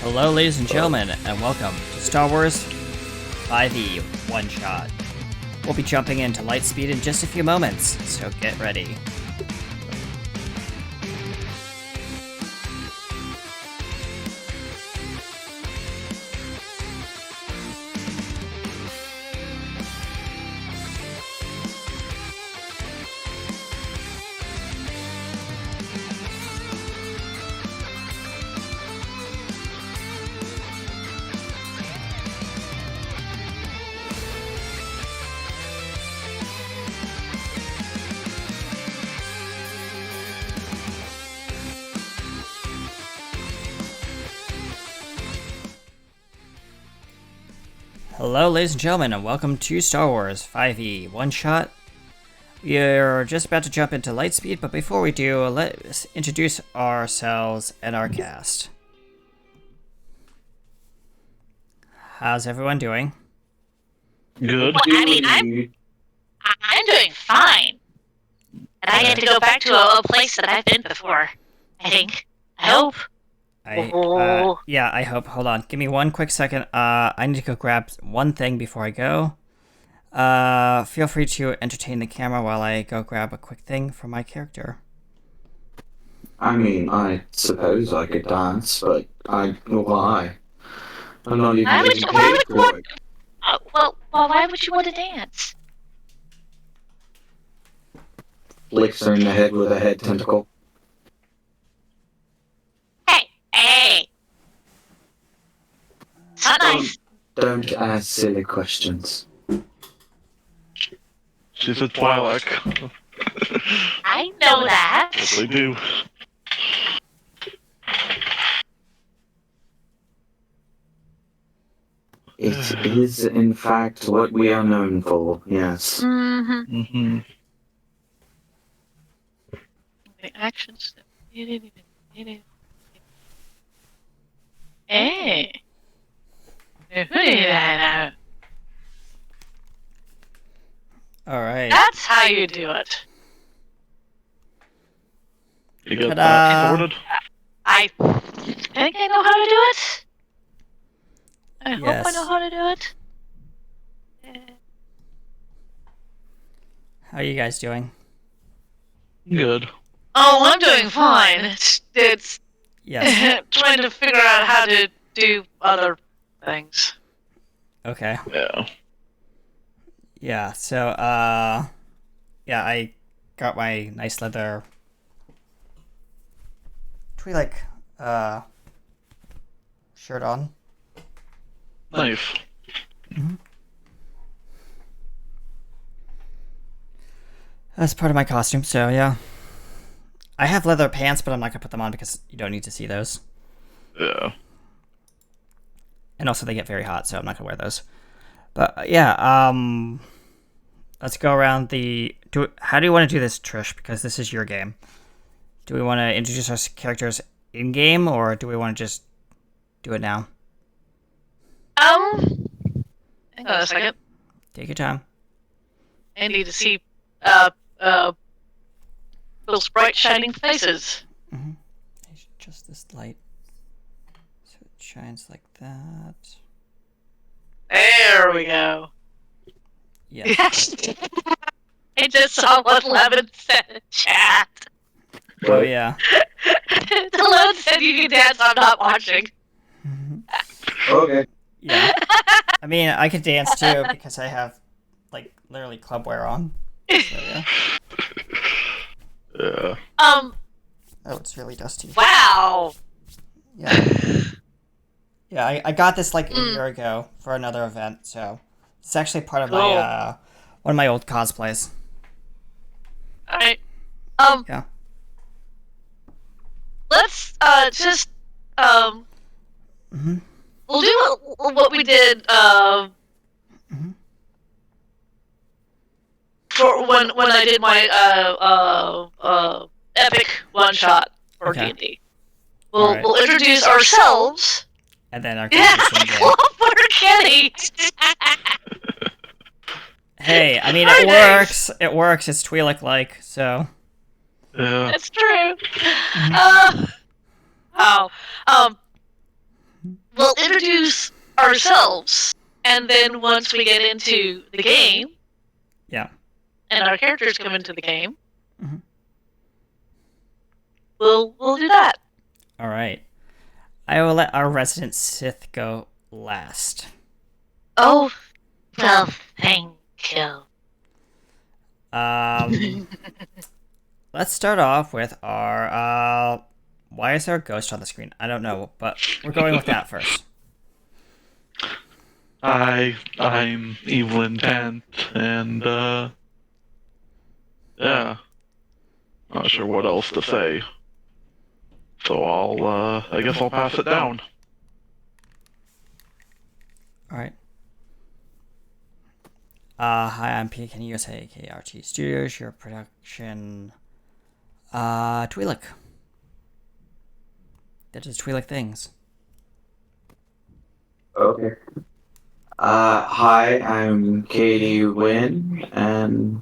Hello, ladies and gentlemen, and welcome to Star Wars 5e One Shot. We'll be jumping into Lightspeed in just a few moments, so get ready. Hello, ladies and gentlemen, and welcome to Star Wars 5e One Shot. We're just about to jump into Lightspeed, but before we do, let's introduce ourselves and our cast. How's everyone doing? Good. Well, I mean, I'm doing fine. And I get to go back to a place that I've been before, I think. I hope. Yeah, I hope. Hold on. Give me one quick second. I need to go grab one thing before I go. Feel free to entertain the camera while I go grab a quick thing for my character. I mean, I suppose I could dance, but why? I'm not even getting paid for it. Well, why would you want to dance? Flicks her in the head with a head tentacle. Hey! It's not nice. Don't ask silly questions. She's a Twi'lek. I know that. Yes, they do. It is, in fact, what we are known for, yes. Mm-hmm. Mm-hmm. The actions. Hey! Alright. That's how you do it. You got Ta-da. that sorted? I think I know how to do it. I hope I Yes. know how to do it. How are you guys doing? Good. Oh, I'm doing fine. It's Yes. trying to figure out how to do other things. Okay. Yeah. Yeah, so, yeah, I got my nice leather Twi'lek, shirt on. Nice. That's part of my costume, so yeah. I have leather pants, but I'm not gonna put them on because you don't need to see those. Yeah. And also they get very hot, so I'm not gonna wear those. But yeah, let's go around the... How do you want to do this, Trish? Because this is your game. Do we want to introduce our characters in-game, or do we want to just do it now? Hang on a second. Take your time. I need to see those bright shining faces. Just this light. So it shines like that. There we go. Yes. Yes. I just saw what Levin said in chat. Oh, yeah. Levin said you can dance, I'm not watching. Okay. Yeah. I mean, I could dance too because I have, like, literally club wear on. So, yeah. Yeah. Oh, it's really dusty. Wow. Yeah. Yeah, I got this like a year ago for another event, so it's actually part of my one of my old cosplays. Alright. Yeah. Let's just we'll do what we did for when I did my epic one shot for Okay. D&D. Alright. We'll introduce ourselves. And then our Yeah, characters in game. Clover Kenny. Hey, I mean, Very it nice. works. It works. It's Twi'lek-like, so... Yeah. It's true. We'll ourselves. And then once we get into the game, Yeah. and our characters come into the game, Mhm. we'll do that. All right. I will let our resident Sith go last. Oh, well, thank you. Let's start off with our. Why is there a ghost on the screen? I don't know, but we're going with that first. I'm evil intent, and yeah, not sure what else to say. So I guess I'll pass it down. All right. Hi, I'm PKN USA, KRT Studios, your production. Twi'lek. That is Twi'lek things. Okay. Hi, I'm Katie Wynn, and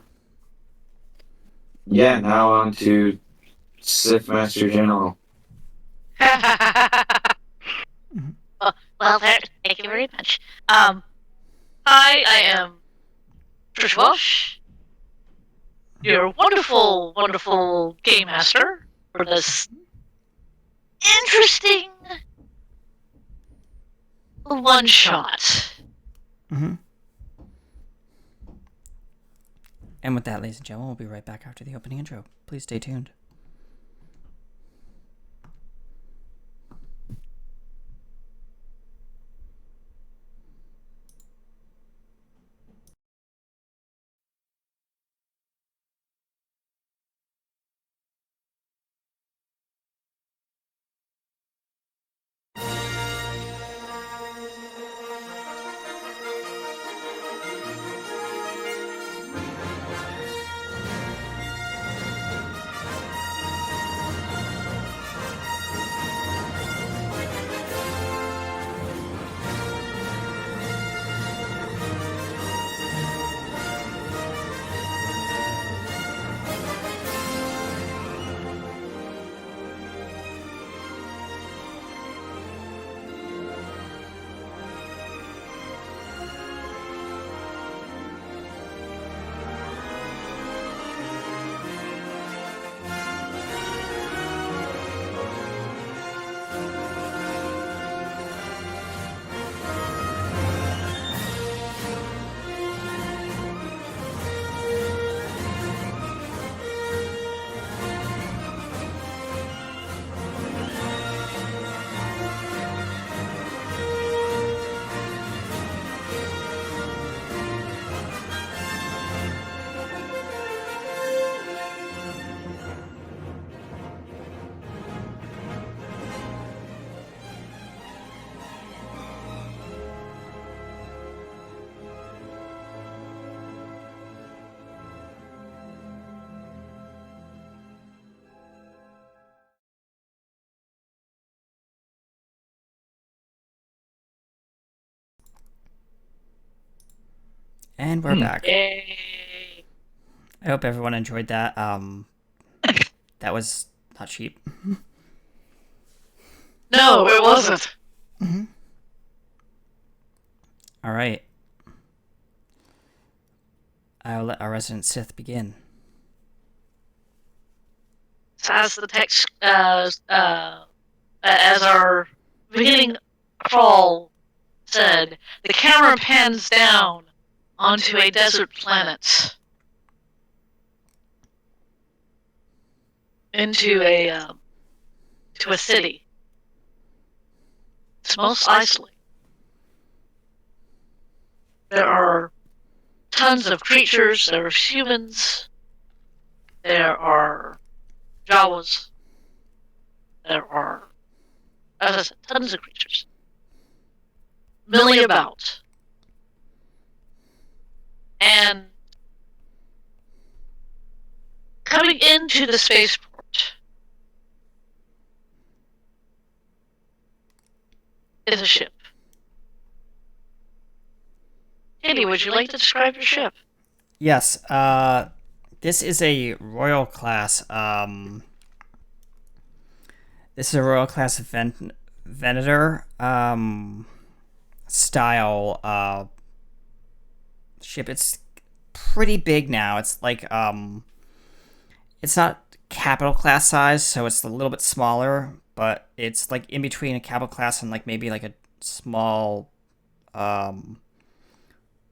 yeah, now on to Sith Master General. Well, thank you very much. Hi, I am Trish Walsh, your wonderful, wonderful game master for this interesting one shot. Mm-hmm. And with that, ladies and gentlemen, we'll be right back after the opening intro. Please stay tuned. And we're back. Yay. I hope everyone enjoyed that. That was not cheap. No, it wasn't. Mm-hmm. All right. I'll let our resident Sith begin. So as the text, as our beginning crawl said, the camera pans down onto a desert planet, into a city. It's most isolated. There are tons of creatures. There are humans. There are Jawas. There are, as I said, tons of creatures milling about. And coming into the spaceport is a ship. Katie, would you like to describe your ship? Yes. This is a royal class. This is a royal class Venator. style ship. It's pretty big now. It's like it's not capital class size, so it's a little bit smaller, but it's like in between a capital class and like maybe like a small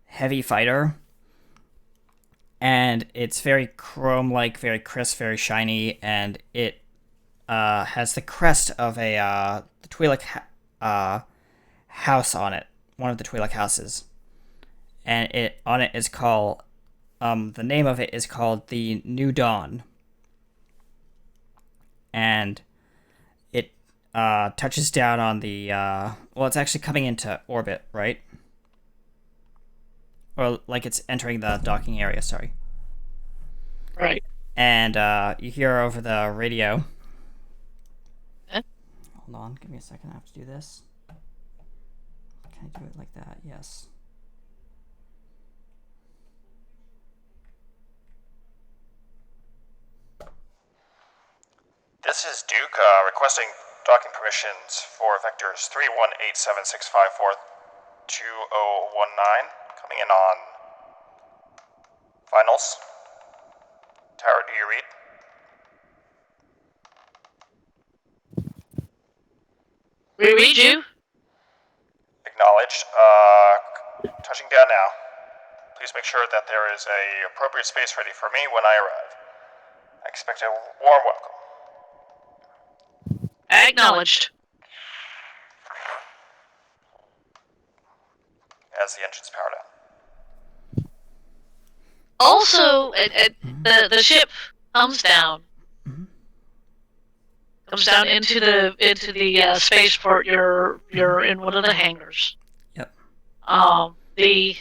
heavy fighter. And it's very chrome like, very crisp, very shiny, and it has the crest of the Twi'lek house on it, one of the Twi'lek houses, and it on it is called the name of it is called the New Dawn, and it touches down on the well, it's actually coming into orbit, right? Or like it's entering the docking area. Sorry. Right. And you hear over the radio. Huh? Hold on, give me a second. I have to do this. Can I do it like that? Yes. This is Duke requesting docking permissions for vectors 31876542019, coming in on finals. Tower, do you read? We read you. Acknowledged. Touching down now. Please make sure that there is a appropriate space ready for me when I arrive. I expect a warm welcome. Acknowledged. As the engines power down. Also, the ship comes down. Comes down into the spaceport. You're in one of the hangars. Yep. The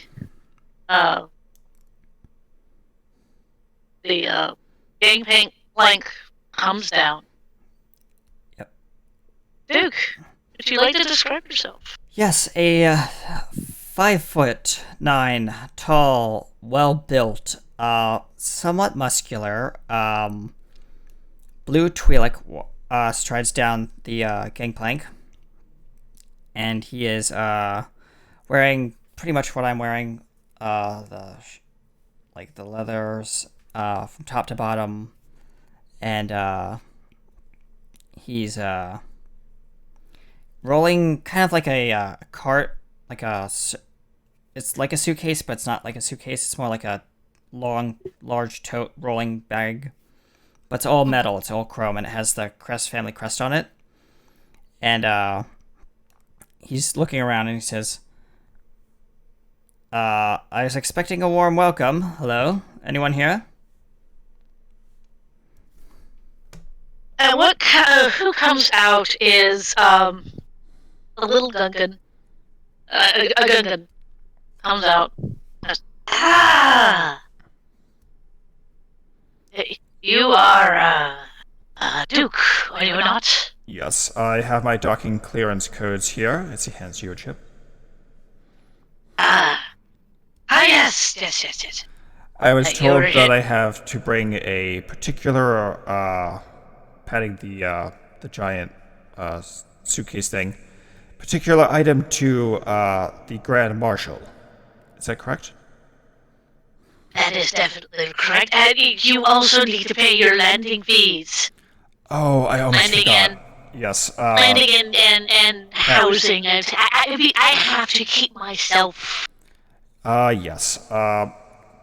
gangplank comes down. Yep. Duke, would you like to describe yourself? Yes, a 5'9" tall, well built, somewhat muscular, blue Twi'lek strides down the gangplank, and he is wearing pretty much what I'm wearing, the leathers from top to bottom, and he's rolling kind of like a cart, like it's like a suitcase, but it's not like a suitcase. It's more like a large tote rolling bag. But it's all metal, it's all chrome, and it has the family crest on it. And he's looking around and he says, I was expecting a warm welcome. Hello? Anyone here? Who comes out is a little Gungan. A Gungan comes out. You are Duke, are you not? Yes, I have my docking clearance codes here. As he hands you a chip. Yes. I was told you're that I have to bring a particular, patting the giant suitcase thing, particular item to the Grand Marshal. Is that correct? That is definitely correct. And you also need to pay your landing fees. Oh, I almost Landing forgot. and- Yes. Landing and housing. I have to keep myself. Yes.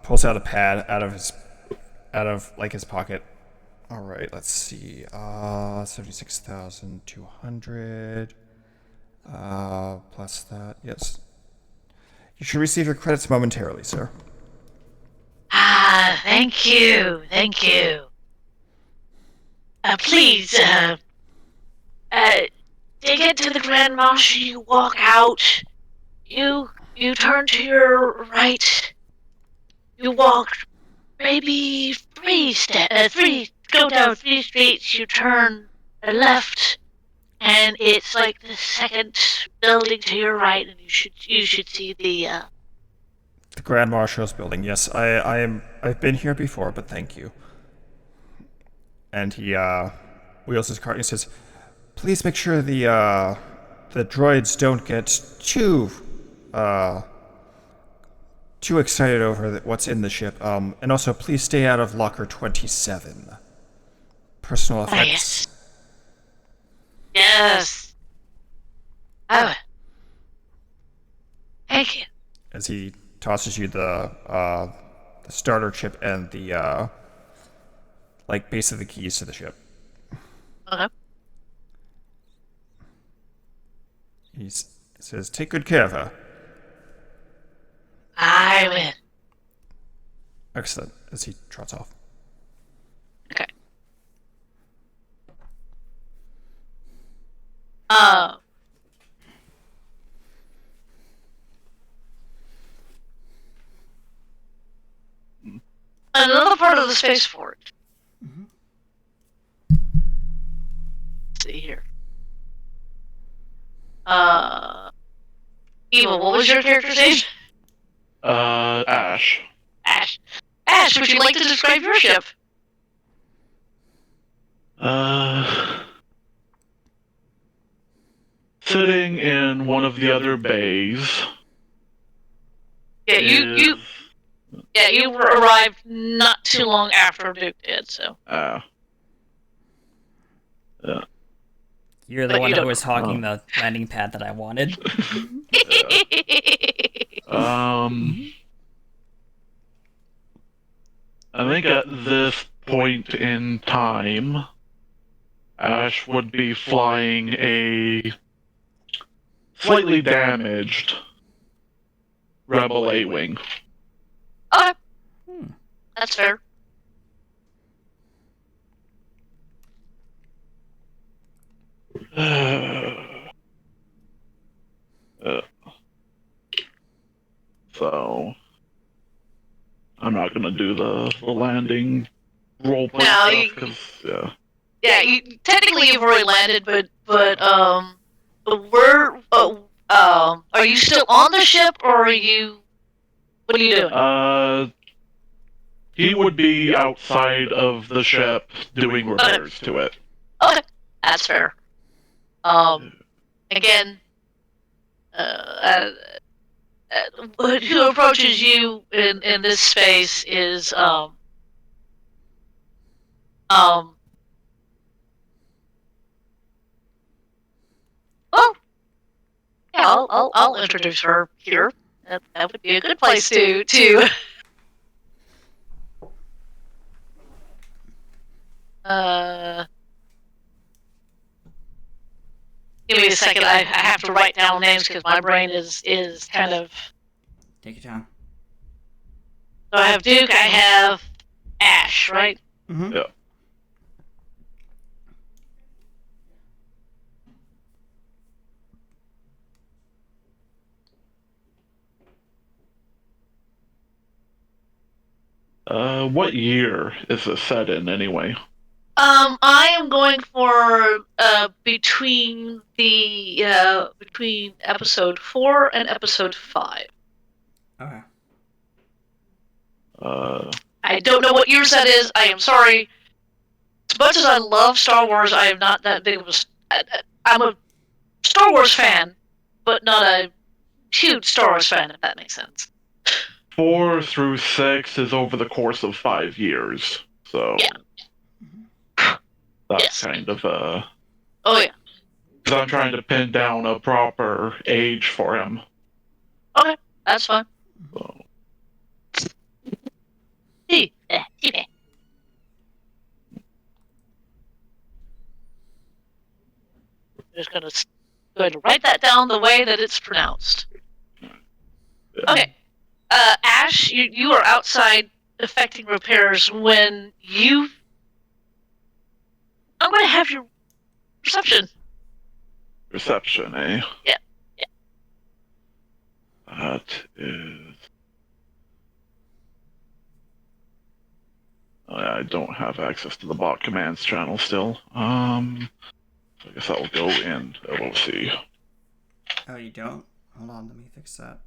Pulls out a pad out of his pocket. All right, let's see. 76,200. Plus that. Yes. You should receive your credits momentarily, sir. Thank you. Please, to get to the Grand Marshal, you walk out. You turn to your right. You walk maybe go down 3 streets. You turn left, and it's like the second building to your right, and you should see the. The Grand Marshal's building. Yes, I've been here before, but thank you. And he wheels his cart and he says, "Please make sure the droids don't get too too excited over what's in the ship. And also, please stay out of locker 27. Personal Ah, yes. effects. Yes. Oh. Thank you. As he tosses you the starter chip and the base of the keys to the ship. Okay. He says, "Take good care of her." I win. Excellent. As he trots off. Okay. Uh, Another part of the spaceport. Let's see here. Eva, what was your character's name? Ash. Ash. Ash, would you like to describe your ship? Sitting in one of the other bays. Yeah, you arrived not too long after Duke did, so. Yeah. You're the But one you who don't was hogging the landing pad that I wanted. I think at this point in time, Ash would be flying a slightly damaged Rebel A-Wing. Okay. That's fair. So, I'm not gonna do the landing roleplay No, stuff because yeah, technically you've already landed, but are you still on the ship, or what are you doing? He would be outside of the ship doing repairs to it. Okay, that's fair. Again, who approaches you in this space is well, yeah, I'll introduce her here. That would be a good place to give me a second. I have to write down names because my brain is kind of. Take your time. So I have Duke. I have Ash, right? Mm-hmm. Yeah. What year is this set in anyway? I am going for between episode 4 and episode 5. Okay. I don't know what years that is. I am sorry. As much as I love Star Wars, I am not that big of I'm a Star Wars fan, but not a huge Star Wars fan, if that makes sense. 4 through 6 is over the course of 5 years, so yeah. that's kind of Oh yeah. Because I'm trying to pin down a proper age for him. Okay, that's fine. So. Just gonna go ahead and write that down the way that it's pronounced. Yeah. Okay. Ash, you are outside effecting repairs when I'm going to have your reception. Reception, eh? Yeah. That is. I don't have access to the bot commands channel still. So I guess that will go in LOC. Oh, you don't? Hold on, let me fix that.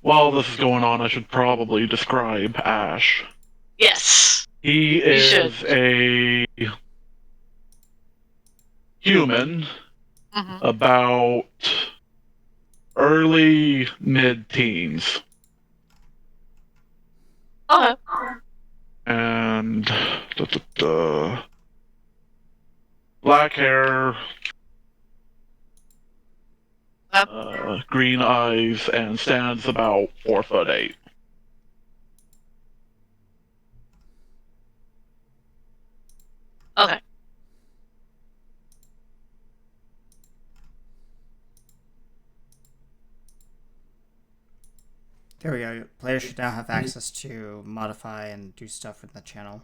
While this is going on, I should probably describe Ash. Yes. He You is should. a human Mm-hmm. about early mid-teens. Okay. And black hair, green eyes, and stands about 4'8". Okay. There we go. Players should now have access to modify and do stuff with the channel.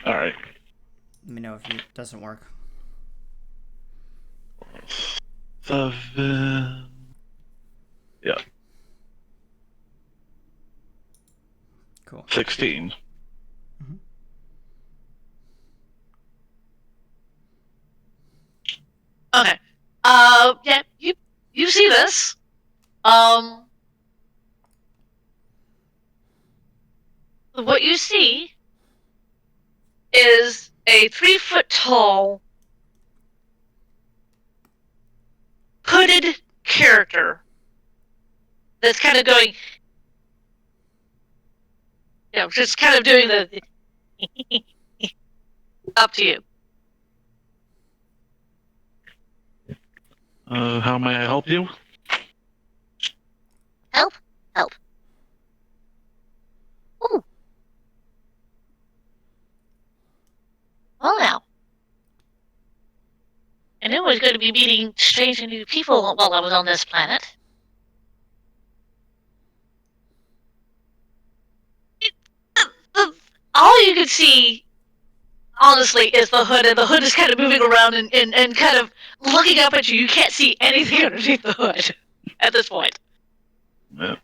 All right. Let me know if it doesn't work. 7. Yeah. Cool. 16. Okay. Yeah, you see this. What you see is a 3-foot-tall hooded character that's kind of going, just kind of doing the up to you. How may I help you? Help. Ooh. Well now. I knew I was going to be meeting strange and new people while I was on this planet. All you can see, honestly, is the hood, and the hood is kind of moving around and kind of looking up at you. You can't see anything underneath the hood at this point. Yeah.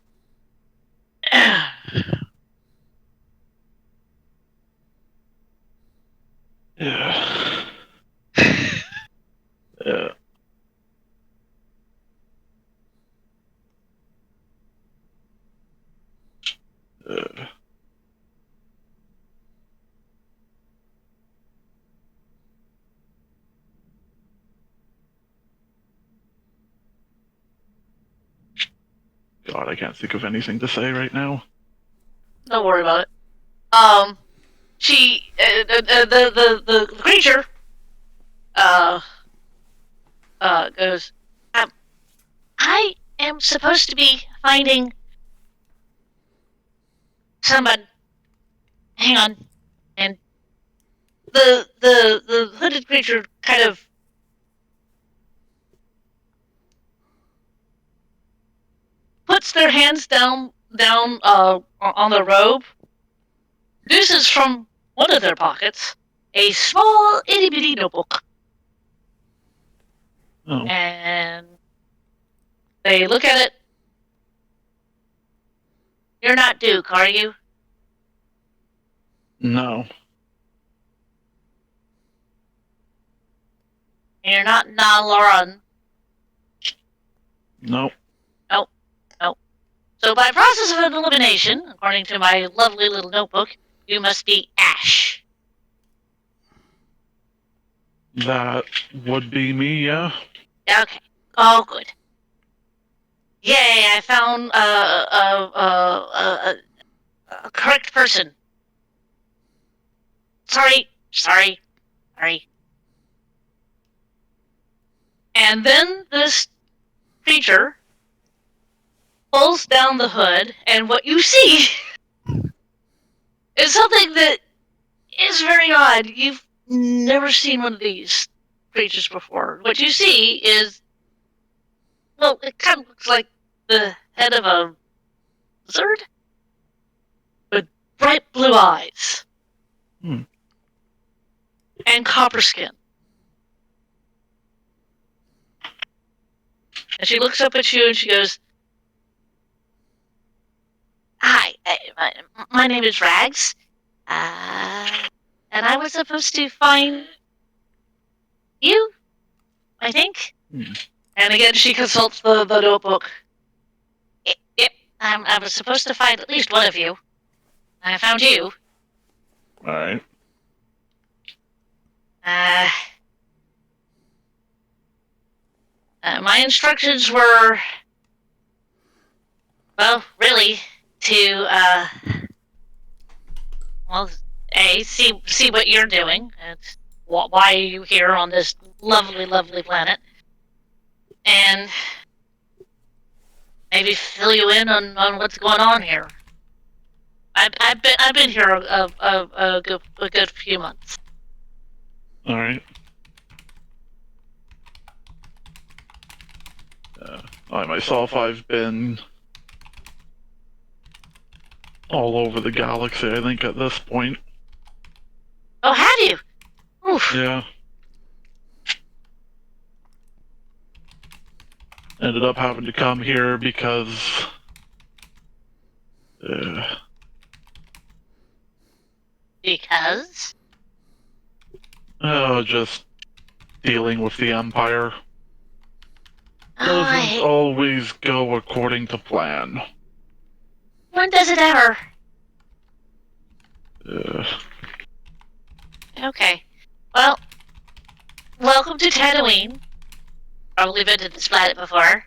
Yeah. Yeah. God, I can't think of anything to say right now. Don't worry about it. The creature, goes, I am supposed to be finding someone. Hang on. And the hooded creature kind of puts their hands down on the robe, produces from one of their pockets a small itty bitty notebook, Oh. and they look at it. You're not Duke, are you? No. And you're not Naloran. Nope. Nope. So by process of elimination, according to my lovely little notebook, you must be Ash. That would be me, yeah. Okay. Oh, good. Yay! I found a correct person. Sorry. And then this creature pulls down the hood, and what you see is something that is very odd. You've never seen one of these creatures before. What you see is, well, it kind of looks like the head of a lizard with bright blue eyes and copper skin. And she looks up at you and she goes, "Hi, my name is Rags. And I was supposed to find you, I think." And again, she consults the notebook. Yep, I was supposed to find at least one of you. I found you. Alright. My instructions were, well, really, to, well, see what you're doing, and why are you here on this lovely, lovely planet, and maybe fill you in on what's going on here. I've been here a good few months. Alright. I myself, I've been all over the galaxy, I think, at this point. Oh, have you? Oof. Yeah. Ended up having to come here because... Because? just dealing with the Empire. Oh, Doesn't always go according to plan. When does it ever? Okay. Well, welcome to Tatooine. Probably been to this planet before.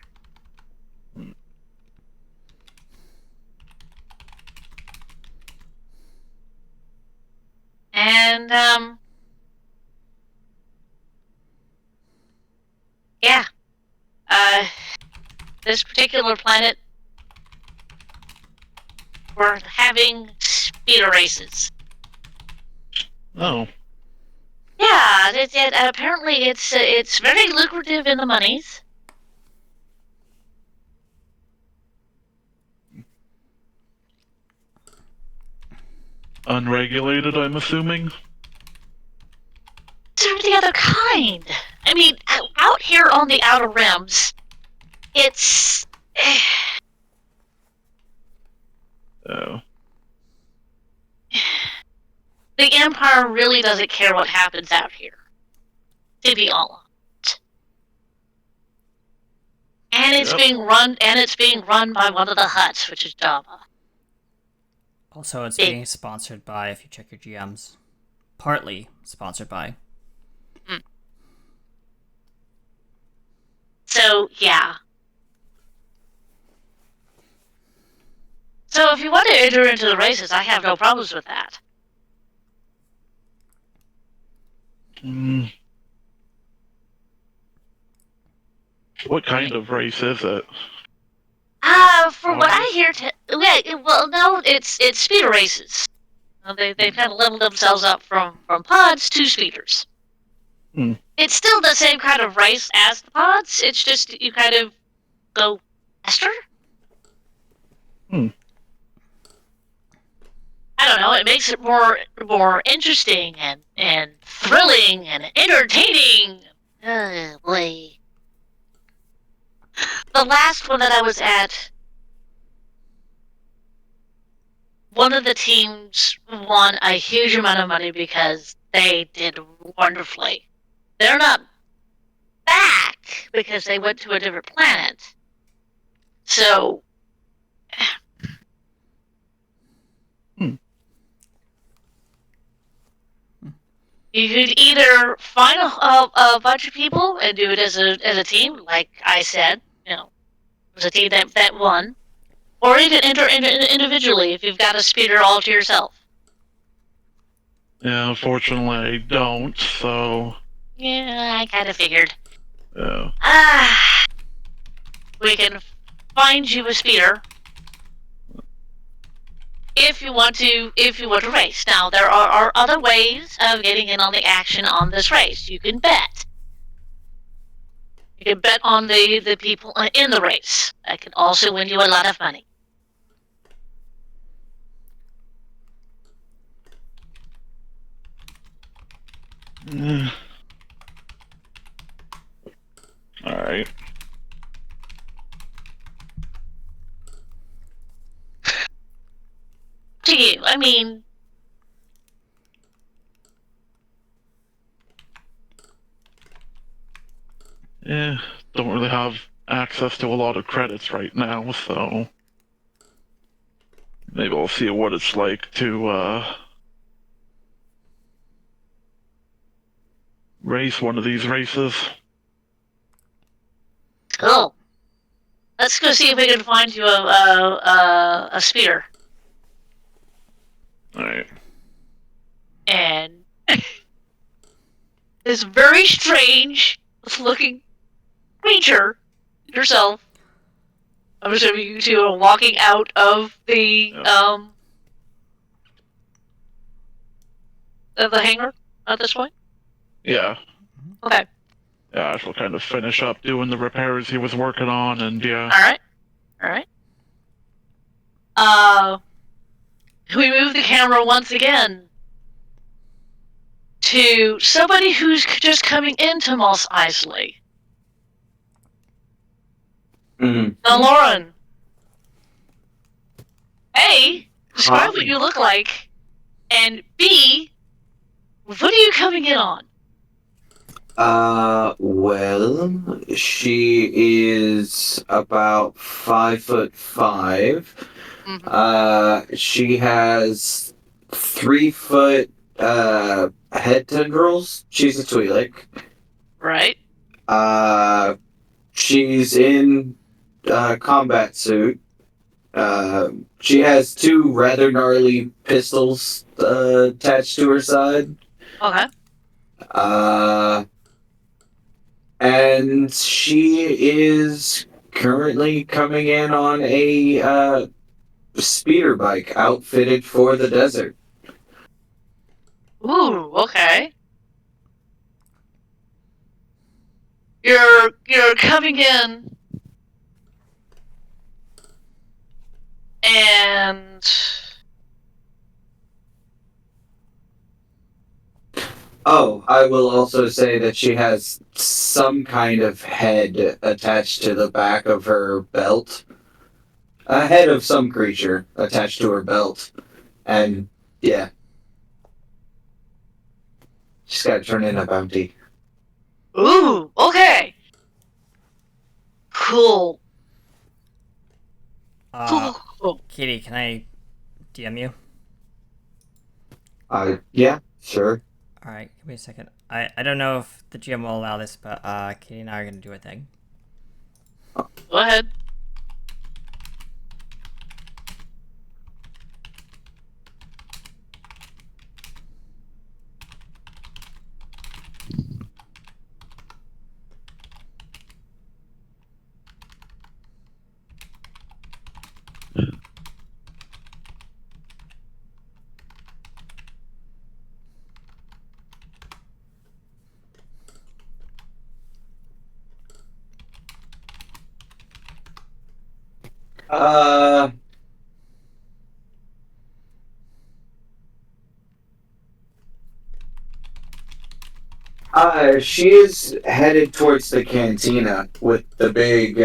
And, yeah. This particular planet, we're having speeder races. Oh. Yeah, apparently it's very lucrative in the monies. Unregulated, I'm assuming? It's of the other kind. I mean, out here on the Outer Rims, it's... Oh. The Empire really doesn't care what happens out here. To be honest. And it's being run by one of the Hutts, which is Jabba. Also, it's being sponsored by, if you check your GMs, partly sponsored by. So, yeah. So if you want to enter into the races, I have no problems with that. What kind of race is it? For what I hear, well, no, it's speeder races. They've kind of leveled themselves up from pods to speeders. It's still the same kind of race as the pods. It's just you kind of go faster. I don't know. It makes it more interesting and thrilling and entertaining. Oh, boy. The last one that I was at, one of the teams won a huge amount of money because they did wonderfully. They're not back because they went to a different planet. So, you could either find a bunch of people and do it as a team, like I said, it was a team that won, or you can enter individually if you've got a speeder all to yourself. Yeah, unfortunately I don't, so... Yeah, I kind of figured. Yeah. We can find you a speeder if you want to race. Now there are other ways of getting in on the action on this race. You can bet. You can bet on the people in the race. That can also win you a lot of money. Alright. To you, I mean... don't really have access to a lot of credits right now, so maybe I'll see what it's like to race one of these races. Cool. Let's go see if we can find you a speeder. Alright. And this very strange looking creature yourself. I'm assuming you two are walking out of the hangar at this point. Yeah. Okay. Yeah, Ash will kind of finish up doing the repairs he was working on, and yeah. Alright. We move the camera once again to somebody who's just coming into Mos Eisley. Mm. Now, Lauren. A, describe Hi. what you look like, and B, what are you coming in on? Well, she is about 5'5". She has 3-foot head tendrils. She's a Twi'lek. Right. She's in combat suit. She has 2 rather gnarly pistols attached to her side. Okay. And she is currently coming in on a speeder bike outfitted for the desert. Ooh, okay. You're coming in, and Oh, I will also say that she has some kind of head attached to the back of her belt. A head of some creature attached to her belt. And, yeah. She's got to turn in a bounty. ooh, okay. Cool. Katie, can I DM you? Yeah, sure. Alright, give me a second. I don't know if the GM will allow this, but Katie and I are going to do a thing. Go ahead. She is headed towards the cantina with the big,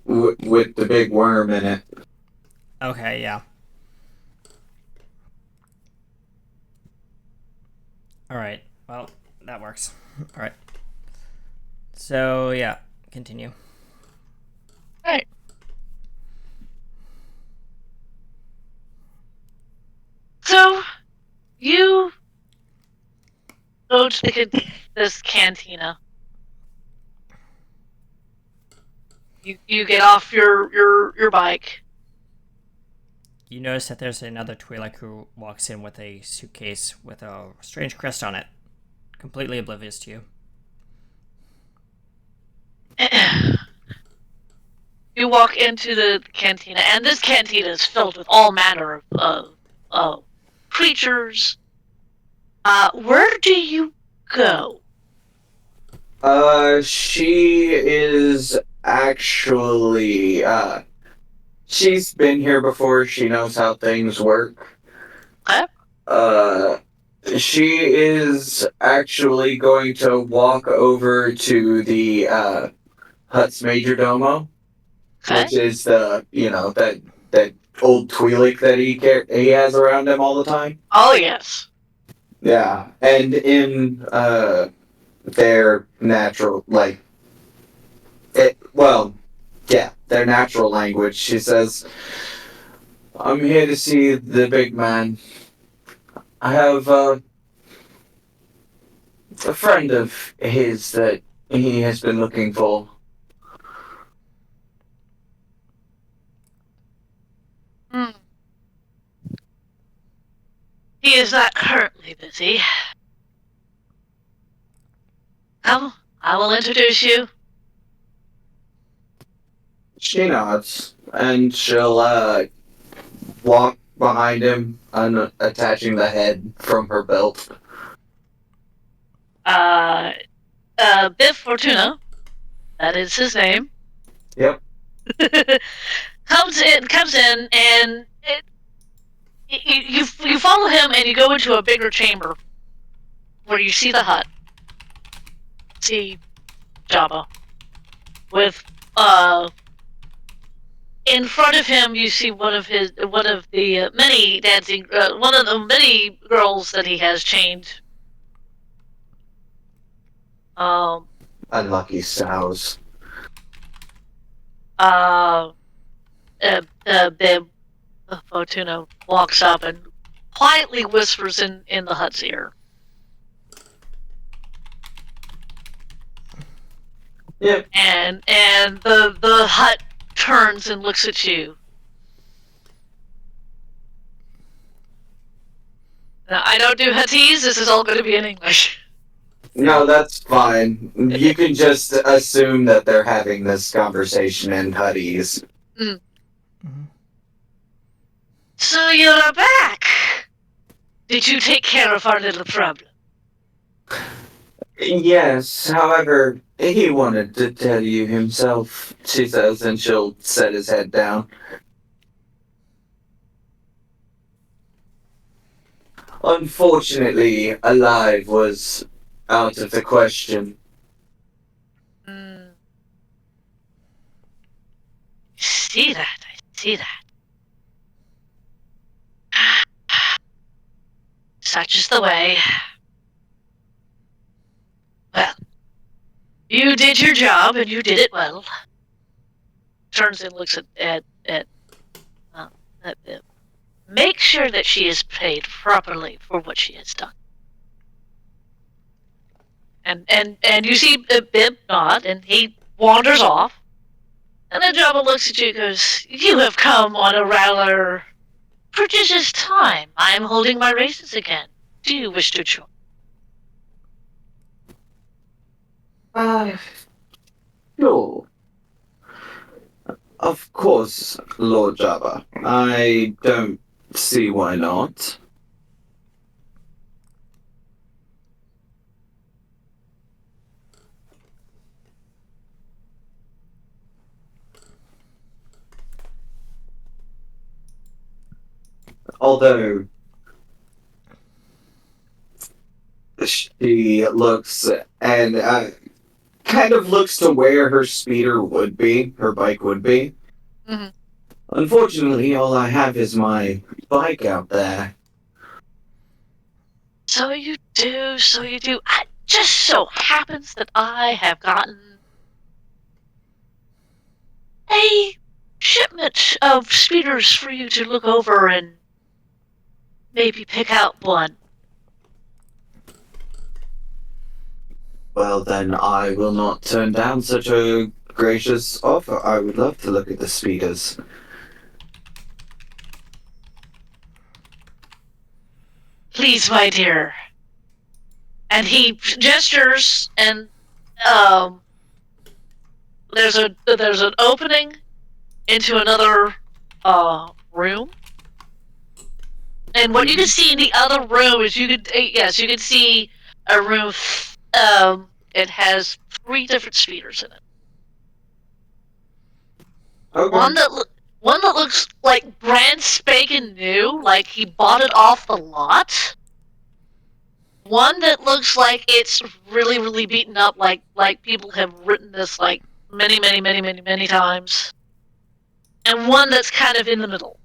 with the big worm in it. Okay, yeah. Alright, well, that works. Alright. So, yeah, continue. Alright. So, you go to this cantina. You get off your bike. You notice that there's another Twi'lek who walks in with a suitcase with a strange crest on it. Completely oblivious to you. You walk into the cantina, and this cantina is filled with all manner of creatures. Where do you go? She is actually, she's been here before. She knows how things work. Okay. She is actually going to walk over to the, Hutt's Major Domo, Okay. which is the, that old Twi'lek that he has around him all the time. Oh yes. Yeah, and in their natural, like, their natural language. She says, I'm here to see the big man. I have a friend of his that he has been looking for. Hmm. He is not currently busy. I will introduce you. She nods, and she'll walk behind him, attaching the head from her belt. Biff Fortuna, that is his name, Yep. comes in, and you follow him, and you go into a bigger chamber where you see the Hutt, see Jabba, with in front of him you see one of the many dancing one of the many girls that he has chained. Unlucky sows. The Fortuna walks up and quietly whispers in the Hutt's ear. Yep. And the Hutt turns and looks at you. Now, I don't do Huttese. This is all going to be in English. No, that's fine. You can just assume that they're having this conversation in Huttese. Mm. So you're back. Did you take care of our little problem? Yes, however, he wanted to tell you himself, she says, and she'll set his head down. Unfortunately, alive was out of the question. I see that. Such is the way. Well, you did your job, and you did it well. Turns and looks at Bibb. Make sure that she is paid properly for what she has done. And you see Bibb nod, and he wanders off. And then Jabba looks at you and goes, you have come on a rather prodigious time. I am holding my races again. Do you wish to join? Sure. Of course, Lord Jabba. I don't see why not. Although she looks and kind of looks to where her speeder would be, her bike would be. Mm-hmm. Unfortunately, all I have is my bike out there. So you do. It just so happens that I have gotten a shipment of speeders for you to look over and maybe pick out one. Well, then I will not turn down such a gracious offer. I would love to look at the speeders. Please, my dear. And he gestures, and there's an opening into another room. And what you can see in the other room is you could see a room. It has 3 different speeders in it. Okay. One that looks like brand spanking new, like he bought it off the lot. One that looks like it's really, really beaten up, like people have written this like many times. And one that's kind of in the middle.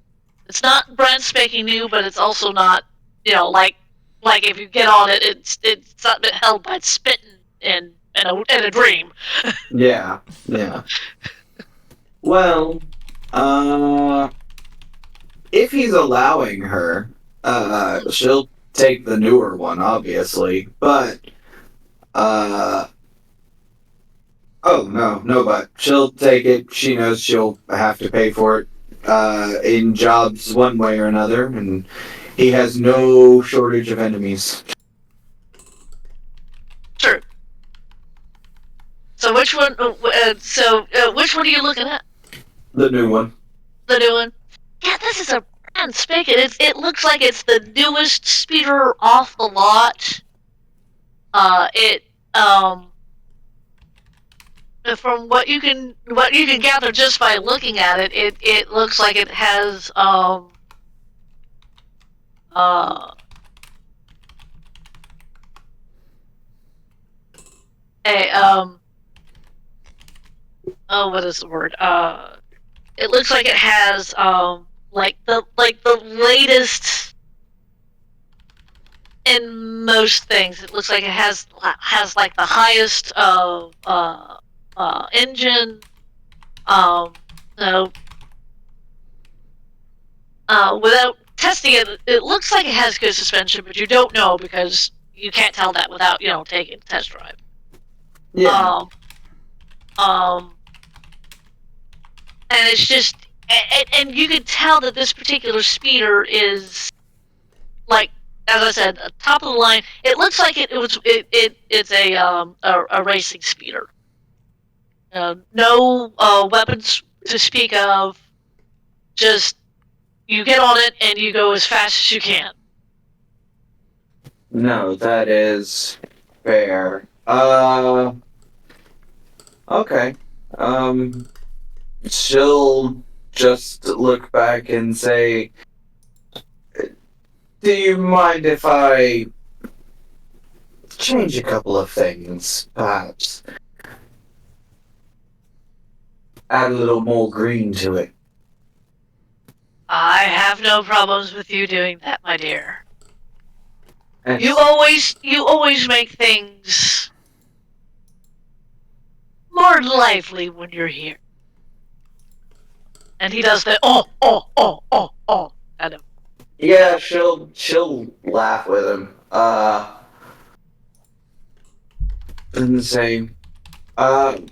It's not brand spanking new, but it's also not, like if you get on it, it's not been held by spitting a dream. Yeah, yeah. Well, if he's allowing her, she'll take the newer one, obviously. But, oh no, but she'll take it. She knows she'll have to pay for it, in jobs one way or another, and he has no shortage of enemies. Sure. So which one? Which one are you looking at? The new one. The new one. Yeah, this is a brand spanking. It looks like it's the newest speeder off the lot. It from what you can gather just by looking at it, it looks like it has a what is the word? It looks like it has like the latest in most things. It looks like it has like the highest engine. So without testing it, it looks like it has good suspension, but you don't know because you can't tell that without taking a test drive. Yeah. And it's just, and you can tell that this particular speeder is like, as I said, top of the line. It looks like it's a racing speeder. No weapons to speak of. Just you get on it and you go as fast as you can. No, that is fair. Okay. She'll just look back and say, do you mind if I change a couple of things, perhaps? Add a little more green to it. I have no problems with you doing that, my dear. And You always make things more lively when you're here. And he does the kind of. yeah, she'll laugh with him. And say, well,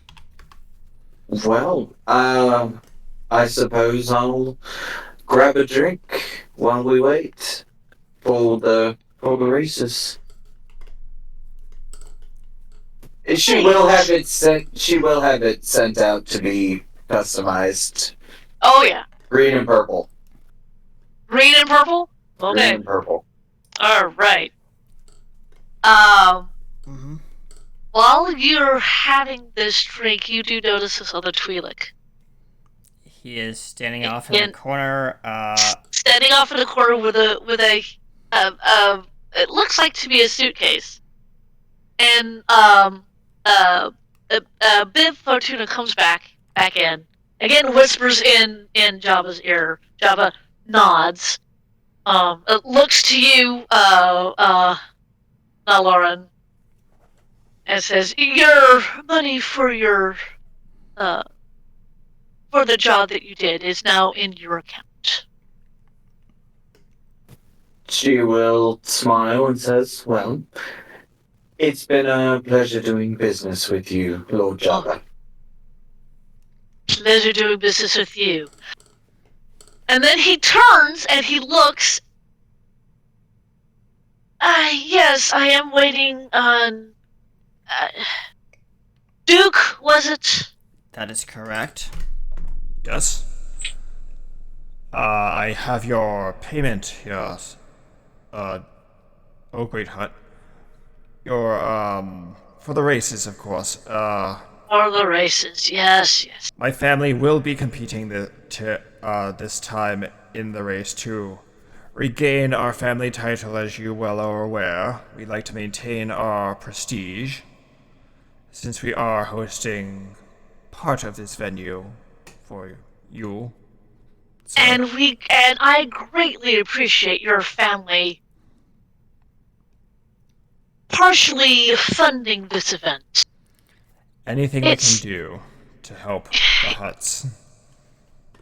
I suppose I'll grab a drink while we wait for the races. She will have it sent. She will have it sent out to be customized. Oh yeah, Green and purple. green and purple. Green Okay, and purple. all right. Mm-hmm. While you're having this drink, you do notice this other Twi'lek. He is standing off in the corner. Standing off in the corner with a it looks like to be a suitcase, and Bib Fortuna comes back in again, whispers in Jabba's ear. Jabba nods. It looks to you, Naloran, and says, "Your money for your for the job that you did is now in your account." She will smile and says, "Well, it's been a pleasure doing business with you, Lord Jabba." Pleasure doing business with you. And then he turns and he looks. Yes, I am waiting on. Duke, was it? That is correct. Yes. I have your payment, yes. Oh great Hutt. Your, for the races, of course. For the races, yes. My family will be competing this time in the race to regain our family title, as you well are aware. We like to maintain our prestige, since we are hosting part of this venue for you. So, And I greatly appreciate your family partially funding this event. Anything we It's- can do to help the Hutts.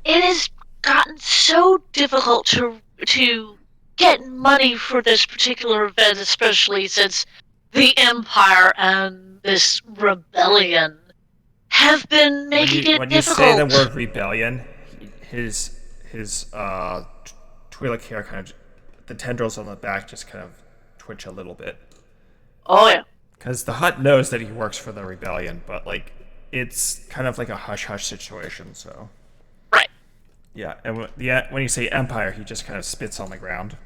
It has gotten so difficult to get money for this particular event, especially since the Empire and this rebellion have been making it When you say the difficult. word rebellion, his Twi'lek hair kind of, the tendrils on the back just kind of twitch a little bit. Oh yeah. Because the Hutt knows that he works for the rebellion, but like it's kind of like a hush hush situation. So Right. yeah, and when you say empire, he just kind of spits on the ground.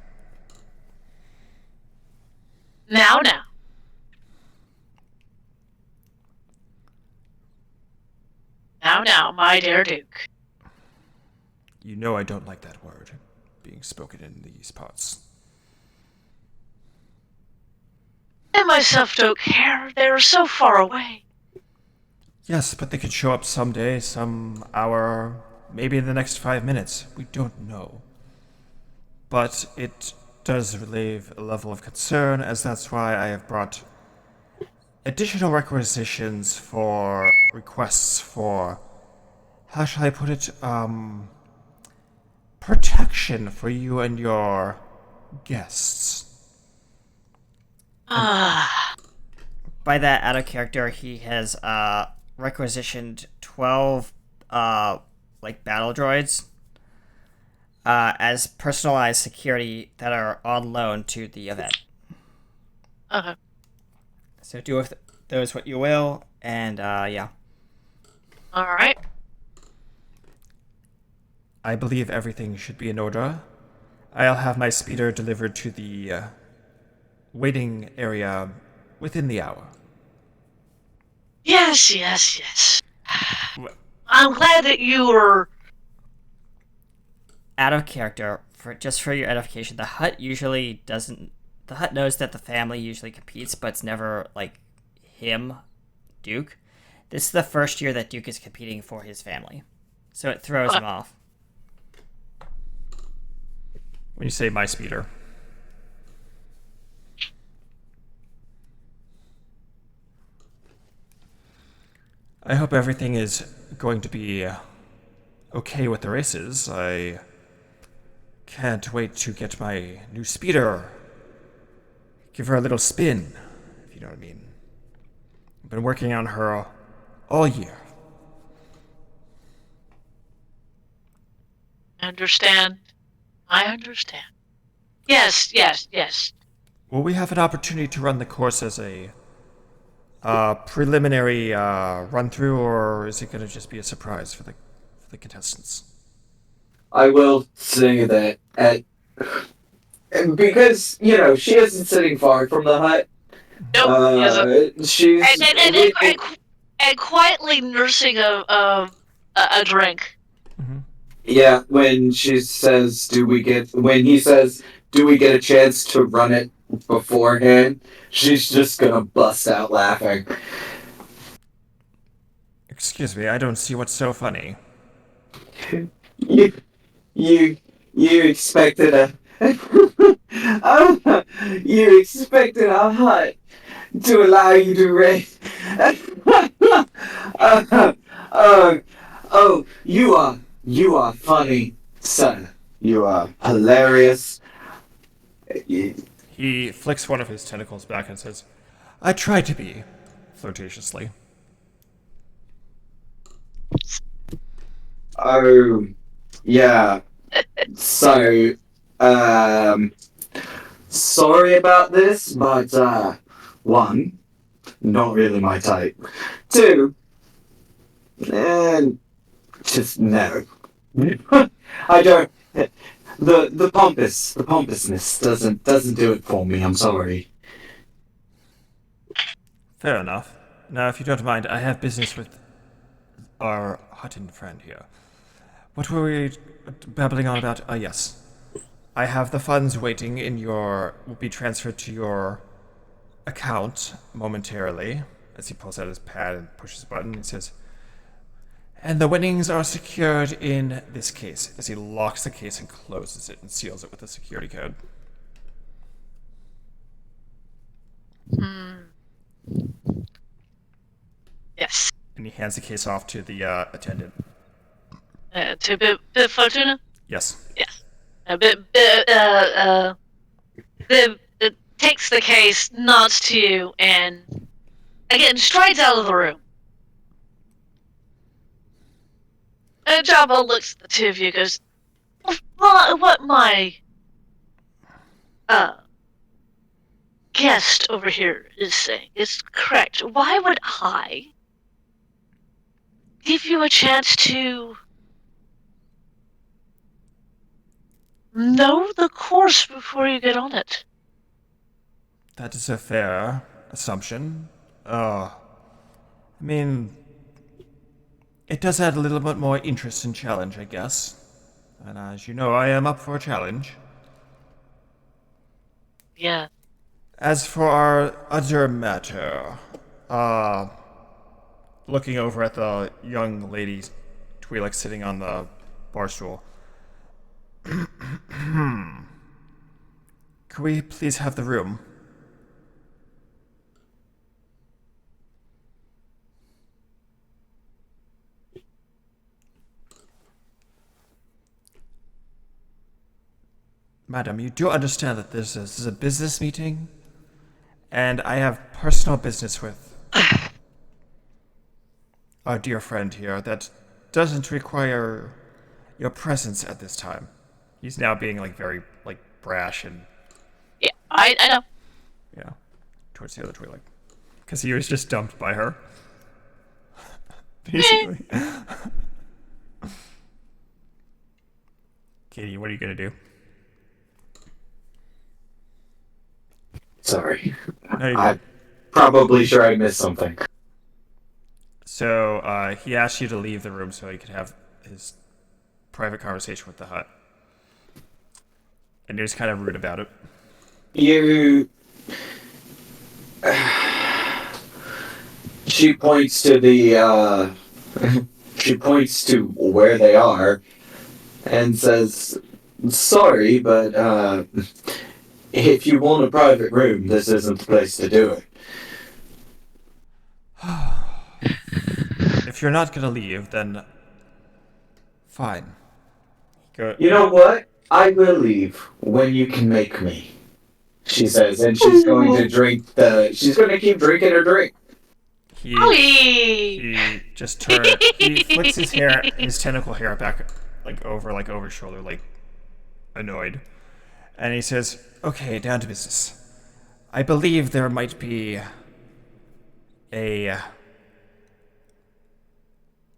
Now. Now, my dear Duke. You know I don't like that word being spoken in these parts. And myself don't care. They're so far away. Yes, but they could show up someday, some hour, maybe in the next 5 minutes. We don't know. But it does relieve a level of concern, as that's why I have brought additional requisitions for requests for, how shall I put it, protection for you and your guests. Ah, By that, out of character, he has requisitioned 12 like battle droids as personalized security that are on loan to the event. okay. So do with those what you will, and yeah. All right. I believe everything should be in order. I'll have my speeder delivered to the waiting area within the hour. Yes. I'm glad that you were. Out of character, for your edification, the Hutt usually doesn't. The Hutt knows that the family usually competes, but it's never like him, Duke. This is the first year that Duke is competing for his family, so it throws him off. When you say my speeder. I hope everything is going to be okay with the races. I can't wait to get my new speeder. Give her a little spin, if you know what I mean. I've been working on her all year. I understand. Yes. Will we have an opportunity to run the course as a preliminary run through, or is it going to just be a surprise for the contestants? I will say that because she isn't sitting far from the hut. Nope. He isn't. She's And quietly nursing a drink. yeah. When she says, when he says, "Do we get a chance to run it beforehand?" She's just gonna bust out laughing. Excuse me, I don't see what's so funny. You you expected a you expected a hut to allow you to race. You are funny, son. You are hilarious. He flicks one of his tentacles back and says, I try to be, flirtatiously. Oh, yeah. So, sorry about this, but, one, not really my type. Two, and just no. I don't. The pompousness doesn't do it for me. I'm sorry. Fair enough. Now, if you don't mind, I have business with our Hutton friend here. What were we babbling on about? Yes. I have the funds waiting will be transferred to your account momentarily. As he pulls out his pad and pushes a button, he says, and the winnings are secured in this case, as he locks the case and closes it and seals it with a security code. Hmm. Yes. And he hands the case off to the attendant. To bit Fortuna? Yes. Yes. A bit takes the case, nods to you, and again strides out of the room. And Jabba looks at the two of you, goes, "What my uh guest over here is saying is correct. Why would I give you a chance to know the course before you get on it?" That is a fair assumption. I mean, it does add a little bit more interest and challenge, I guess. And as you know, I am up for a challenge. Yeah. As for our other matter, uh, looking over at the young lady Twi'lek sitting on the bar stool. Could we please have the room? Madam, you do understand that this is a business meeting? And I have personal business with our dear friend here that doesn't require your presence at this time. He's now being like very like brash and Yeah, I know. yeah, towards the other Twi'lek, because he was just dumped by her, basically. Katie, what are you gonna do? Sorry. No, you're I'm good. probably sure I missed something. So he asked you to leave the room so he could have his private conversation with the Hutt, and you're just kind of rude about it. You. She points to the. She points to where they are and says, "Sorry, but if you want a private room, this isn't the place to do it." If you're not gonna leave, then fine. Go. You know what? I will leave when you can make me, she says, and she's going to drink the. She's going to keep drinking her drink. He Owie! he just turn he flicks his hair, his tentacle hair back like over his shoulder, like annoyed, and he says, "Okay, down to business. I believe there might be a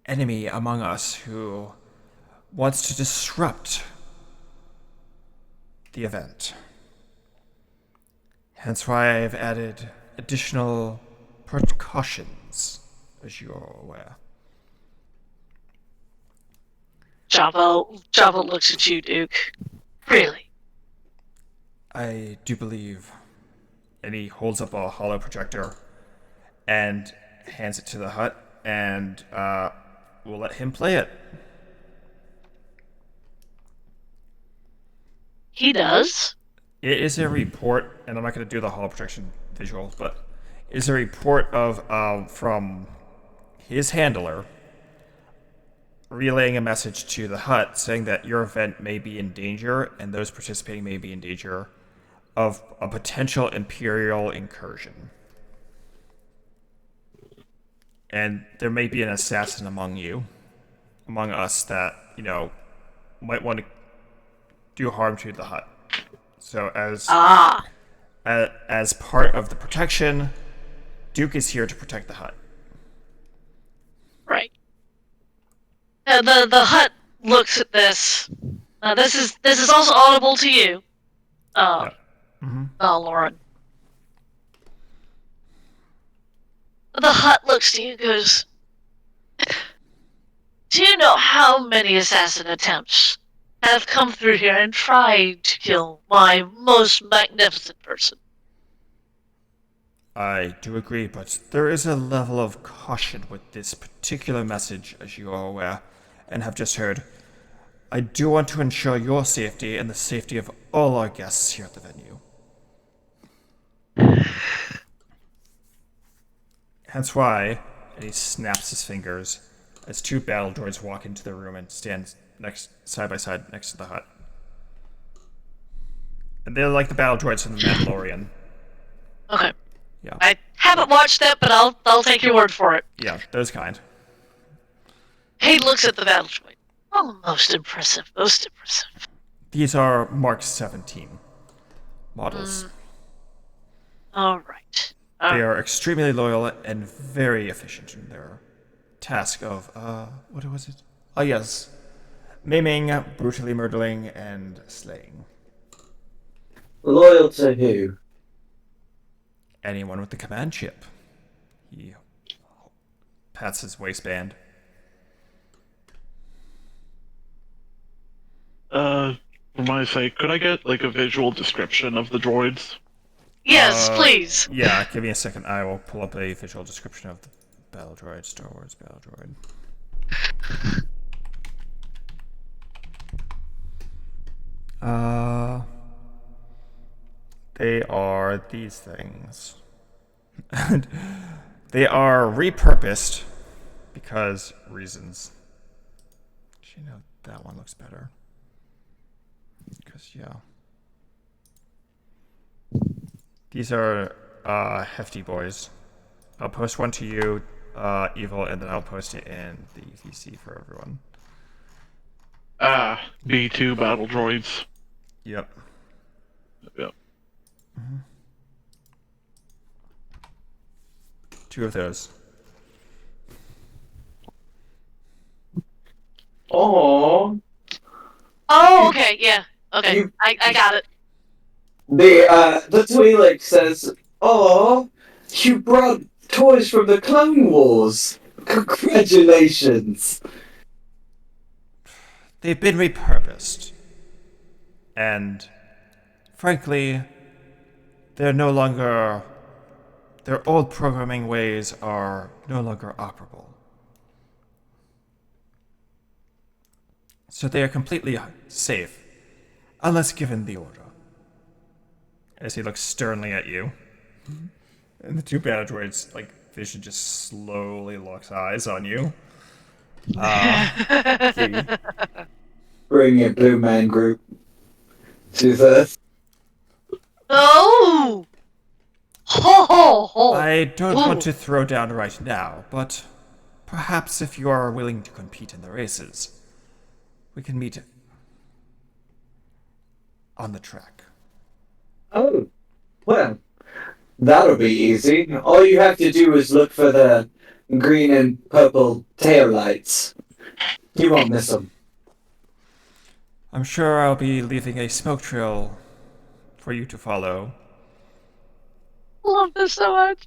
enemy among us who wants to disrupt the event. Hence why I've added additional precautions, as you're aware." Jabba looks at you, Duke. Really? I do believe. And he holds up a hollow projector and hands it to the Hutt, and we'll let him play it. He does? It is a report, and I'm not going to do the hollow projection visual, but it is a report of from his handler relaying a message to the Hutt saying that your event may be in danger and those participating may be in danger of a potential Imperial incursion. And there may be an assassin among us that, might want to do harm to the Hutt. So as part of the protection, Duke is here to protect the Hutt. Right. The Hutt looks at this. This is also audible to you. Yeah. Lauren. The Hutt looks to you and goes, "Do you know how many assassin attempts have come through here and tried to kill my most magnificent person?" I do agree, but there is a level of caution with this particular message, as you are aware, and have just heard. I do want to ensure your safety and the safety of all our guests here at the venue. Hence why, and he snaps his fingers as two battle droids walk into the room and stand side by side next to the hut. And they're like the battle droids from the Mandalorian. Okay. Yeah. I haven't watched that, but I'll take your word for it. Yeah, those kind. He looks at the battle droid. Oh, most impressive. Most impressive. These are Mark 17 models. All right. They are extremely loyal and very efficient in their task of, what was it? Oh, yes. Maiming, brutally murdering, and slaying. Loyal to who? Anyone with the command chip. He pats his waistband. For my sake, could I get like a visual description of the droids? Yes, please. Yeah, give me a second. I will pull up a visual description of the battle droid, Star Wars battle droid. They are these things. And they are repurposed because reasons. You know, that one looks better. Because, yeah. These are hefty boys. I'll post one to you, Evil, and then I'll post it in the VC for everyone. B2 battle droids. Yep. Yep. Two of those. Oh, Oh, okay, yeah. Okay, You- I got it. the Twi'lek says, "Oh, you brought toys from the Clone Wars. Congratulations." They've been repurposed. And, frankly, they're no longer... Their old programming ways are no longer operable. So they are completely safe, unless given the order. As he looks sternly at you. And the two battle droids, like, Vision just slowly locks eyes on you. Bring it, Blue Man Group. To the Oh! Ho ho ho! I don't Ooh. want to throw down right now, but perhaps if you are willing to compete in the races, we can meet on the track. Oh, well, that'll be easy. All you have to do is look for the green and purple taillights. You won't miss them. I'm sure I'll be leaving a smoke trail for you to follow. Love this so much.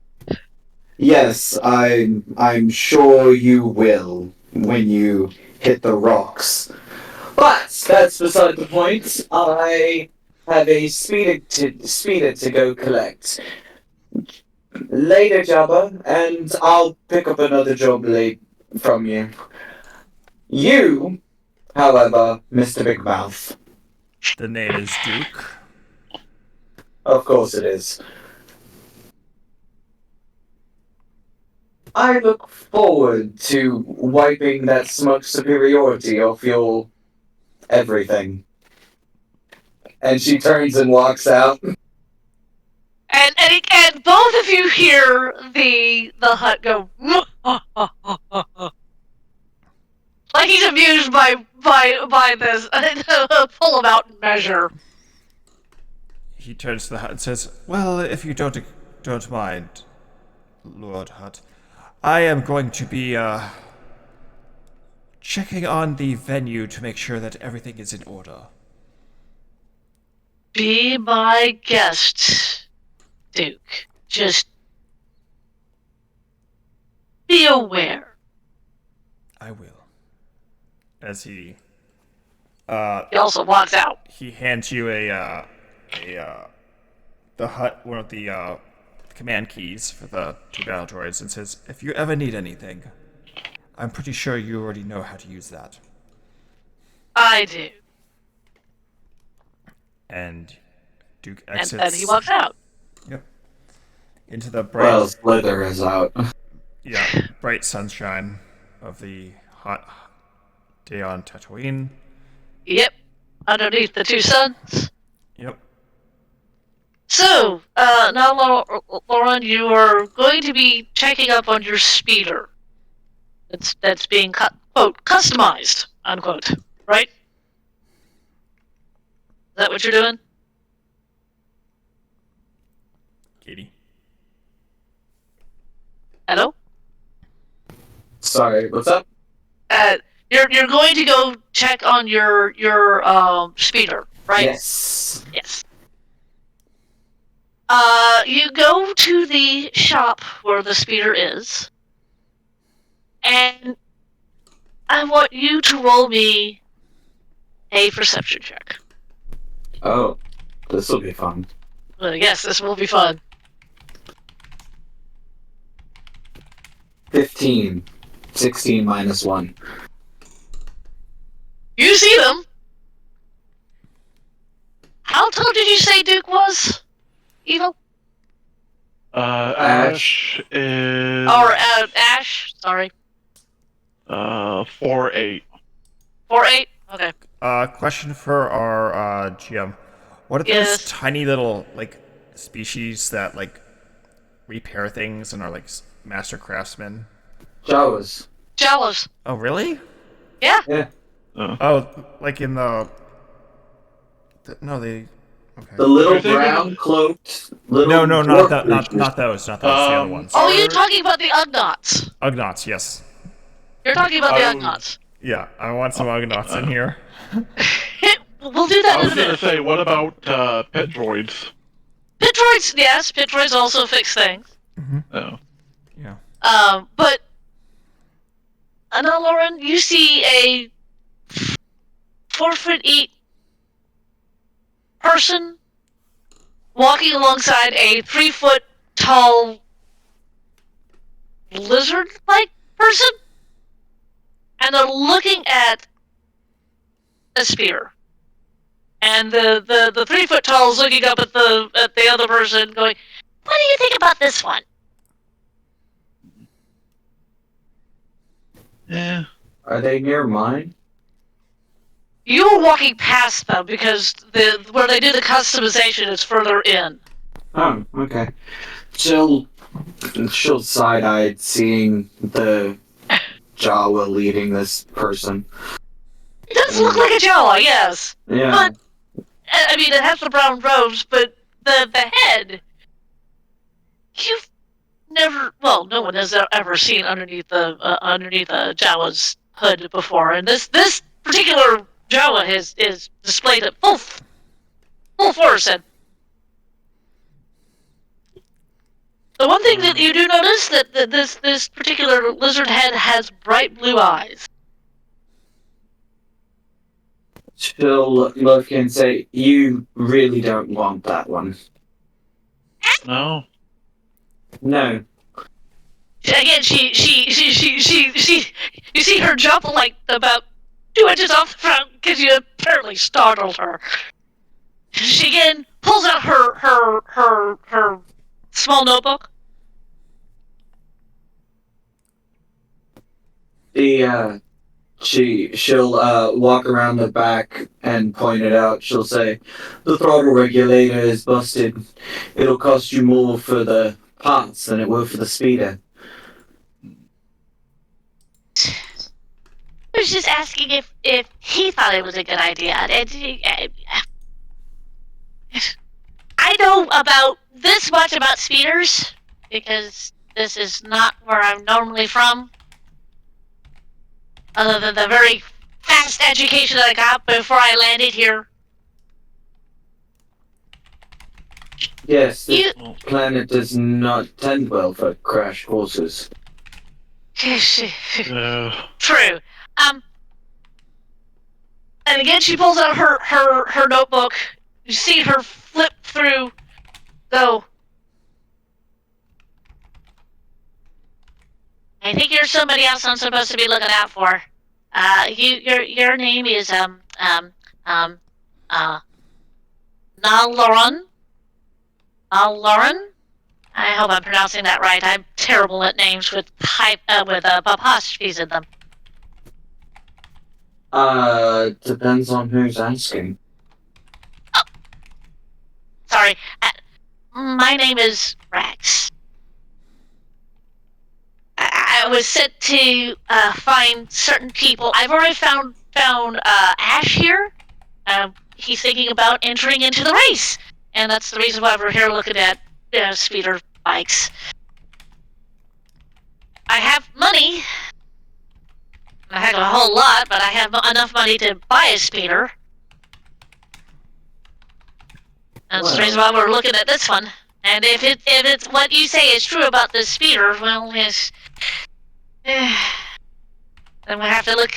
Yes, I'm sure you will when you hit the rocks. But that's beside the point. I have a speeder to go collect. Later, Jabba, and I'll pick up another job late from you. You, however, Mr. Big Mouth. The name is Duke. Of course it is. I look forward to wiping that smug superiority off your everything. And she turns and walks out. And both of you hear the Hutt go like he's amused by this pull him out measure. He turns to the Hutt and says, "Well, if you don't mind, Lord Hutt, I am going to be checking on the venue to make sure that everything is in order." Be my guest, Duke. Just be aware. I will. As he He also walks out. he hands you the Hutt, one of the command keys for the two battle droids, and says, "If you ever need anything, I'm pretty sure you already know how to use that." I do. And Duke And exits. then he walks out. Yep. Into the Well, bright, Slither is out. yeah, bright sunshine of the hot day on Tatooine. Yep, underneath the two suns. Yep. So, now, Lauren, you are going to be checking up on your speeder. That's being, quote, customized, unquote. Right? Is that what you're doing? Katie. Hello? Sorry, what's up? You're going to go check on your speeder, right? Yes. Yes. You go to the shop where the speeder is, and I want you to roll me a perception check. Oh, this will be fun. Yes, this will be fun. 15. 16 minus 1. You see them. How tall did you say Duke was? Evil? Ash is Or Ash? Sorry. 4'8". 4'8"? Okay. Question for our GM. What are those Yes. tiny little like species that like repair things and are like master craftsmen? Jawas. Jawas. Oh, really? Yeah. Yeah. Oh, like in no, they. Okay. The little You're thinking- brown cloaked little No, not dwarf that, creatures. not those, not those. The other ones. Oh, you're talking about the Ugnaughts. Ugnaughts, yes. You're talking about the Oh. Ugnaughts. Yeah, I want some Ugnaughts in here. We'll do that I in was a gonna minute. say, what about pet droids? Pit droids, yes, pit droids also fix things. Oh. Yeah. But now, Lauren, you see a 4'8" person walking alongside a 3-foot tall lizard-like person, and they're looking at a spear. And the 3-foot tall is looking up at the other person, going, "What do you think about this one?" Yeah. Are they near mine? You were walking past them because where they do the customization is further in. Oh, okay. She'll side-eyed seeing the Jawa leading this person. It does look like a Jawa, yes. Yeah. But I mean, it has the brown robes, but the head. You've never. Well, no one has ever seen underneath a Jawa's hood before, and this particular Jawa is displayed at full force. And the one thing that you do notice that this particular lizard head has bright blue eyes. She'll look and say, "You really don't want that one." No. No. Again, she you see her jump like about 2 inches off the ground because you apparently startled her. She again pulls out her small notebook. She'll walk around the back and point it out. She'll say, "The throttle regulator is busted. It'll cost you more for the parts than it will for the speeder." I was just asking if he thought it was a good idea. I know about this much about speeders because this is not where I'm normally from. Other than the very fast education that I got before I landed here. Yes, this You planet does not tend well for crash courses. True. And again, she pulls out her notebook. You see her flip through. Go. I think you're somebody else I'm supposed to be looking out for. Your name is Naloran. Naloran. I hope I'm pronouncing that right. I'm terrible at names with apostrophes in them. Depends on who's asking. Sorry. My name is Rex. I was sent to find certain people. I've already found Ash here. He's thinking about entering into the race, and that's the reason why we're here looking at speeder bikes. I have money. I have a whole lot, but I have enough money to buy a speeder. That's the reason why we're looking at this one. And if it's what you say is true about this speeder, well, yes, then we'll have to look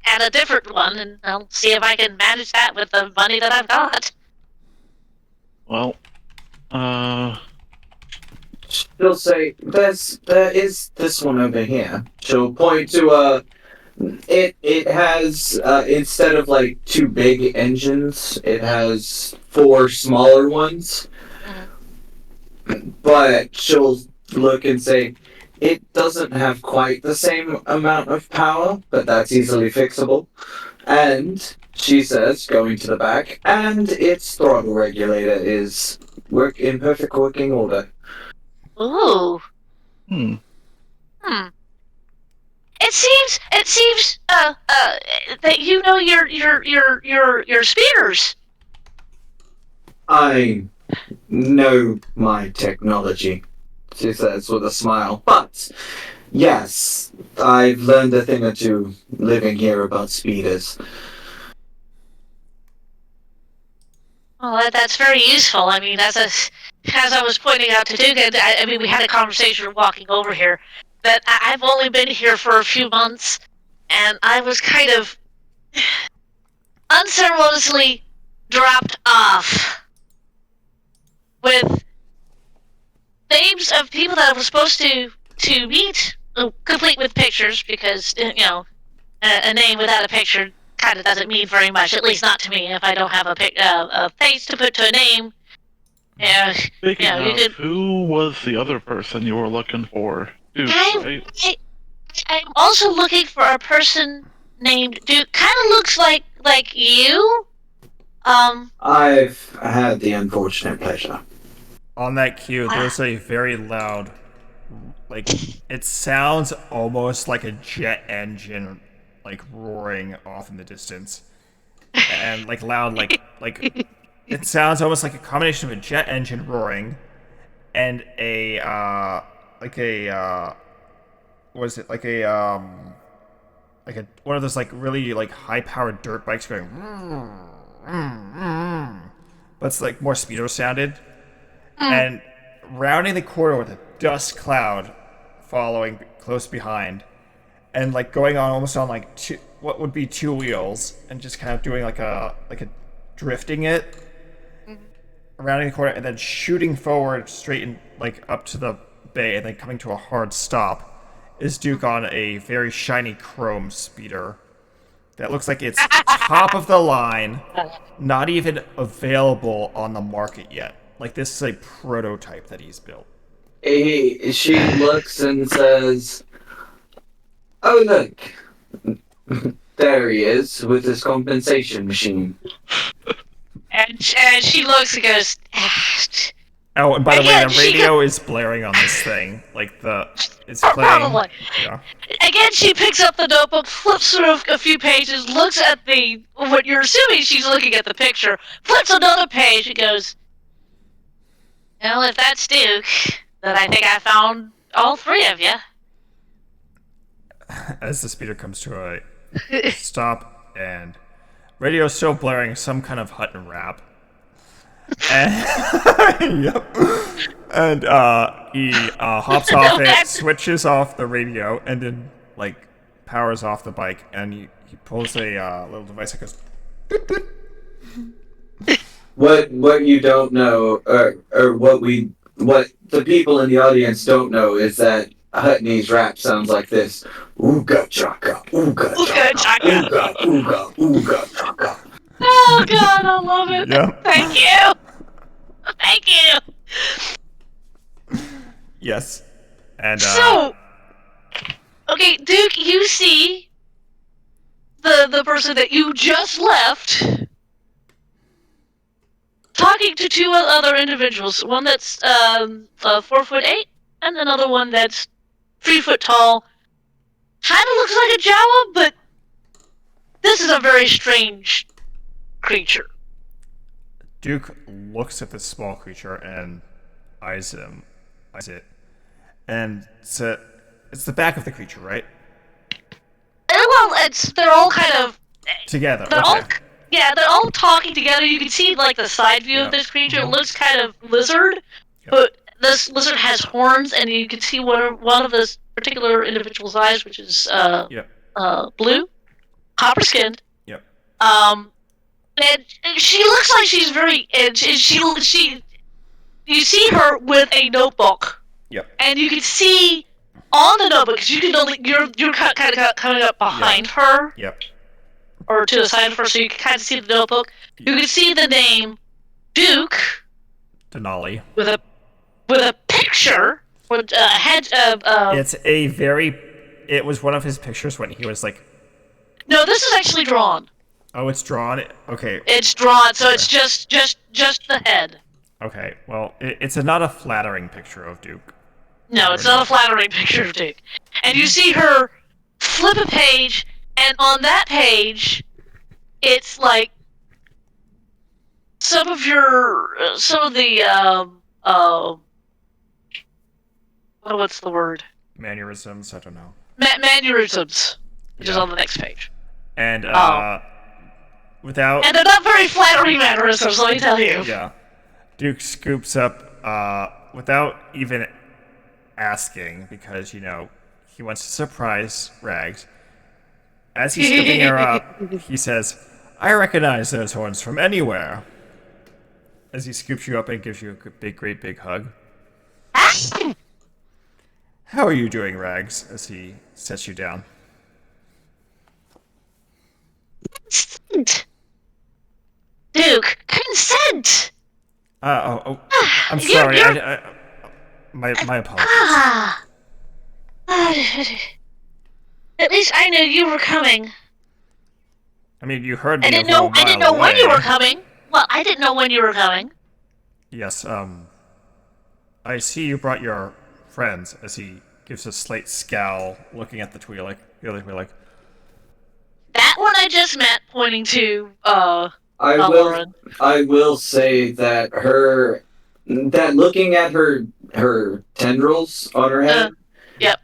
at a different one, and I'll see if I can manage that with the money that I've got. Well, She'll say, there is this one over here. She'll point to it has instead of like 2 big engines, it has 4 smaller ones. But she'll look and say, it doesn't have quite the same amount of power, but that's easily fixable. And she says, going to the back, and its throttle regulator is in perfect working order. Ooh. hmm. It seems that you know your speeders. I know my technology, she says with a smile. But, yes, I've learned a thing or two living here about speeders. Well, that's very useful. I mean, as I was pointing out to Duke, I mean, we had a conversation walking over here, that I've only been here for a few months, and I was kind of unceremoniously dropped off with names of people that I was supposed to meet, complete with pictures, because, a name without a picture kind of doesn't mean very much, at least not to me, if I don't have a face to put to a name. Yeah, Speaking you of, could. who was the other person you were looking for? Duke, right? I'm also looking for a person named Duke. Kind of looks like you. I've had the unfortunate pleasure. On that cue, there's a very loud, like, it sounds almost like a jet engine, like, roaring off in the distance. And, like, loud, like, it sounds almost like a combination of a jet engine roaring and what is it, like a, one of those, like, really, like, high-powered dirt bikes going, but it's, like, more speedo sounded. And rounding the corner with a dust cloud following close behind, and like going on almost on like what would be 2 wheels, and just kind of doing like a drifting it, rounding the corner, and then shooting forward straight in, like up to the bay, and then coming to a hard stop, is Duke on a very shiny chrome speeder that looks like it's top of the line, not even available on the market yet. Like, this is a prototype that he's built. She looks and says, oh, look. There he is with his compensation machine. And she looks and goes. Oh, and by the way, Again, the radio is blaring on this thing. Like, it's playing. Probably. Yeah. Again, she picks up the notebook, flips through a few pages, looks at what you're assuming she's looking at the picture, flips another page, and goes, well, if that's Duke, then I think I found all 3 of you. As the speeder comes to a stop, and radio is still blaring some kind of Hutt and rap. And, yep. And he hops off it, switches off the radio, and then like powers off the bike, and he pulls a little device that goes. Doot, doot. What you don't know, or what the people in the audience don't know, is that Hutney's rap sounds like this: ooga chaka, ooga chaka, ooga ooga ooga chaka. Oh God, I love it. Yep. Thank you. Thank you. Yes. And So, okay, Duke, you see the person that you just left talking to two other individuals. One that's 4'8", and another one that's 3 foot tall. Kind of looks like a Jawa, but this is a very strange creature. Duke looks at this small creature and eyes it, and it's the back of the creature, right? Well, they're all kind of Together. they're Okay. all they're all talking together. You can see like the side view of Yep. this creature. It looks kind of lizard, but this lizard has horns, and you can see one of this particular individual's eyes, which is Yep. blue, copper skinned. Yep. And she looks like she's very. And she you see her with a notebook, Yep. and you can see on the notebook because you can only you're kind of coming up behind her. Yep. Or to the side of her, so you can kind of see the notebook. You can see the name Duke Denali. with a picture with a head. It's a very. It was one of his pictures when he was like. No, this is actually drawn. Oh, it's drawn. Okay. It's drawn, so it's just the head. Okay. Well, it's not a flattering picture of Duke. No, it's not a flattering picture of Duke. And you see her flip a page, and on that page, it's like some of the what's the word? Mannerisms. I don't know. Mannerisms, which is on the next page. And without. And they're not very flattering mannerisms, let me tell you. Yeah. Duke scoops up without even asking because he wants to surprise Rags. As he's scooping her up, he says, "I recognize those horns from anywhere." As he scoops you up and gives you a great big hug. How are you doing, Rags? As he sets you down. Consent! Duke, consent! I'm sorry. My apologies. At least I knew you were coming. I mean, you heard me I didn't over know. a mile I didn't know when away. you were coming. Well, I didn't know when you were coming. Yes. I see you brought your friends. As he gives a slight scowl, looking at the Twi'lek. That one I just met, pointing to I will say that looking at her tendrils on her head. Yep.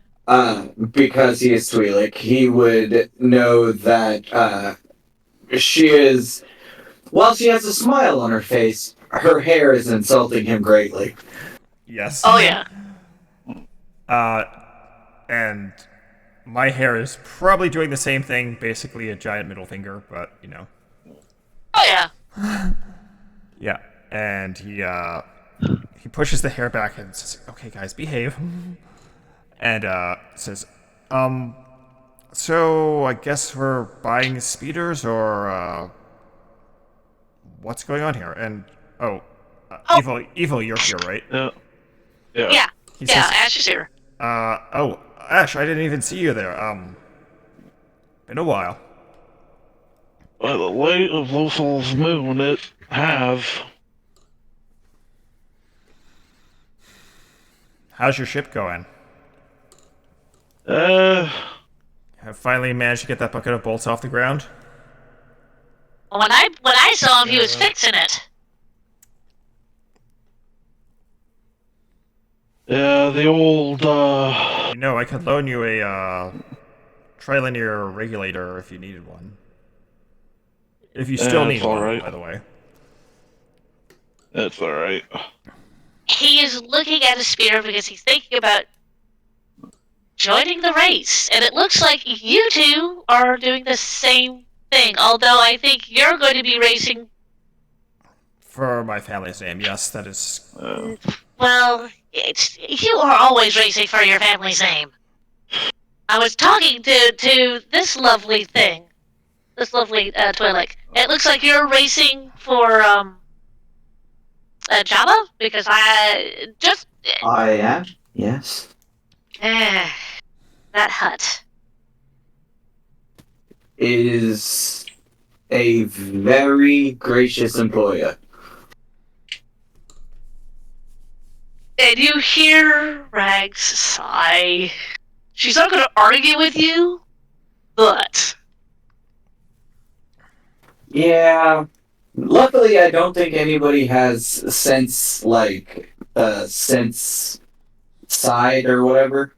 Because he is Twi'lek, he would know that she is. While she has a smile on her face, her hair is insulting him greatly. Yes. Oh yeah. And my hair is probably doing the same thing, basically a giant middle finger, but Oh yeah. Yeah. And he pushes the hair back and says, "Okay, guys, behave." And says, "So I guess we're buying speeders, or what's going on here?" And Evil, you're here, right? Yeah. Yeah. He Yeah. says, Ash is here. Ash, I didn't even see you there. Been a while. By the light of Lothal's moon, it have. How's your ship going? Have finally managed to get that bucket of bolts off the ground? When I saw him, he was fixing it. Yeah, the old, I could loan you a trilinear regulator if you needed one. If you still need one, right. by the way. That's alright. He is looking at a spear because he's thinking about joining the race, and it looks like you two are doing the same thing. Although I think you're going to be racing. For my family's name, yes, that is. Well, you are always racing for your family's name. I was talking to this lovely thing, this lovely Twi'lek. It looks like you're racing for Jabba, because I am. Yes. That Hutt. Is a very gracious employer. And you hear Rags sigh. She's not going to argue with you, but Yeah. Luckily, I don't think anybody has sense, like, sense side or whatever.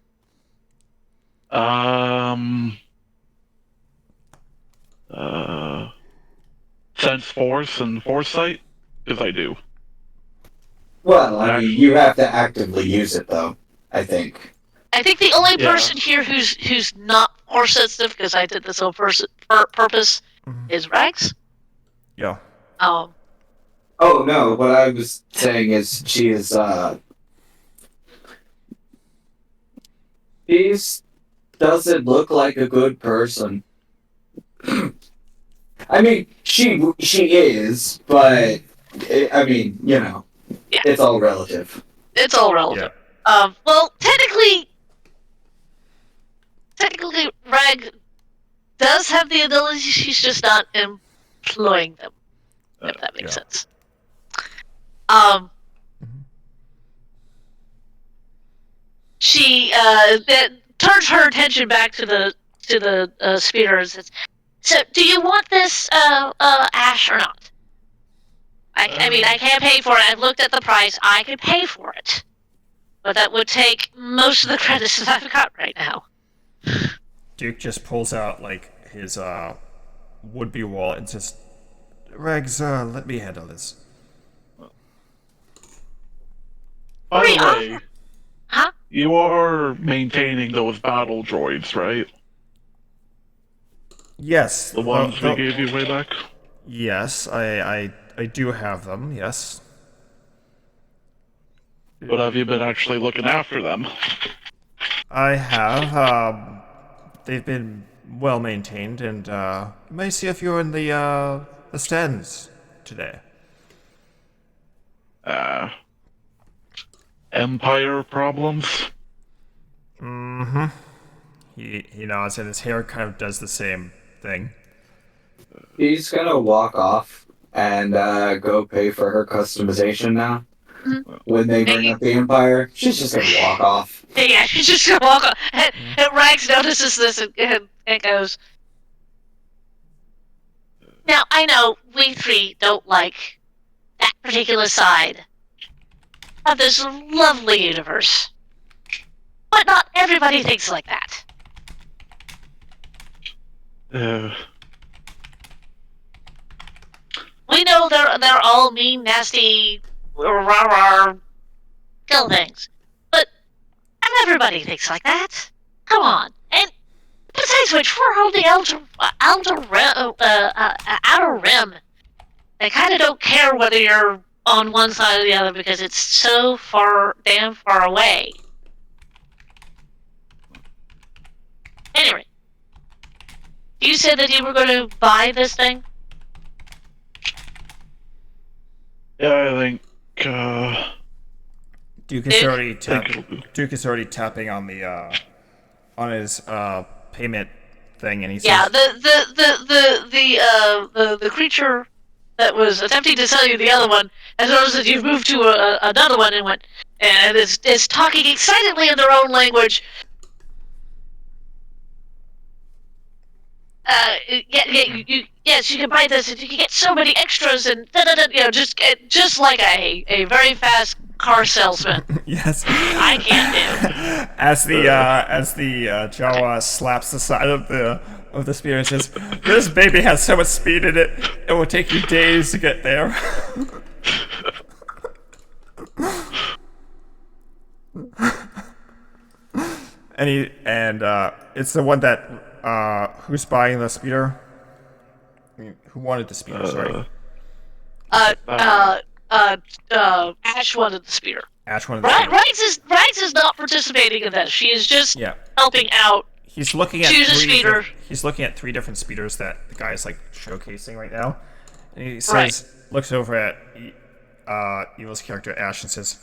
Um. Sense force and foresight? Because I do. Well, I mean, Actually, you have to actively use it, though, I think. I think the only Yeah. person here who's not force sensitive, because I did this on purpose, is Rags. Yeah. Um, Oh, no, what I was saying is she doesn't look like a good person. I mean, she is, but I mean, you know, Yeah. it's all relative. it's all relative. Yeah. Well, technically, Rag does have the ability. She's just not employing them. If that makes Yeah. sense. Um, she that turns her attention back to the speeder and says, "So, do you want this ash or not? I mean, I can't pay for it. I've looked at the price. I can pay for it, but that would take most of the credits that I've got right now." Duke just pulls out like his would-be wallet and says, "Regs, let me handle this." By the Hurry way, up! Huh? you are maintaining those battle droids, right? Yes. The ones we gave you way back? Yes, I do have them. Yes. But have you been actually looking after them? I have. They've been well maintained, and you may see a few in the stands today. Empire problems? Mm-hmm. He nods, and his hair kind of does the same thing. She's gonna walk off and go pay for her customization now. Mm-hmm. When they bring up the Empire, she's just gonna walk off. Yeah, she's just gonna walk on. And Rags notices this and goes, "Now I know we three don't like that particular side of this lovely universe, but not everybody thinks like that. We know they're all mean, nasty, rah kill things, but not everybody thinks like that. Come on, and besides which, we're on the outer rim. They kind of don't care whether you're on one side or the other because it's so damn far away. Anyway, you said that you were going to buy this thing? Yeah, I think, Duke is already tapping on the on his payment thing, and he says, Yeah, the creature that was attempting to sell you the other one has noticed that you've moved to another one and is talking excitedly in their own language. Yes, you can buy this, and you can get so many extras, and just like a very fast car salesman. "Yes." I can't do. As the Jawa slaps the side of the spear and says, "This baby has so much speed in it, it will take you days to get there." And it's the one that who's buying the speeder? I mean, who wanted the speeder? Sorry, Ash wanted the spear. Ash wanted the speeder. Rags is not participating in this. She is just Yeah. helping out. He's looking at Choose a speeder. He's looking at 3 different speeders that the guy is like showcasing right now, and he says, looks over at Evil's character Ash and says,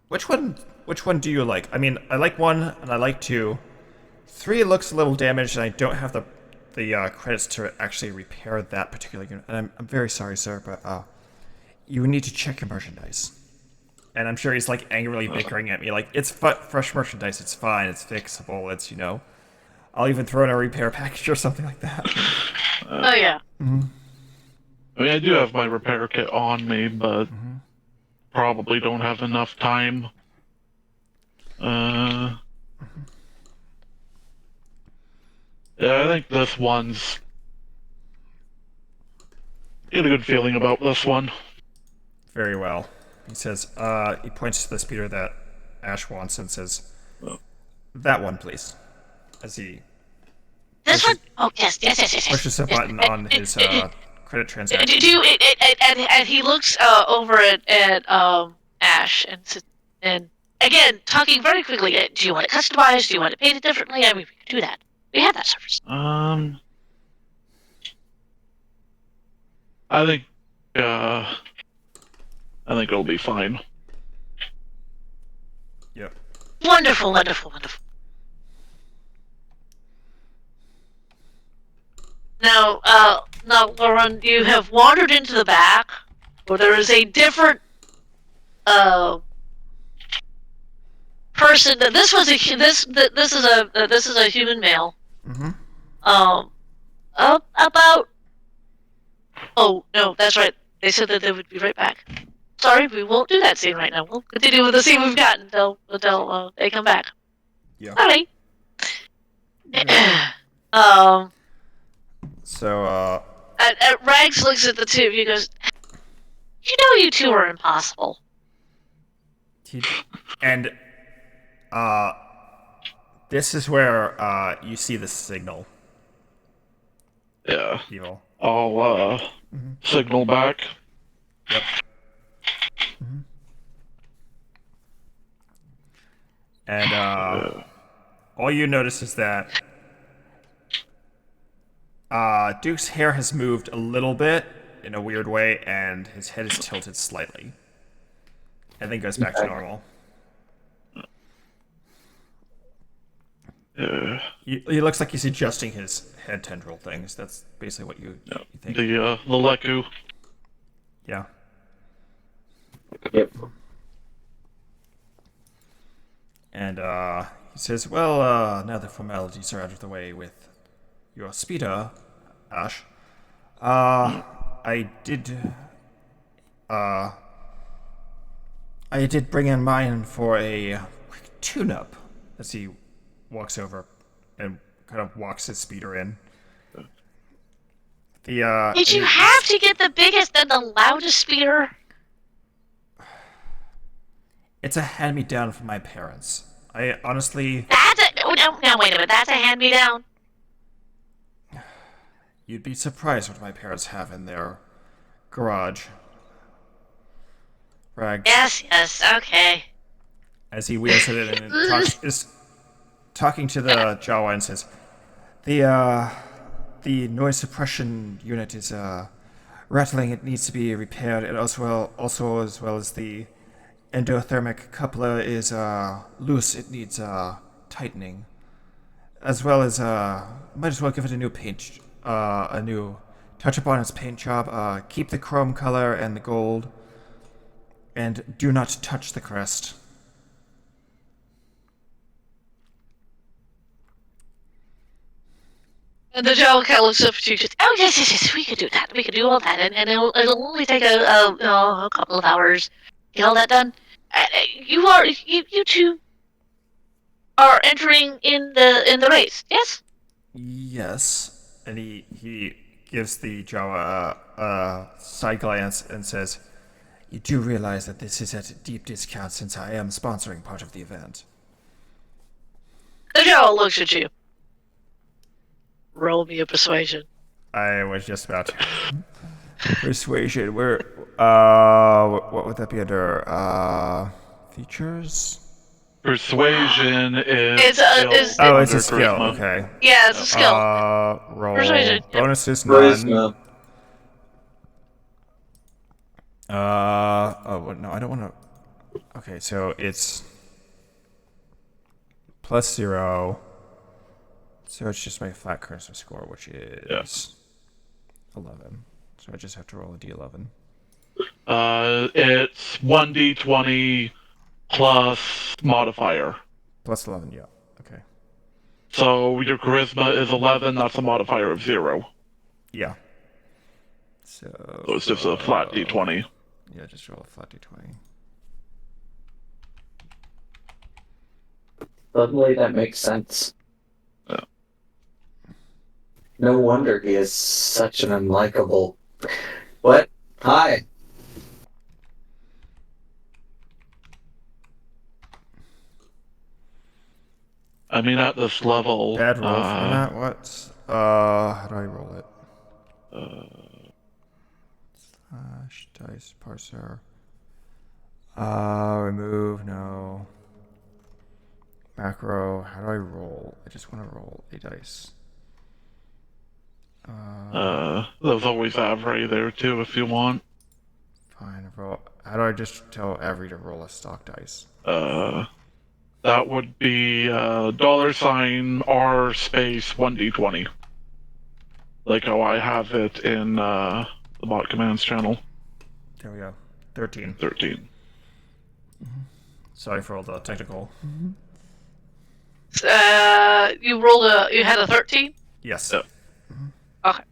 Which one? Which one do you like? I mean, I like 1 and I like 2. 3 looks a little damaged, and I don't have the credits to actually repair that particular unit. And I'm very sorry, sir, but you need to check your merchandise. And I'm sure he's like angrily bickering at me, like it's fresh merchandise. It's fine. It's fixable. It's I'll even throw in a repair package or something like that. Oh yeah. I mean, I do have my repair kit on me, but probably don't have enough time. Yeah, I think this one's... Get a good feeling about this one. Very well. He says, he points to the speeder that Ash wants and says, that one, please. As he This one? Oh, yes. pushes a button on his credit transaction. And he looks over at Ash and again talking very quickly. Do you want it customized? Do you want it painted differently? I mean, we can do that. We have that service. I think it'll be fine. Yep. Wonderful. Now, Lauren, you have wandered into the back, where there is a different person. This is a human male. About. Oh no, that's right. They said that they would be right back. Sorry, we won't do that scene right now. We'll continue with the scene we've got until they come back. Yeah. Sorry. So, Rags looks at the two of you and goes, you know you two are impossible. And, this is where, you see the signal. Yeah. Evil. I'll signal back. Yep. And, all you notice is that Duke's hair has moved a little bit in a weird way, and his head is tilted slightly. And then goes back to normal. He looks like he's adjusting his head tendril things. That's basically what you think. The Leku. Yeah. Yep. And he says, well, now the formalities are out of the way with your speeder, Ash. I did bring in mine for a quick tune-up. As he walks over and kind of walks his speeder in. Did you have to get the biggest and the loudest speeder? It's a hand-me-down from my parents. I honestly... Now wait a minute, that's a hand-me-down? You'd be surprised what my parents have in their garage. Rags. Yes, okay. As he wheels it in and is talking to the Jawa and says, the noise suppression unit is rattling. It needs to be repaired, and also as well as the endothermic coupler is loose. It needs tightening, as well as might as well give it a new paint, a new touch up on its paint job. Keep the chrome color and the gold, and do not touch the crest. And the Jawa cat looks up at you, just, oh yes, we could do that. We could do all that, and it'll only take a couple of hours. Get all that done. You two are entering in the race, yes? Yes, and he gives the Jawa a side glance and says, "You do realize that this is at a deep discount since I am sponsoring part of the event." The Jawa looks at you. Roll me a persuasion. I was just about to. Persuasion. Where? What would that be under? Features. Persuasion is. It's a skill. Charisma. Okay. Yeah, it's a skill. Roll. Persuasion, yep. Bonuses none. Charisma. Oh no, I don't want to. Okay, so it's +0. So it's just my flat cursor score, which Yeah. is 11. So I just have to roll a d11. It's 1d20 plus modifier. Plus 11, yeah. Okay. So your charisma is 11. That's a modifier of 0. Yeah. So it's just a flat So, d20. yeah, just roll a flat d20. Suddenly that makes sense. Yeah. No wonder he is such an unlikable. What? Hi. I mean, at this level, Bad roll for that. What? How do I roll it? Slash dice parser. Remove, no. Macro, how do I roll? I just want to roll a dice. there's always Avery there too if you want. Fine, roll. How do I just tell Avery to roll a stock dice? That would be $R space 1d20. Like how I have it in the bot commands channel. There we go. 13. 13. Sorry for all the technical. You had a 13? Yes. Yeah. Okay.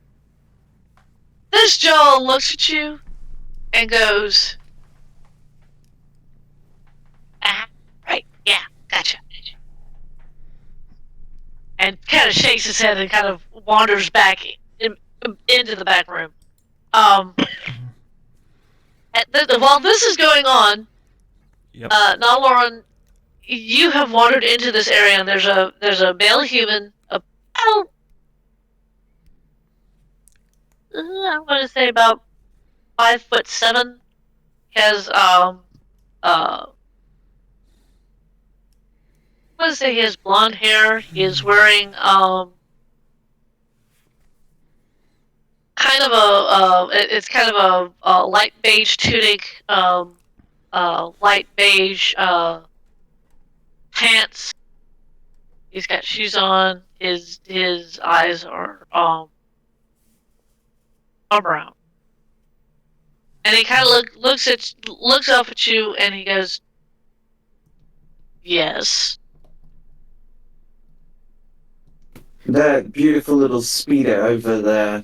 This jaw looks at you and goes, ah, right, yeah, gotcha. And kind of shakes his head and kind of wanders back into the back room. While this is going on, Yep. now Lauren, you have wandered into this area, and there's a male human, I'm going to say about 5'7". He has I want to say he has blonde hair. He is wearing kind of it's kind of a light beige tunic, light beige pants. He's got shoes on. His eyes are brown. And he kind of looks up at you, and he goes, "Yes." That beautiful little speeder over there,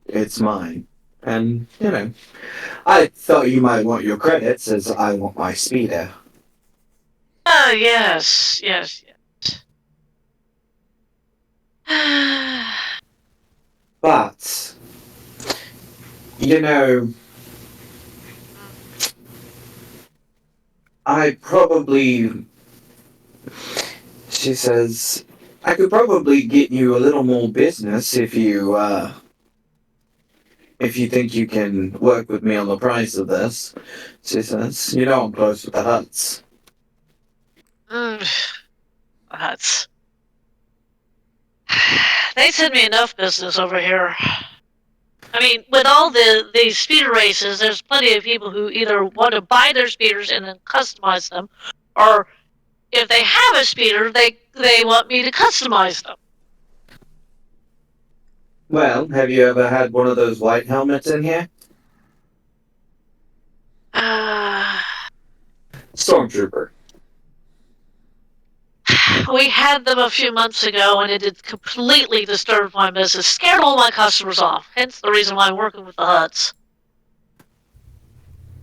it's mine. And, I thought you might want your credits as I want my speeder. Yes, yes, yes. But, I probably, she says, I could probably get you a little more business if you think you can work with me on the price of this. She says, I'm close with the Hutts. That's they send me enough business over here. I mean, with all these speeder races, there's plenty of people who either want to buy their speeders and then customize them, or if they have a speeder, they want me to customize them. Well, have you ever had one of those white helmets in here? Stormtrooper. We had them a few months ago, and it did completely disturb my business, scared all my customers off. Hence the reason why I'm working with the Hutts.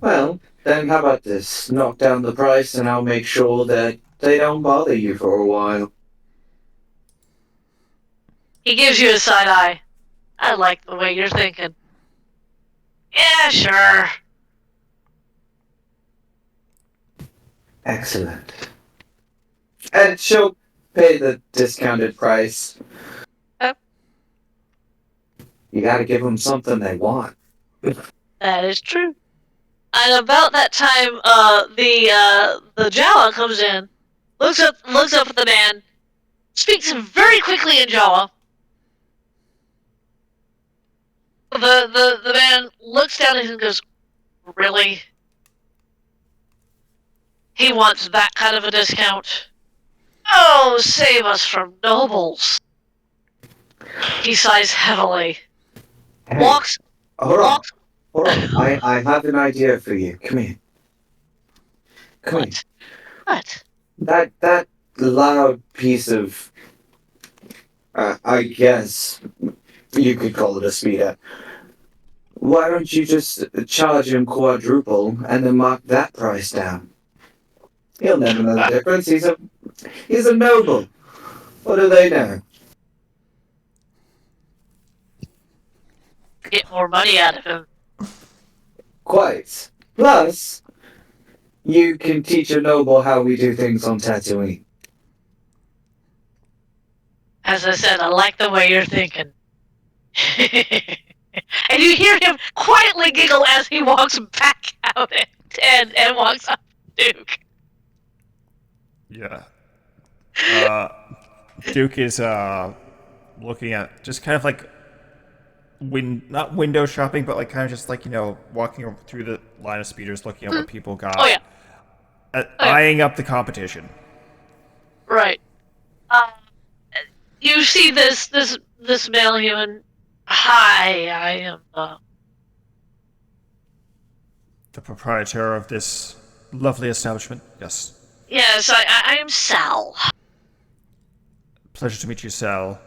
Well, then how about this? Knock down the price and I'll make sure that they don't bother you for a while. He gives you a side eye. I like the way you're thinking. Yeah, sure. Excellent. And she'll pay the discounted price. Oh. You gotta give them something they want. That is true. And about that time, the Jawa comes in, looks up at the man, speaks very quickly in Jawa. The man looks down at him and goes, "Really?" He wants that kind of a discount. Oh, save us from nobles. He sighs heavily. Hey, Walks. hold on. Walks. Hold on. I have an idea for you. Come here. Come here. What? That loud piece of, I guess you could call it a speeder. Why don't you just charge him quadruple and then mark that price down? He'll never know the difference. He's a noble. What do they know? Get more money out of him. Quite. Plus, you can teach a noble how we do things on Tatooine. As I said, I like the way you're thinking. And you hear him quietly giggle as he walks back out and walks up to Duke. Yeah. Duke is looking at just kind of like not window shopping, but like kind of just like, walking through the line of speeders, looking at what people got. Oh yeah. Eyeing up the competition. Right. You see this male human. Hi, I am The proprietor of this lovely establishment. Yes. Yes, I am Sal. Pleasure to meet you, Sal.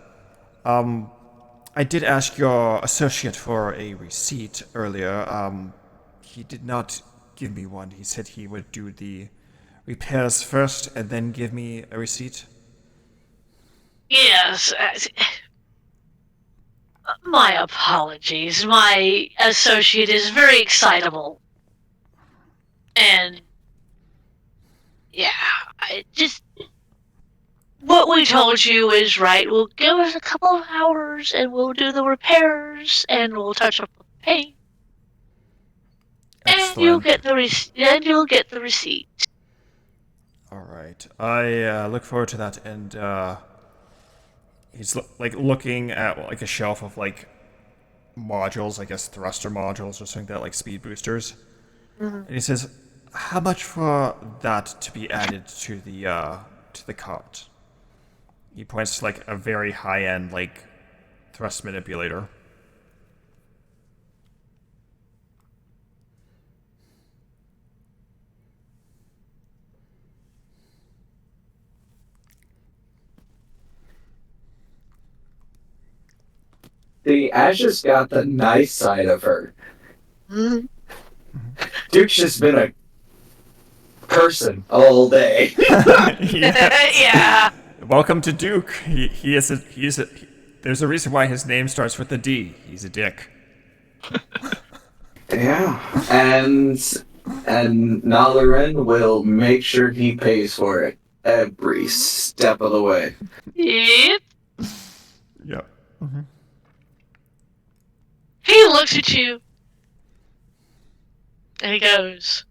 I did ask your associate for a receipt earlier. He did not give me one. He said he would do the repairs first and then give me a receipt. Yes. My apologies. My associate is very excitable. And yeah, I just what we told you is right. We'll give us a couple of hours and we'll do the repairs and we'll touch up the paint. And you'll Excellent. get the receipt. All right. I look forward to that. And he's like looking at like a shelf of like modules, I guess thruster modules or something like that, like speed boosters. And he says, "How much for that to be added to the cart?" He points to like a very high end like thrust manipulator. The Ashes got the nice side of her. Mm-hmm. Duke's just been a person all day. Yes. Yeah. Welcome to Duke. There's a reason why his name starts with a D. He's a dick. Yeah. And Nalarin will make sure he pays for it every step of the way. Yep. Yep. He looks at you and he goes,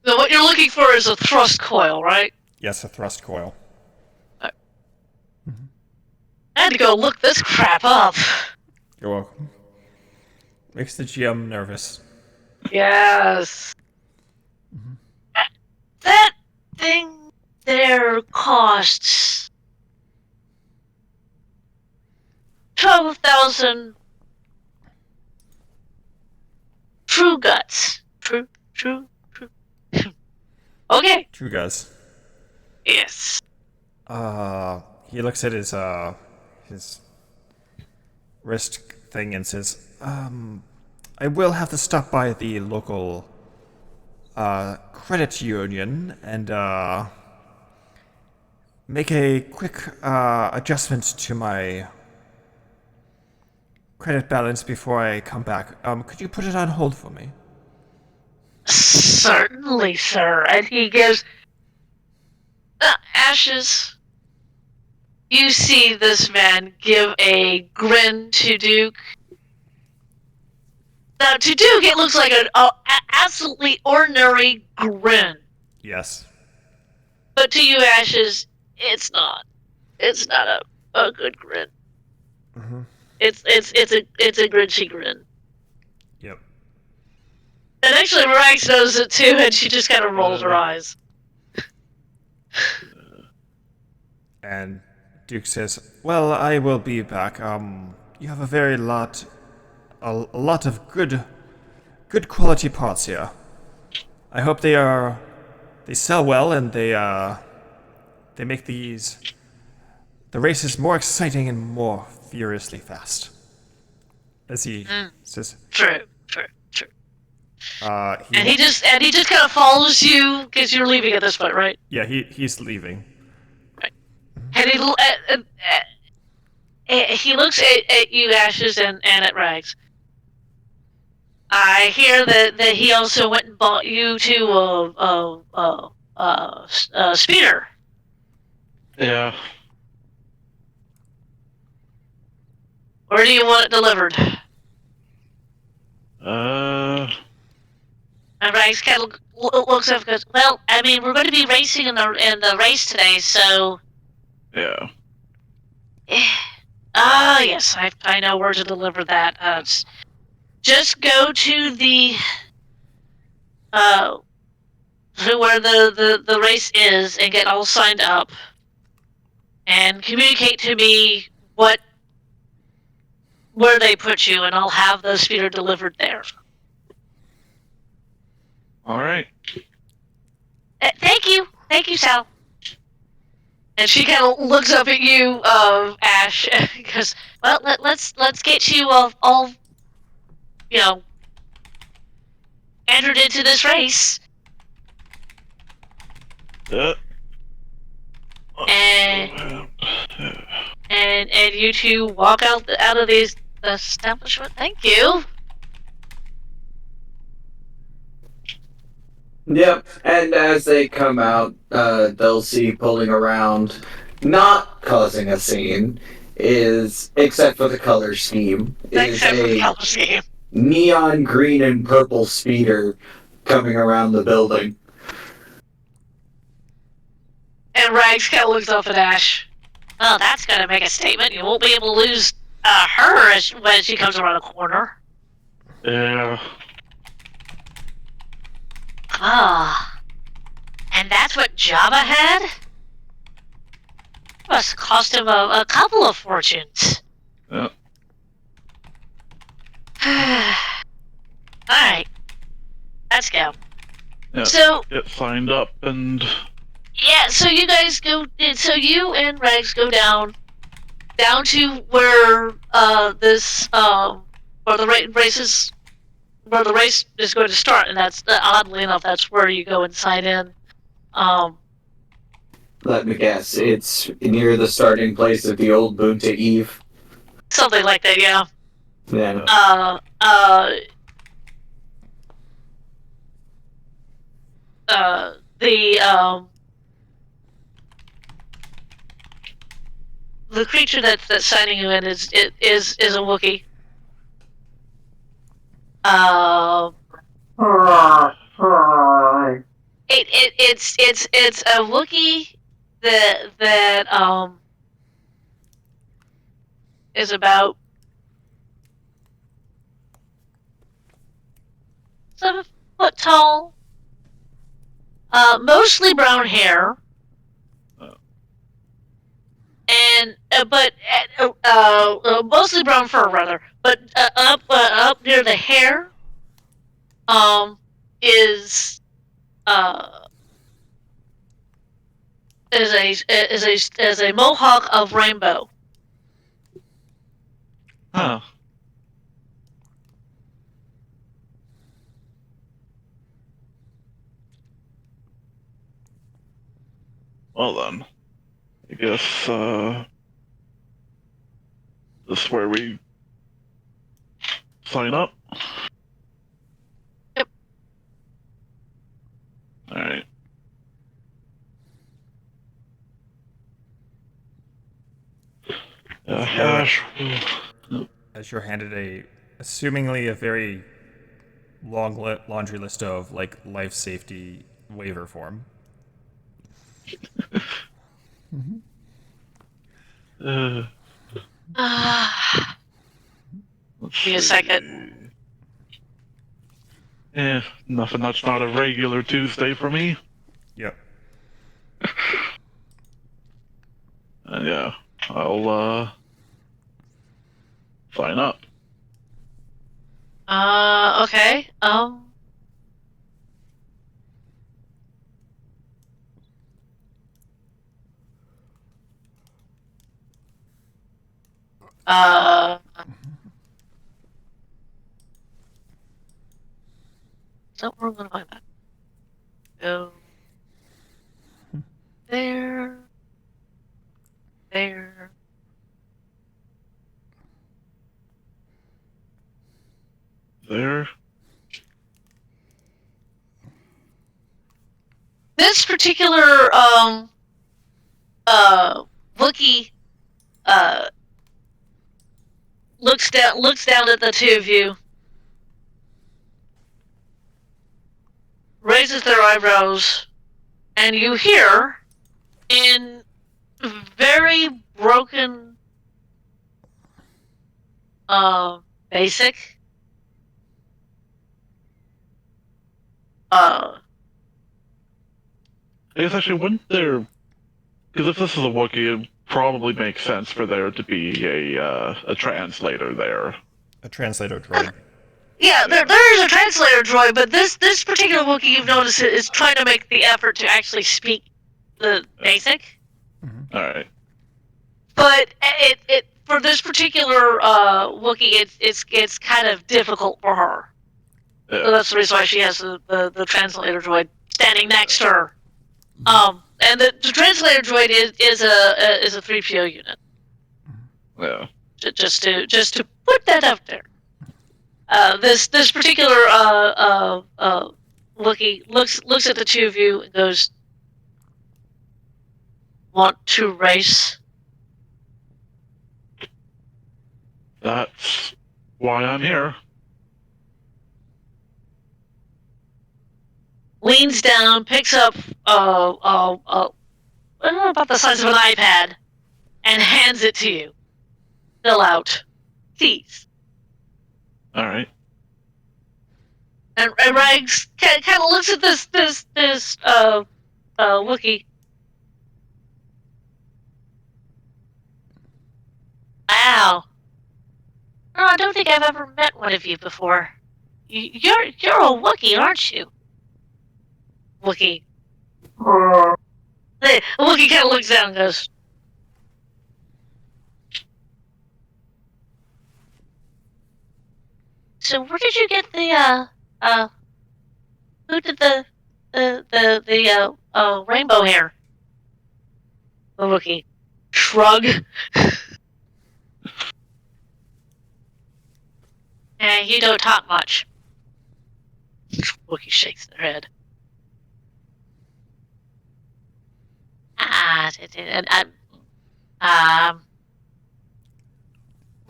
"So what you're looking for is a thrust coil, right?" Yes, a thrust coil. I had to go look this crap up. You're welcome. Makes the GM nervous. Yes. That thing there costs 12,000 true guts. True. Okay. True guys. Yes. He looks at his wrist thing and says, I will have to stop by the local credit union and make a quick adjustment to my credit balance before I come back. Could you put it on hold for me? Certainly, sir. And he gives Ashes. You see this man give a grin to Duke. Now, to Duke, it looks like an absolutely ordinary grin. Yes. But to you, Ashes, it's not. It's not a good grin. Mm-hmm. It's a grinchy grin. Yep. And actually, Marax knows it too, and she just kind of rolls her eyes. And Duke says, "Well, I will be back. You have a lot of good quality parts here. I hope they sell well and they make the races more exciting and more furiously fast." As he says, True. he And he just kind of follows you because you're leaving at this point, right? yeah, he's leaving. Right. And he looks at you, Ashes, and at Rags. I hear that he also went and bought you to a speeder. Yeah. Where do you want it delivered? And Rags kind of looks up and goes, "Well, I mean, we're going to be racing in the race today, so." Yeah. Yes, I know where to deliver that. Just go to the to where the race is and get all signed up, and communicate to me where they put you, and I'll have the speeder delivered there. All right. Thank you, Sal. And she kind of looks up at you, Ash, because let's get you all entered into this race. Yeah. And you two walk out of the establishment. Thank you. Yep, and as they come out, they'll see pulling around, not causing a scene, is, except for the color scheme, is Except for the a color scheme. neon green and purple speeder coming around the building. And Rags kind of looks up at Ash. Oh, that's gonna make a statement. You won't be able to lose her when she comes around the corner. Yeah. Ah, and that's what Jabba had? Must cost him a couple of fortunes. Yeah. Alright, let's go. Yeah. So, Get signed up and yeah, so you guys go, so you and Rags go down to where this where the race is going to start, and that's oddly enough that's where you go and sign in. Let me guess, it's near the starting place of the old Boonta Eve. Something like that, yeah. Yeah. The creature that's signing you in is a Wookiee. It's a Wookiee that is about 7 foot tall, mostly brown hair, and but mostly brown fur rather. But up near the hair, is a mohawk of rainbow. huh. Well then, I guess this is where we sign up. Yep. All right. Ash. As you're handed a assumingly a very long laundry list of like life safety waiver form. Let's Give me a see. second. Nothing that's not a regular Tuesday for me. Yep. Yeah, I'll sign up. Okay. So we're gonna find that. Go there, there. There. This particular Wookie uh looks down at the two of you, raises their eyebrows, and you hear in very broken basic I guess actually, wouldn't there? Because if this is a Wookiee, it probably makes sense for there to be a translator there. A translator droid. yeah, there is a translator droid, but this particular Wookiee you've noticed is trying to make the effort to actually speak the basic. All right. But it for this particular Wookiee, it's kind of difficult for her. Yeah. So that's the reason why she has the translator droid standing next to her. And the translator droid is a 3PO unit. Yeah. Just to put that out there. This particular Wookiee looks at the two of you and goes, "Want to race?" That's why I'm here. Leans down, picks up about the size of an iPad, and hands it to you. Fill out, please. All right. And Rags kind of looks at this Wookiee. Wow. No, I don't think I've ever met one of you before. You're a Wookiee, aren't you? Wookiee. The Wookiee kind of looks down and goes, "So where did you get the who did the rainbow hair?" The Wookiee shrug. You don't talk much. Wookiee shakes their head.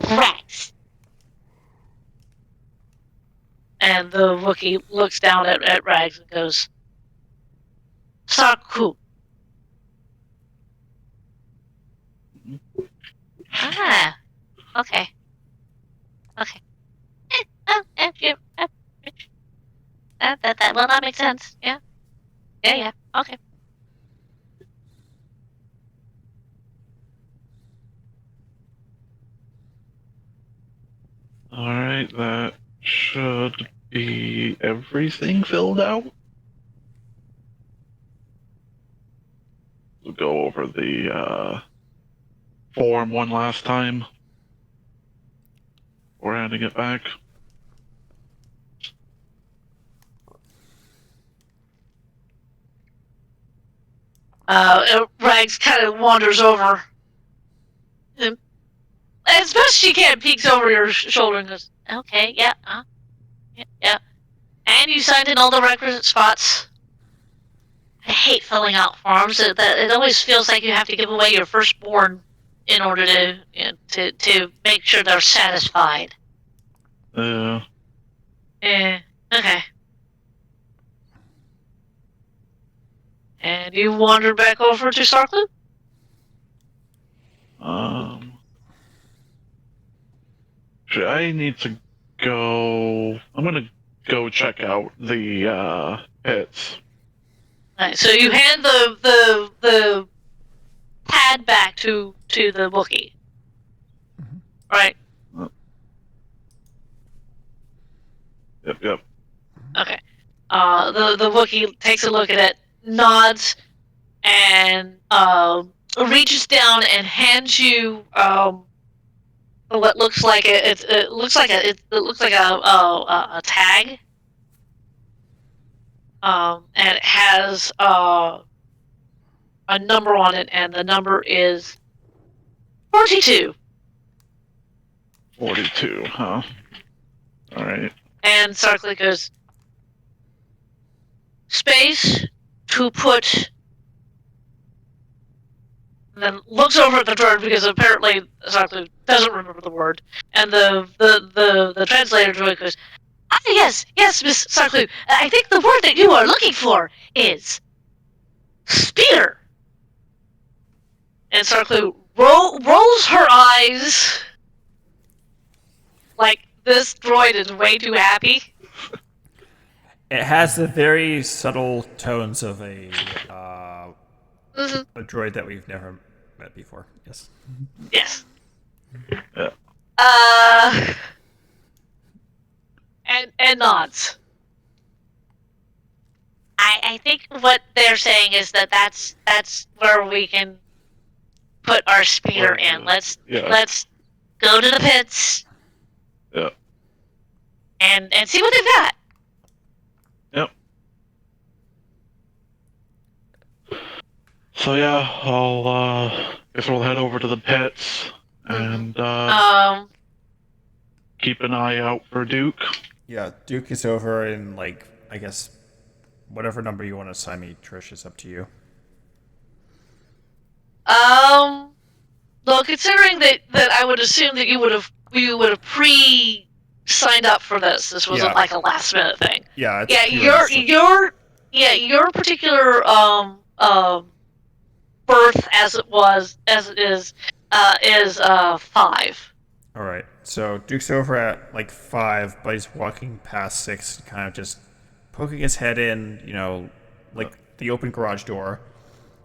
Rex. And the Wookiee looks down at Rags and goes, "Sarku." Ah, okay. Okay. That makes sense. Yeah. Yeah. Okay. All right. That should be everything filled out. We'll go over the form one last time. We're handing it back. Rags kind of wanders over. And as best she can, peeks over your shoulder and goes, "Okay, yeah, yeah. And you signed in all the requisite spots." I hate filling out forms. It always feels like you have to give away your firstborn in order to make sure they're satisfied. Yeah. Okay. And you wandered back over to Starkloop? Should I need to go? I'm gonna go check out the pits. Right, so you hand the pad back to the Wookiee. Right? Yep. Okay. The Wookiee takes a look at it, nods, and reaches down and hands you what looks like it looks like a tag. And it has a number on it, and the number is 42. 42, huh? All right. And Sarkly goes, space to put, and then looks over at the droid because apparently Sarkly doesn't remember the word. And the translator droid goes, yes, Miss Sarkly, I think the word that you are looking for is speeder. And Sarkly rolls her eyes like this droid is way too happy. It has the very subtle tones of a droid that we've never met before. Yes. Yes. Yeah. And nods. I think what they're saying is that's where we can put our speeder in. Let's go to the pits. Yeah. And see what they've got. Yep. So yeah, I'll guess we'll head over to the pits and keep an eye out for Duke. Yeah, Duke is over in, like, I guess, whatever number you want to assign me, Trish, is up to you. Well, considering that I would assume that you would have signed up for this. This wasn't like a last minute thing. Yeah, your particular birth as it is 5. All right. So Duke's over at like 5, but he's walking past 6, kind of just poking his head in, like the open garage door.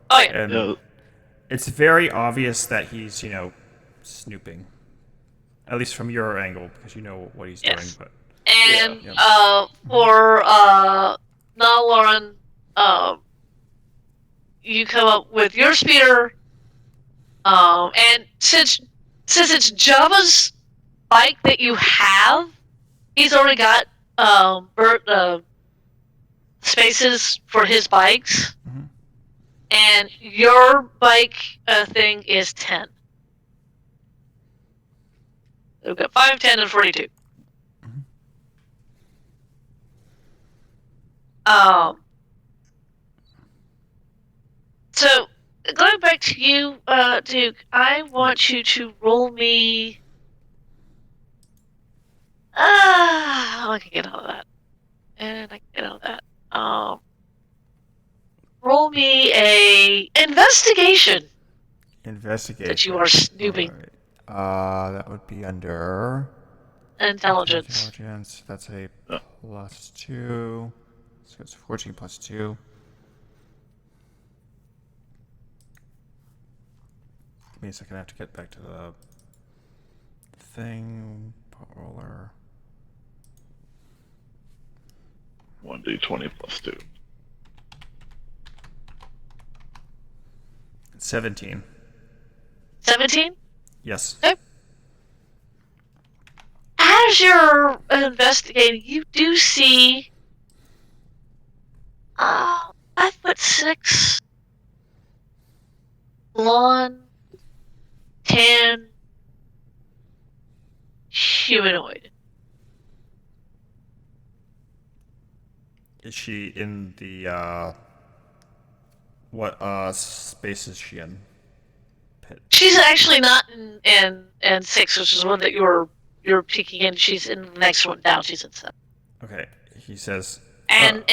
Oh yeah. And it's very obvious that he's, snooping. At least from your angle, because you know what he's doing. But and for Lauren, you come up with your speeder, and since it's Jabba's bike that you have, he's already got spaces for his bikes, and your bike thing is 10. We've got 5, 10, and 42. So, going back to you, Duke, I want you to roll me... I can get out of that. And I can get out of that. Roll me a investigation. Investigation. That you are snooping. Right. That would be under... Intelligence. That's a +2. So it's 14 plus 2. Give me a second. I have to get back to the thing. Pot roller. 1d20 plus 2. 17. 17? Yes. Okay. As you're investigating, you do see 5'6", blonde, tan, humanoid. Is she in the what space is she in? Pit. She's actually not in 6, which is one that you're peeking in. She's in the next one down. She's in 7. Okay. He says. And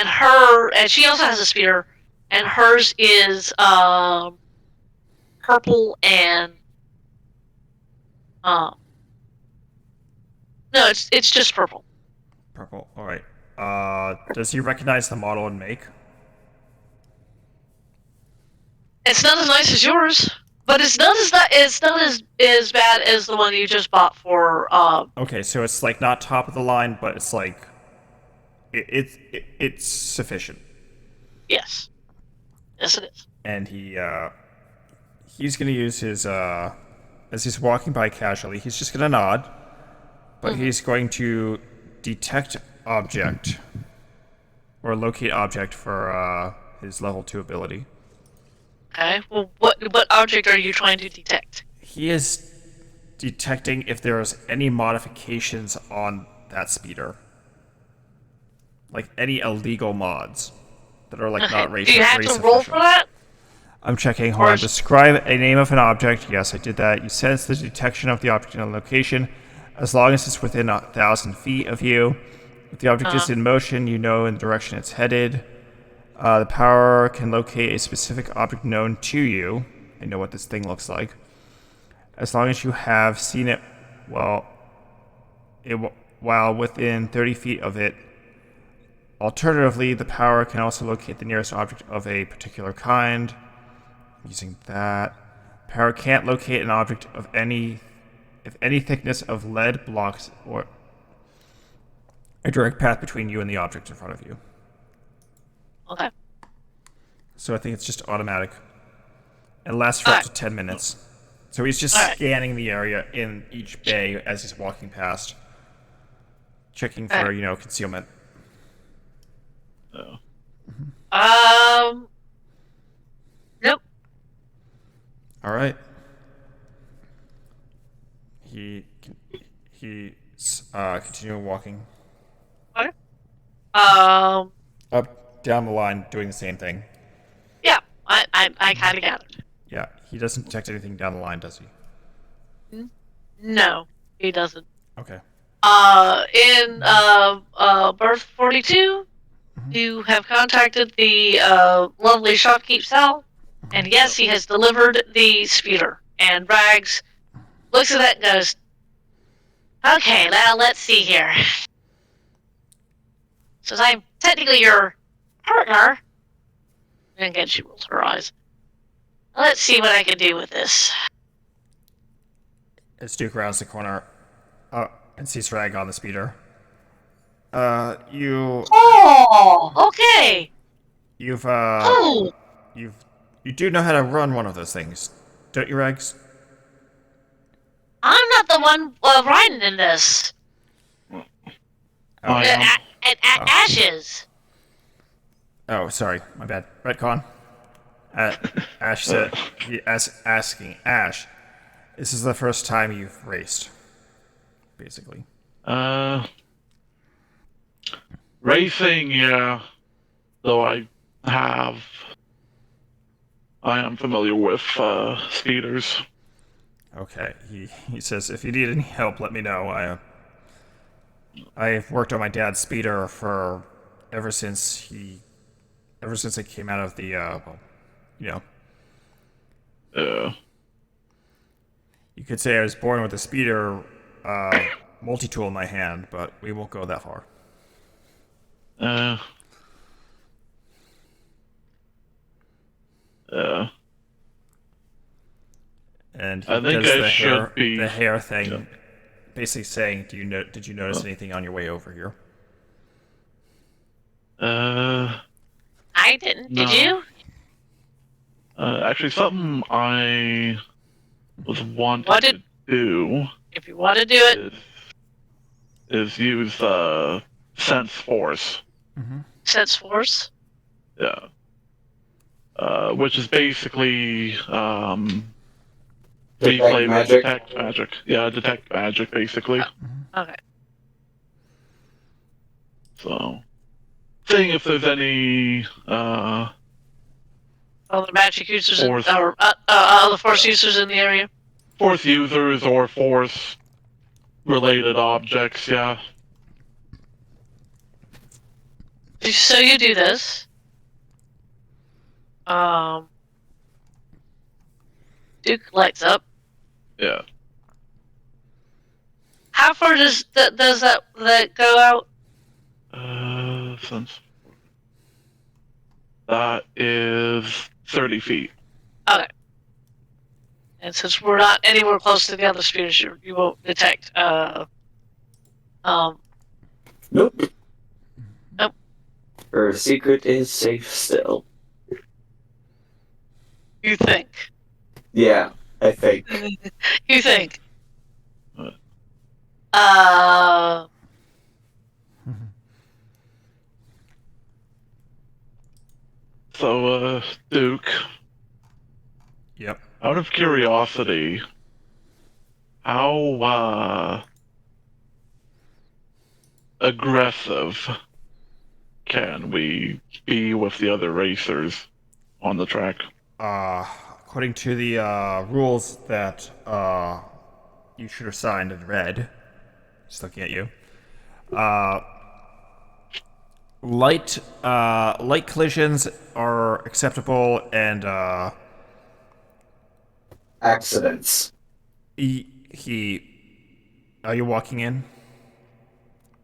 her, and she also has a spear, and hers is purple and no, it's just purple. Purple. All right. Does he recognize the model and make? It's not as nice as yours, but it's not as bad as the one you just bought for. Okay, so it's like not top of the line, but it's like it's sufficient. Yes, yes, it is. And he's gonna use his as he's walking by casually. He's just gonna nod, but he's going to detect object or locate object for his level 2 ability. Okay. Well, what object are you trying to detect? He is detecting if there's any modifications on that speeder. Like any illegal mods that are like Okay. not race Do you have race to roll official. for that? I'm checking. Hold on. Describe a name of an object. Yes, I did that. You sense the detection of the object in a location as long as it's within 1,000 feet of you. If the object is in motion, you know in the direction it's headed. The power can locate a specific object known to you. I know what this thing looks like. As long as you have seen it while within 30 feet of it. Alternatively, the power can also locate the nearest object of a particular kind. Using that. Power can't locate an object of any thickness of lead blocks or a direct path between you and the object in front of you. Okay. So I think it's just automatic. It lasts for up to 10 minutes. So he's just scanning the area in each bay as he's walking past. Checking for, concealment. Nope. All right. He's continuing walking Okay. up down the line, doing the same thing. Yeah, I kind of got it. Yeah, he doesn't detect anything down the line, does he? No, he doesn't. Okay. In Birth 42, you have contacted the lovely shopkeep Sal, and yes, he has delivered the speeder. And Rags looks at that and goes, "Okay, now let's see here. Since I'm technically your partner," and again she rolls her eyes. "Let's see what I can do with this." As Duke rounds the corner and sees Rag on the speeder. You Okay. You've Oh, you do know how to run one of those things, don't you, Rags? I'm not the one riding in this. I am. Ashes. Oh, sorry, my bad. Redcon. Ash said, asking Ash, this is the first time you've raced, basically. Racing, yeah. Though I am familiar with speeders. Okay, he says, if you need any help, let me know. I've worked on my dad's speeder for ever since I came out of the you could say I was born with a speeder multi-tool in my hand, but we won't go that far. And he I think does I the hair thing, basically saying, did you notice anything on your way over here? I didn't. No. Did you? Actually, something I was wanting to do If you want to do it, is use sense force. sense force. Yeah. Which is basically Detect magic. detect magic. Yeah, detect magic basically. Okay. So, seeing if there's any Other magic users Force. or other force users in the area. force users or force related objects. Yeah. So you do this. Duke lights up. Yeah. How far does that go out? distance. That is 30 feet. Okay. And since we're not anywhere close to the other spears, you won't detect. Um. Nope. Nope. Her secret is safe still. You think? Yeah, I think. You think? Uh, Uh. So, Duke, Yep. out of curiosity, how aggressive can we be with the other racers on the track? According to the rules that you should have signed and read, just looking at you, light collisions are acceptable, and Accidents. he are you walking in?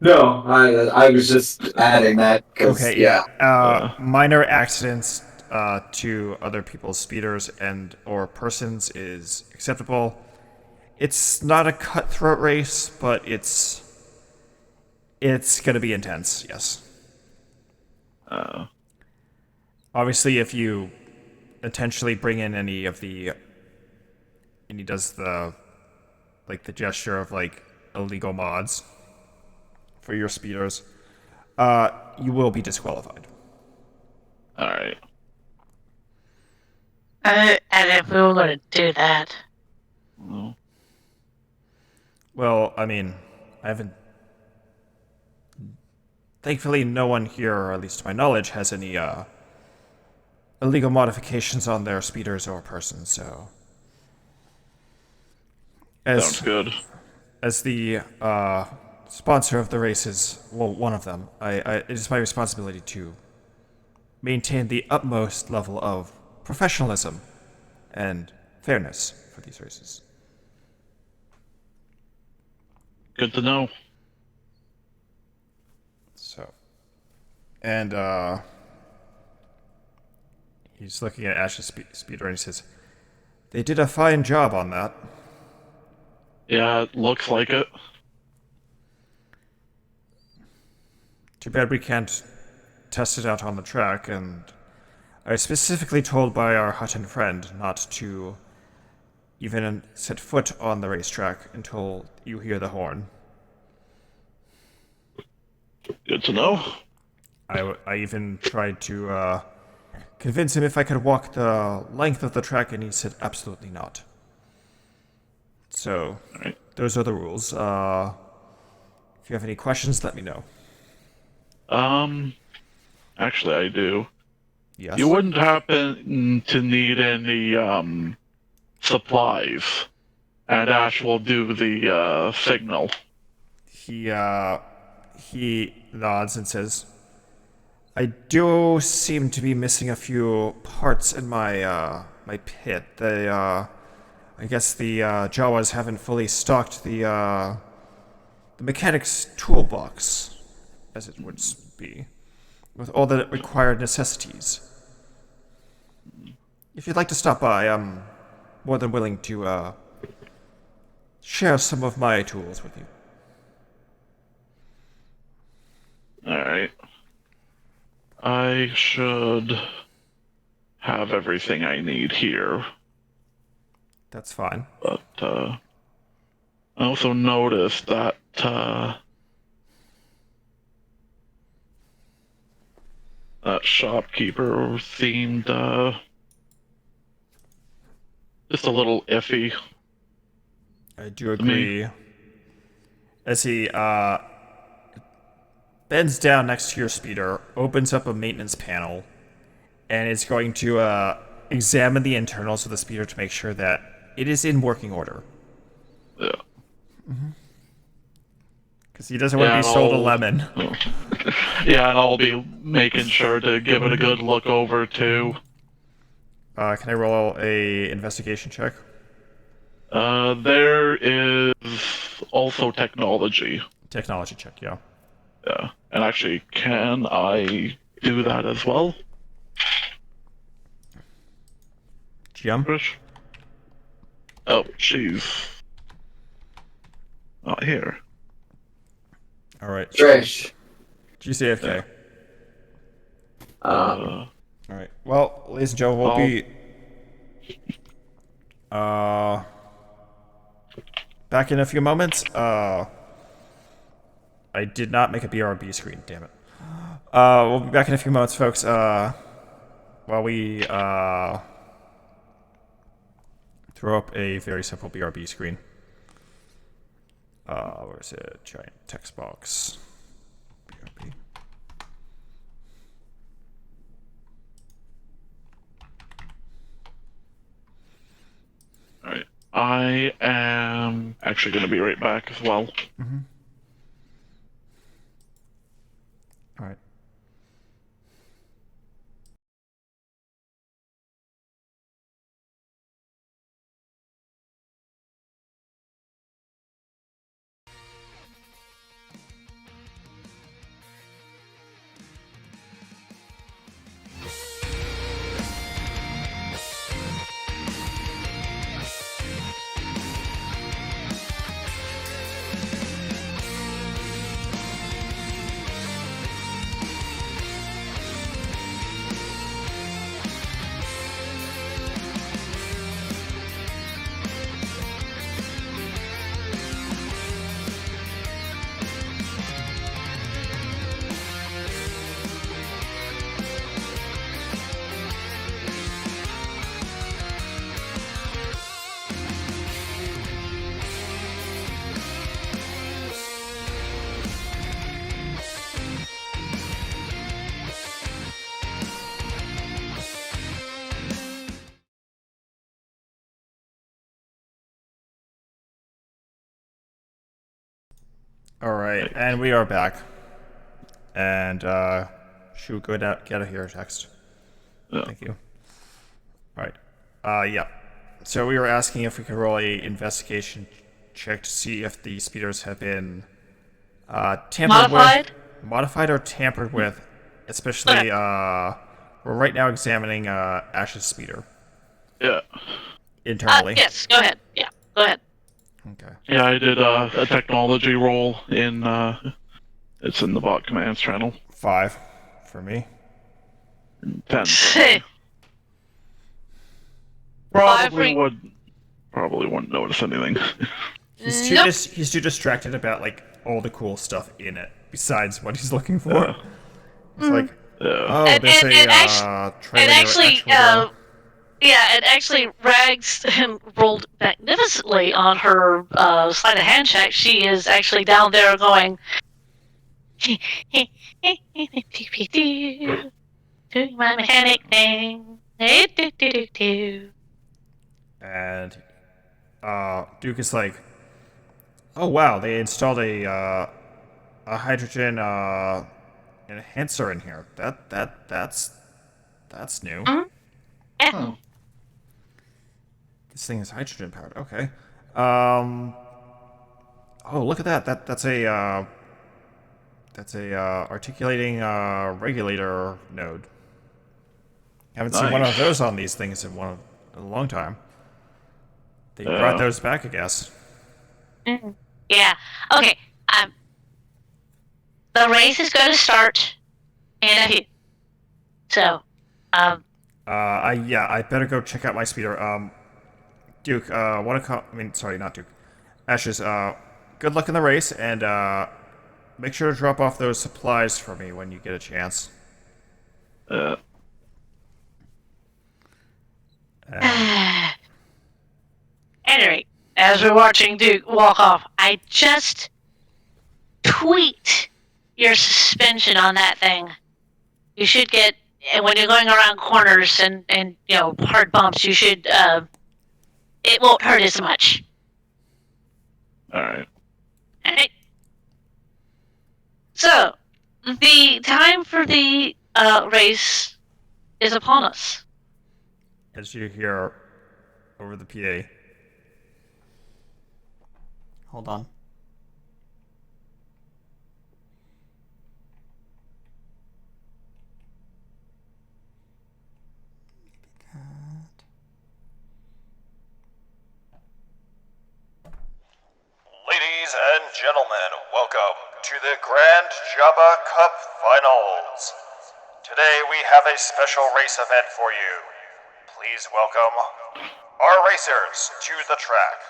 No, I was just adding that because, Okay, yeah. yeah. Uh, Minor accidents to other people's speeders and or persons is acceptable. It's not a cutthroat race, but it's gonna be intense. Yes. uh, Obviously, if you intentionally bring in any of the, and he does the like the gesture of like illegal mods for your speeders, you will be disqualified. all right. And if we were going to do that, Well, Well, I mean, I haven't. Thankfully, no one here, or at least to my knowledge, has any illegal modifications on their speeders or persons. So, sounds as good. as the sponsor of the races, well, one of them, it is my responsibility to maintain the utmost level of professionalism and fairness for these races. Good to know. So, and he's looking at Ash's speeder and he says, "They did a fine job on that." Yeah, it looks like it. Too bad we can't test it out on the track, and I was specifically told by our Hutton friend not to even set foot on the racetrack until you hear the horn. Good to know. I even tried to convince him if I could walk the length of the track, and he said absolutely not. So, All right. those are the rules. If you have any questions, let me know. Actually, I do. Yes? You wouldn't happen to need any supplies, and Ash will do the signal. He nods and says, "I do seem to be missing a few parts in my pit. I guess the Jawas haven't fully stocked the mechanic's toolbox, as it would be, with all the required necessities. If you'd like to stop by, I'm more than willing to share some of my tools with you." All right. I should have everything I need here, That's fine. but I also noticed that that shopkeeper seemed just a little iffy I do to me. agree. As he bends down next to your speeder, opens up a maintenance panel, and is going to examine the internals of the speeder to make sure that it is in working order. Yeah. Because he doesn't want to be sold a lemon. Yeah, and I'll be making sure to give it a good look over too. Can I roll a investigation check? There is also technology. Technology check, yeah. Yeah. And actually, can I do that as well, GM? Trish? Oh, she's not here. All right. Trish. GCFK. Yeah. Um, All right. Well, ladies and gentlemen, we'll I'll- be uh, back in a few moments. I did not make a BRB screen. Damn it. We'll be back in a few moments, folks. While we throw up a very simple BRB screen. Where's it? Giant text box. BRB. Alright. I am actually going to be right back as well. All right. All right, and we are back. And shoot, go down, get out of here, text. Yeah. Thank you. All right. Yeah. So we were asking if we could roll a investigation check to see if the speeders have been tampered Modified? with, modified or tampered with. Especially, we're right now examining Ash's speeder Yeah. internally. Yes, go ahead. Yeah, go ahead. Okay. Yeah, I did a technology roll in, it's in the bot commands channel. 5 for me. 10 for me. Five Probably wouldn't notice anything. Nope. He's too distracted about like all the cool stuff in it besides what he's looking for. Yeah. It's like, Yeah. oh, And- there's and- a and actu- trailer and near actually, Exmodrome. Yeah, and actually, Rags rolled magnificently on her sleight of hand check. She is actually down there going, doing my mechanic thing. And Duke is like, oh wow, they installed a hydrogen enhancer in here. That's new. Yeah. This thing is hydrogen powered. Okay. Um. Oh, look at that. That's a articulating regulator node. Haven't seen one of Nice. those on these things in a long time. They brought those back, I guess. Yeah. Okay. The race is going to start in a few. So, I better go check out my speeder. Duke, sorry, not Duke. Ashes, good luck in the race, and make sure to drop off those supplies for me when you get a chance. Uh, anyway, as we're watching Duke walk off, I just tweaked your suspension on that thing. You should get, when you're going around corners and hard bumps, you should, it won't hurt as much. Alright. Alright. So, the time for the race is upon us. As you hear over the PA. Hold on. gentlemen, welcome to the Grand Jabba Cup Finals. Today we have a special race event for you. Please welcome our racers to the track.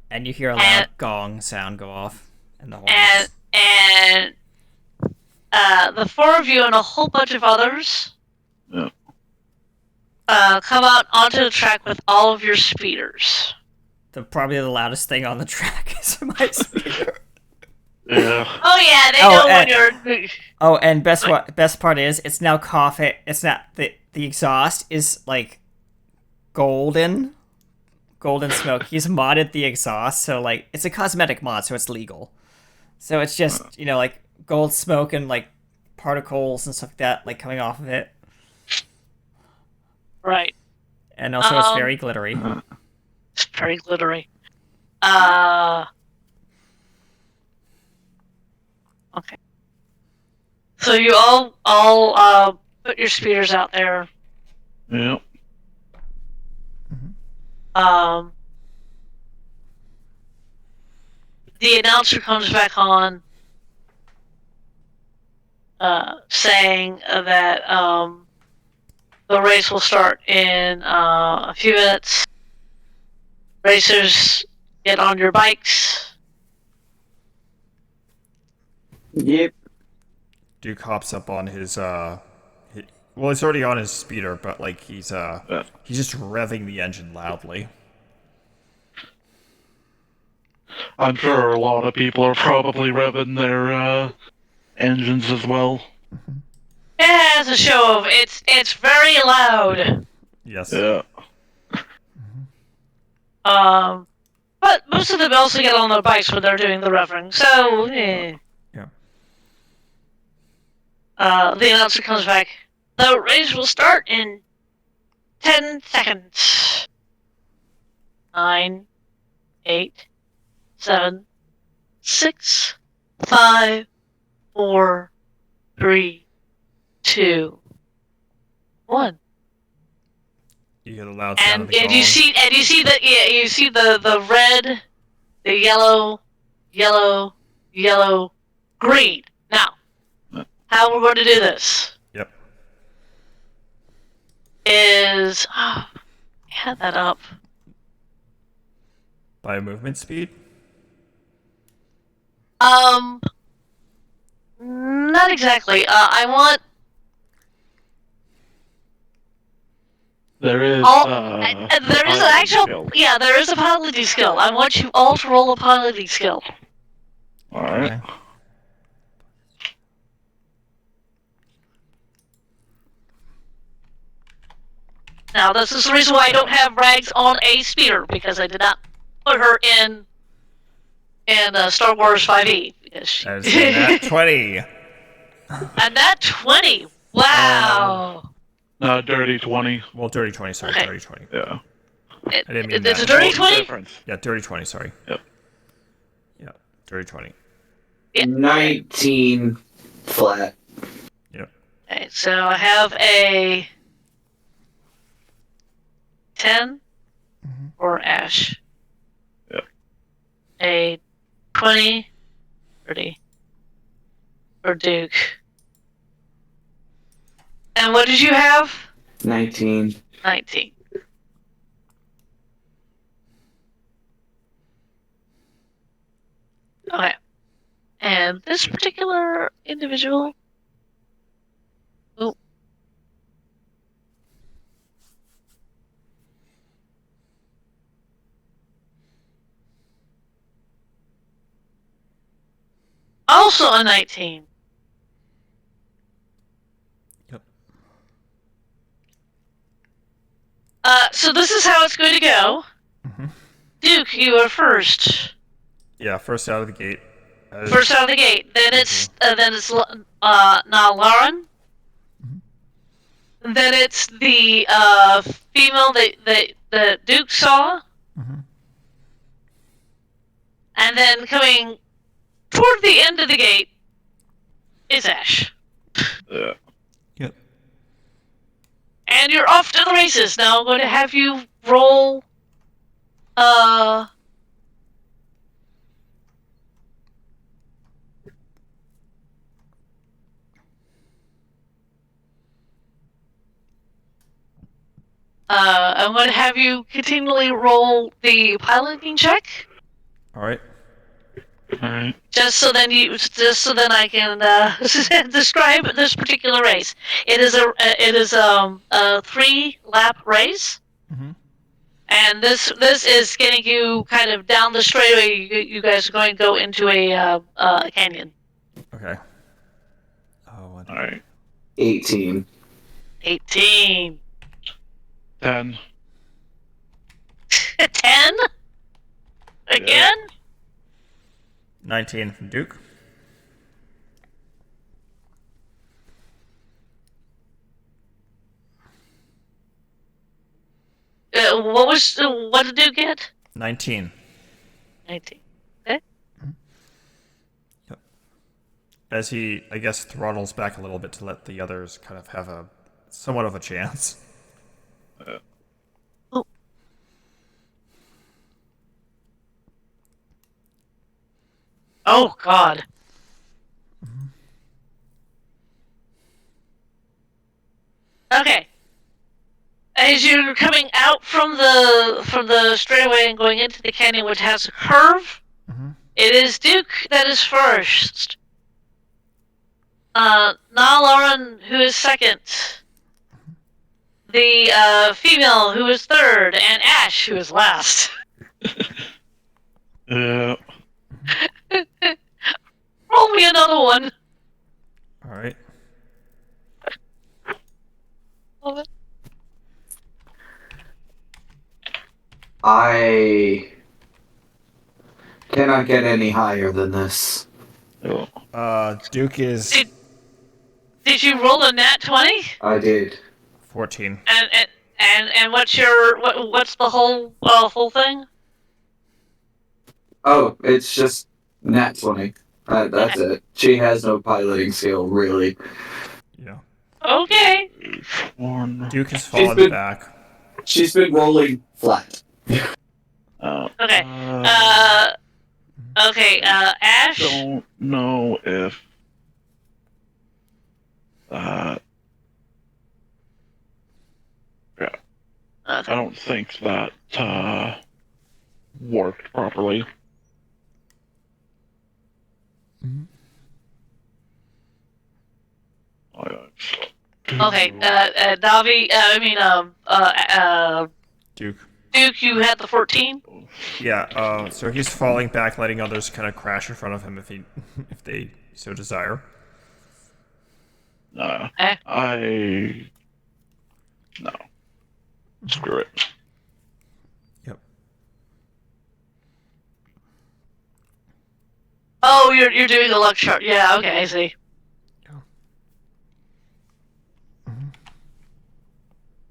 And you hear a loud gong sound go off, and the horns. And the four of you and a whole bunch of others come out onto the track with all of your speeders. Probably the loudest thing on the track is my speeder. Yeah. Oh yeah, they know when you're. Oh, and best part is it's now coughing. It's not the exhaust is like golden smoke. He's modded the exhaust, so like it's a cosmetic mod, so it's legal. So it's just like gold smoke and like particles and stuff like that, like coming off of it. Right. And also it's very glittery. It's very glittery. Okay. So you all put your speeders out there. Yep. The announcer comes back on, saying that the race will start in a few minutes. Racers, get on your bikes. Yep. Duke hops up on his well, he's already on his speeder, but like he's just revving the engine loudly. I'm sure a lot of people are probably revving their engines as well. It has a show of it's very loud. Yes. Yeah. But most of them also get on their bikes when they're doing the revving. So Yeah. the announcer comes back. The race will start in 10 seconds. 9, 8, 7, 6, 5, 4, 3, 2, 1. You hear the loud sound of the And gong. you see the red, the yellow, green. Now, how we're going to do this Yep. is I had that up. By movement speed? Not exactly. I want There is there is an actual skill. there is a piloting skill. I want you all to roll a piloting skill. Alright. Okay. Now, this is the reason why I don't have Rags on a speeder, because I did not put her in Star Wars 5e. Because That is a nat 20. and that 20. Wow. No, dirty 20. Well, dirty 20, sorry. Okay. Dirty 20. Yeah. I didn't mean It's that. a dirty What's the 20? difference? Yeah, dirty 20, sorry. Yep. Yeah, dirty 20. Yeah. 19 flat. Yep. Okay, so I have a 10 for Ash. Yep. A 20, 30 for Duke. And what did you have? 19. 19. Okay. And this particular individual. Oh. Also a 19. Yep. So this is how it's going to go. Duke, you are first. Yeah, first out of the gate. First out of the gate. Then it's now Lauren. Then it's the female that Duke saw. And then coming toward the end of the gate is Ash. Yeah. Yep. And you're off to the races. Now I'm going to have you roll I'm going to have you continually roll the piloting check, All right. Alright. just so then I can describe this particular race. It is a 3-lap race. Mhm. And this is getting you kind of down the straightaway. You guys are going to go into a canyon. Okay. Oh, Alright. 18. 18. 10. 10? Again? 19 from Duke. What did you get? 19. 19. Okay. As he, I guess, throttles back a little bit to let the others kind of have a somewhat of a chance. Oh. Oh God. Okay. As you're coming out from the straightaway and going into the canyon, which has a curve, it is Duke that is first. Lauren, who is second. The female, who is third, and Ash, who is last. Yeah. Roll me another one. All right. I cannot get any higher than this. Duke is Did you roll a nat 20? I did. 14. And what's the whole thing? Oh, it's just nat 20. That's it. She has no piloting skill, really. Yeah. Okay. Duke has fallen been- back. She's been rolling flat. Okay. Ash. Don't know if that. Yeah. I don't think that worked properly. Okay. Davi. Duke. Duke, you had the 14. Yeah. So he's falling back, letting others kind of crash in front of him if they so desire. No. Screw it. Yep. Oh, you're doing a luck chart. Yeah. Okay. I see.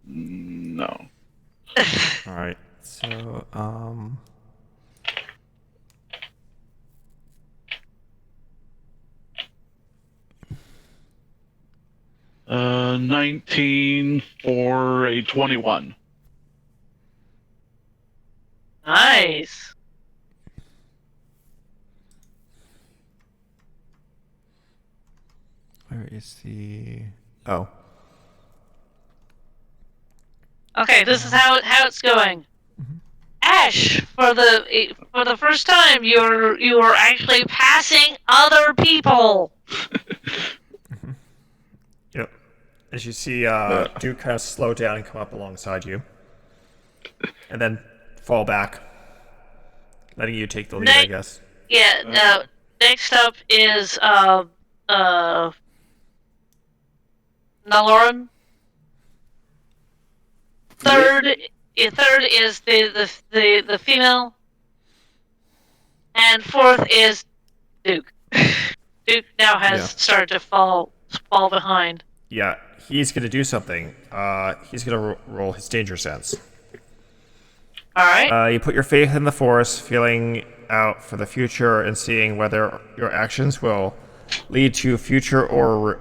No. All right. So 19 for a 21. Nice. where is the? Oh. Okay, this is how it's going. Ash, for the first time, you are actually passing other people. Yep. As you see, Duke kind of slow down and come up alongside you, and then fall back, letting you take the lead, I guess. Yeah. Next up is Naloran. Third is the female, and fourth is Duke. Duke now has started to fall behind. Yeah, he's gonna do something. He's gonna roll his danger sense. All right. You put your faith in the Force, feeling out for the future and seeing whether your actions will lead to future ruin.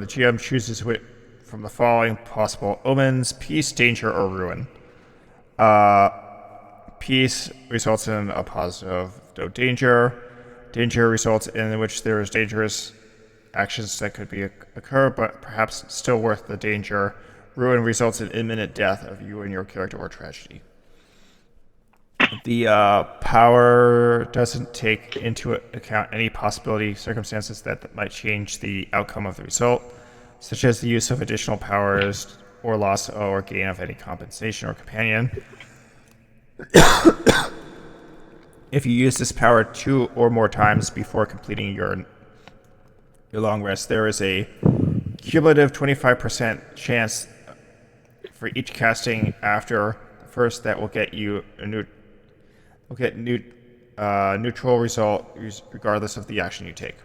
The GM chooses from the following possible omens: peace, danger, or ruin. Peace results in a positive, no danger. Danger results in which there is dangerous actions that could occur, but perhaps still worth the danger. ruin results in imminent death of you and your character or tragedy. The power doesn't take into account any possibility circumstances that might change the outcome of the result, such as the use of additional powers or loss or gain of any compensation or companion. If you use this power 2 or more times before completing your long rest, there is a cumulative 25% chance for each casting after the first that will get you a neutral result regardless of the action you take.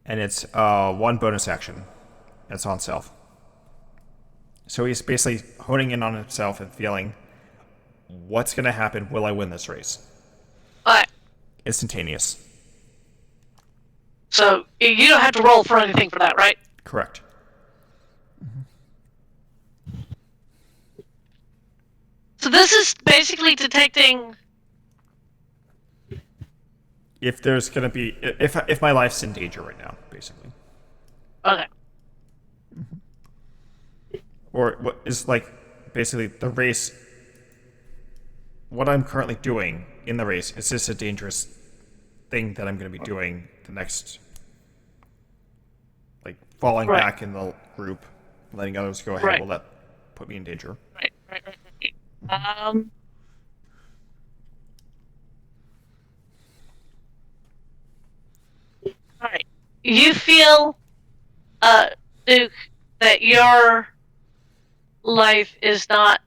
And it's one bonus action. It's on self. So he's basically honing in on himself and feeling, what's going to happen? Will I win this race? Alright. Instantaneous. So you don't have to roll for anything for that, right? Correct. So this is basically detecting... If there's going to be... If my life's in danger right now, basically. Okay. Or what is like, basically, the race... What I'm currently doing in the race, is this a dangerous thing that I'm going to be doing the next... Like, falling back in the group, letting others go ahead, will that put me in danger? Right. Alright. You feel, Duke, that your life is not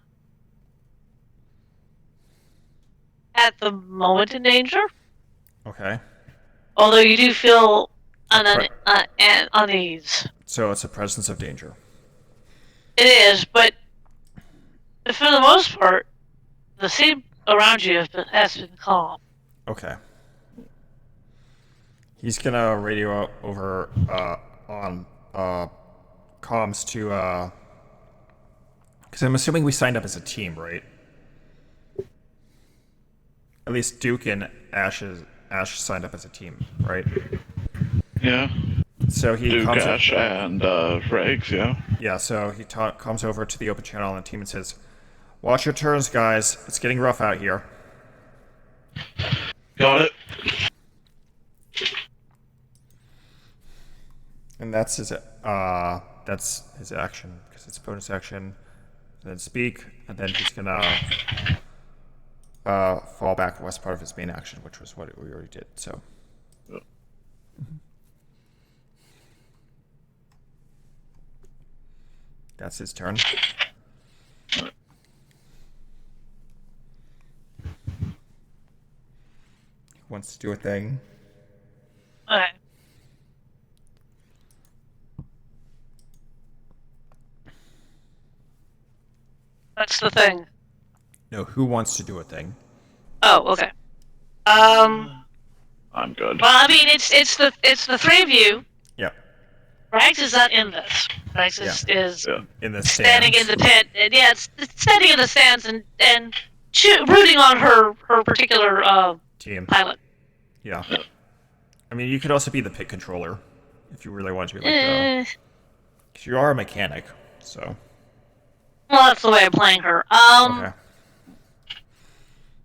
at the moment in danger? Okay. Although you do feel unease. So it's a presence of danger. It is, but for the most part, the scene around you has been calm. Okay. He's gonna radio out over on comms to because I'm assuming we signed up as a team, right? At least Duke and Ash signed up as a team, right? Yeah. So he Duke, comes Ash, and Regs, yeah. Yeah, so he comes over to the open channel on the team and says, "Watch your turns, guys. It's getting rough out here." Got it. And that's his action, because it's bonus action. And then speak, and then he's gonna fall back was part of his main action, which was what we already did. So. That's his turn. He wants to do a thing. Okay. That's the thing. No, who wants to do a thing? Oh, okay. I'm good. Well, I mean, it's the three of you. Yep. Rags is not in this. Rags is In the standing stands. in the pit. Yeah, it's standing in the stands and rooting on her particular Team. pilot. Yeah. I mean, you could also be the pit controller if you really want to. Like, because you are a mechanic, so. Well, that's the way I'm playing her. Okay.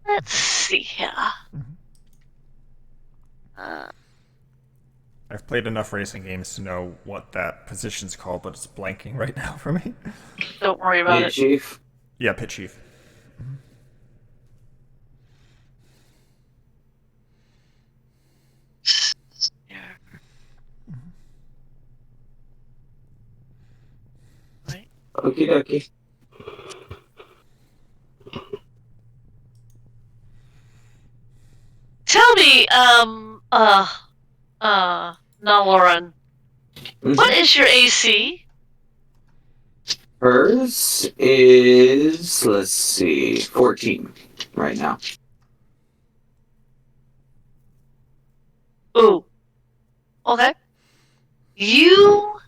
Let's see here. I've played enough racing games to know what that position's called, but it's blanking right now for me. Don't worry about Hey, it. Chief. Yeah, pit chief. Okie dokie. Tell me, Lauren, what is your AC? Hers is, let's see, 14 right now. Ooh. Okay. You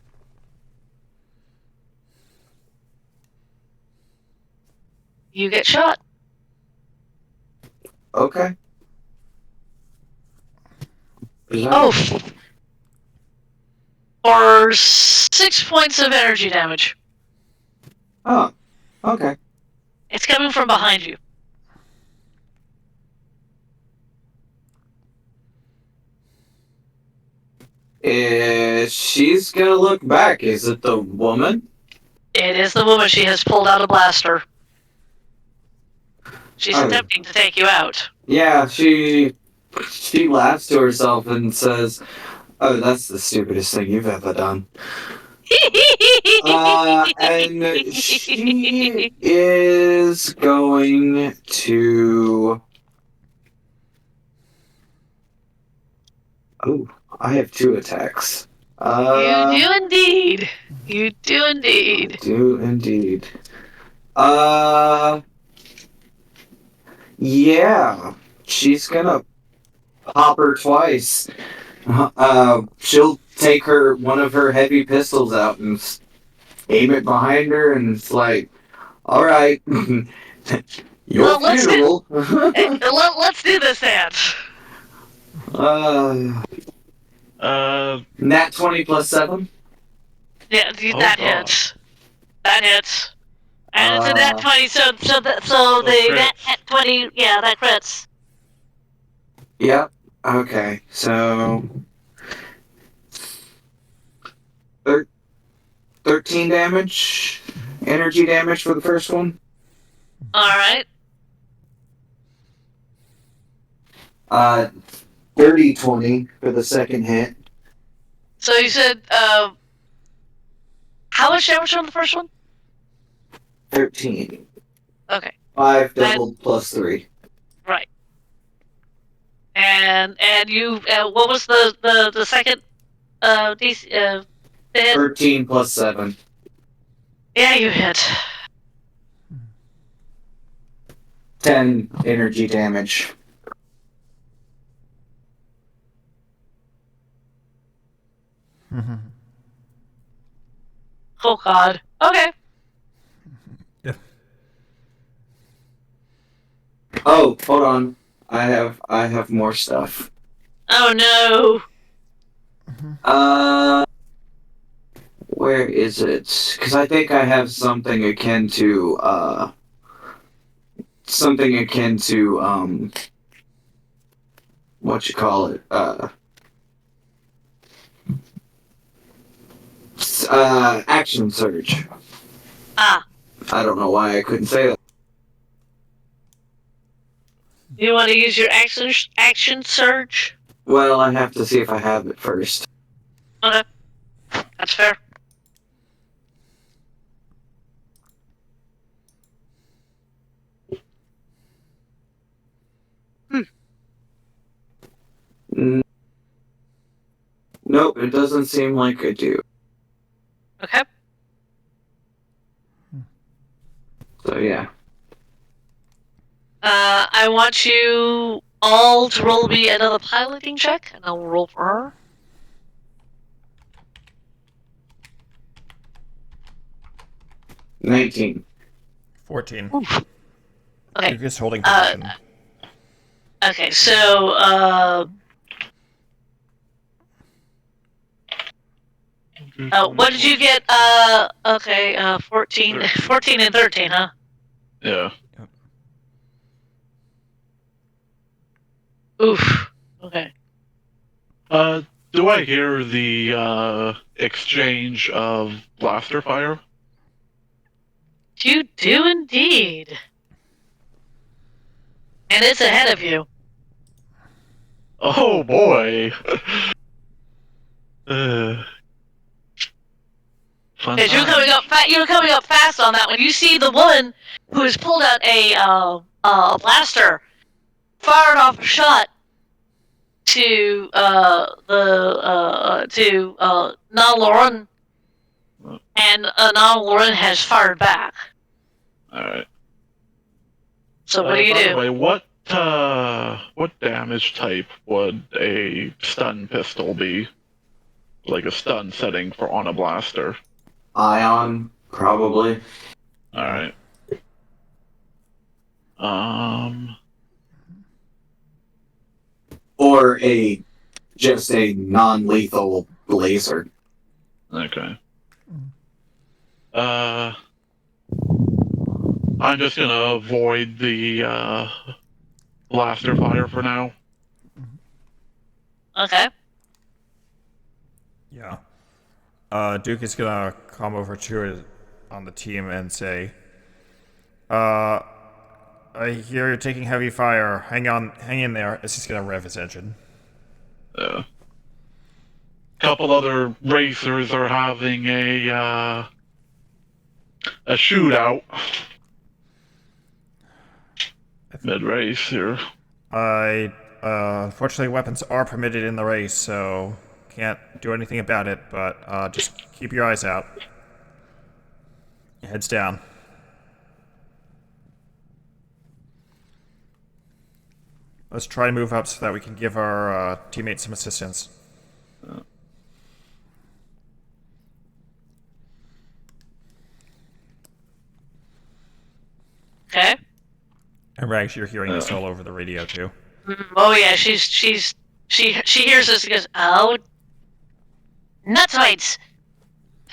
get shot. Okay. Oh. for 6 points of energy damage. Oh, okay. It's coming from behind you. She's gonna look back. Is it the woman? It is the woman. She has pulled out a blaster. She's attempting to take you out. Yeah, she laughs to herself and says, "Oh, that's the stupidest thing you've ever done." And she is going to. Oh, I have 2 attacks. You do indeed. You do indeed. Do indeed. Yeah, she's gonna pop her twice. She'll take one of her heavy pistols out and aim it behind her, and it's like, all right, your Well, funeral. let's do this dance. Nat 20 plus 7. Yeah, Oh, that God. hits. That hits. And it's a nat 20, so the nat 20, yeah, that crits. Yep. Okay. So 13 damage, energy damage for the first one. Alright. 30 20 for the second hit. So you said, how much damage on the first one? 13. Okay. 5 doubled plus 3. Right. And you, what was the second, DC, hit? 13 plus 7. Yeah, you hit. 10 energy damage. Oh god. Okay. Oh, hold on. I have more stuff. Oh no. Where is it? Because I think I have something akin to what you call it? Action surge. Ah. I don't know why I couldn't say that. You want to use your action surge? Well, I have to see if I have it first. Okay. That's fair. Nope, it doesn't seem like I do. Okay. So yeah. I want you all to roll me another piloting check, and I'll roll for her. 19. 14. Oof. Okay. You're just holding position. Okay, so, what did you get? Okay, 14, 14 and 13, huh? Yeah. Oof. Okay. Do I hear the exchange of blaster fire? You do indeed. And it's ahead of you. Oh boy. Fun Because you're coming times. up, you're coming up fast on that one. You see the woman who has pulled out a blaster, fired off a shot to Naloran, and Naloran has fired back. Alright. So what do you By the do? way, what damage type would a stun pistol be? Like a stun setting for on a blaster? Ion, probably. Alright. Or just a non-lethal laser. Okay. I'm just gonna avoid the blaster fire for now. Okay. Yeah. Duke is gonna come over to it on the team and say, I hear you're taking heavy fire. Hang in there. As he's gonna rev his engine. Couple other racers are having a shootout mid race here. Unfortunately, weapons are permitted in the race, so can't do anything about it. But just keep your eyes out. Heads down. Let's try to move up so that we can give our teammates some assistance. Okay. And Rags, you're hearing this all over the radio too. Oh yeah, she hears this and goes, oh, nutslides.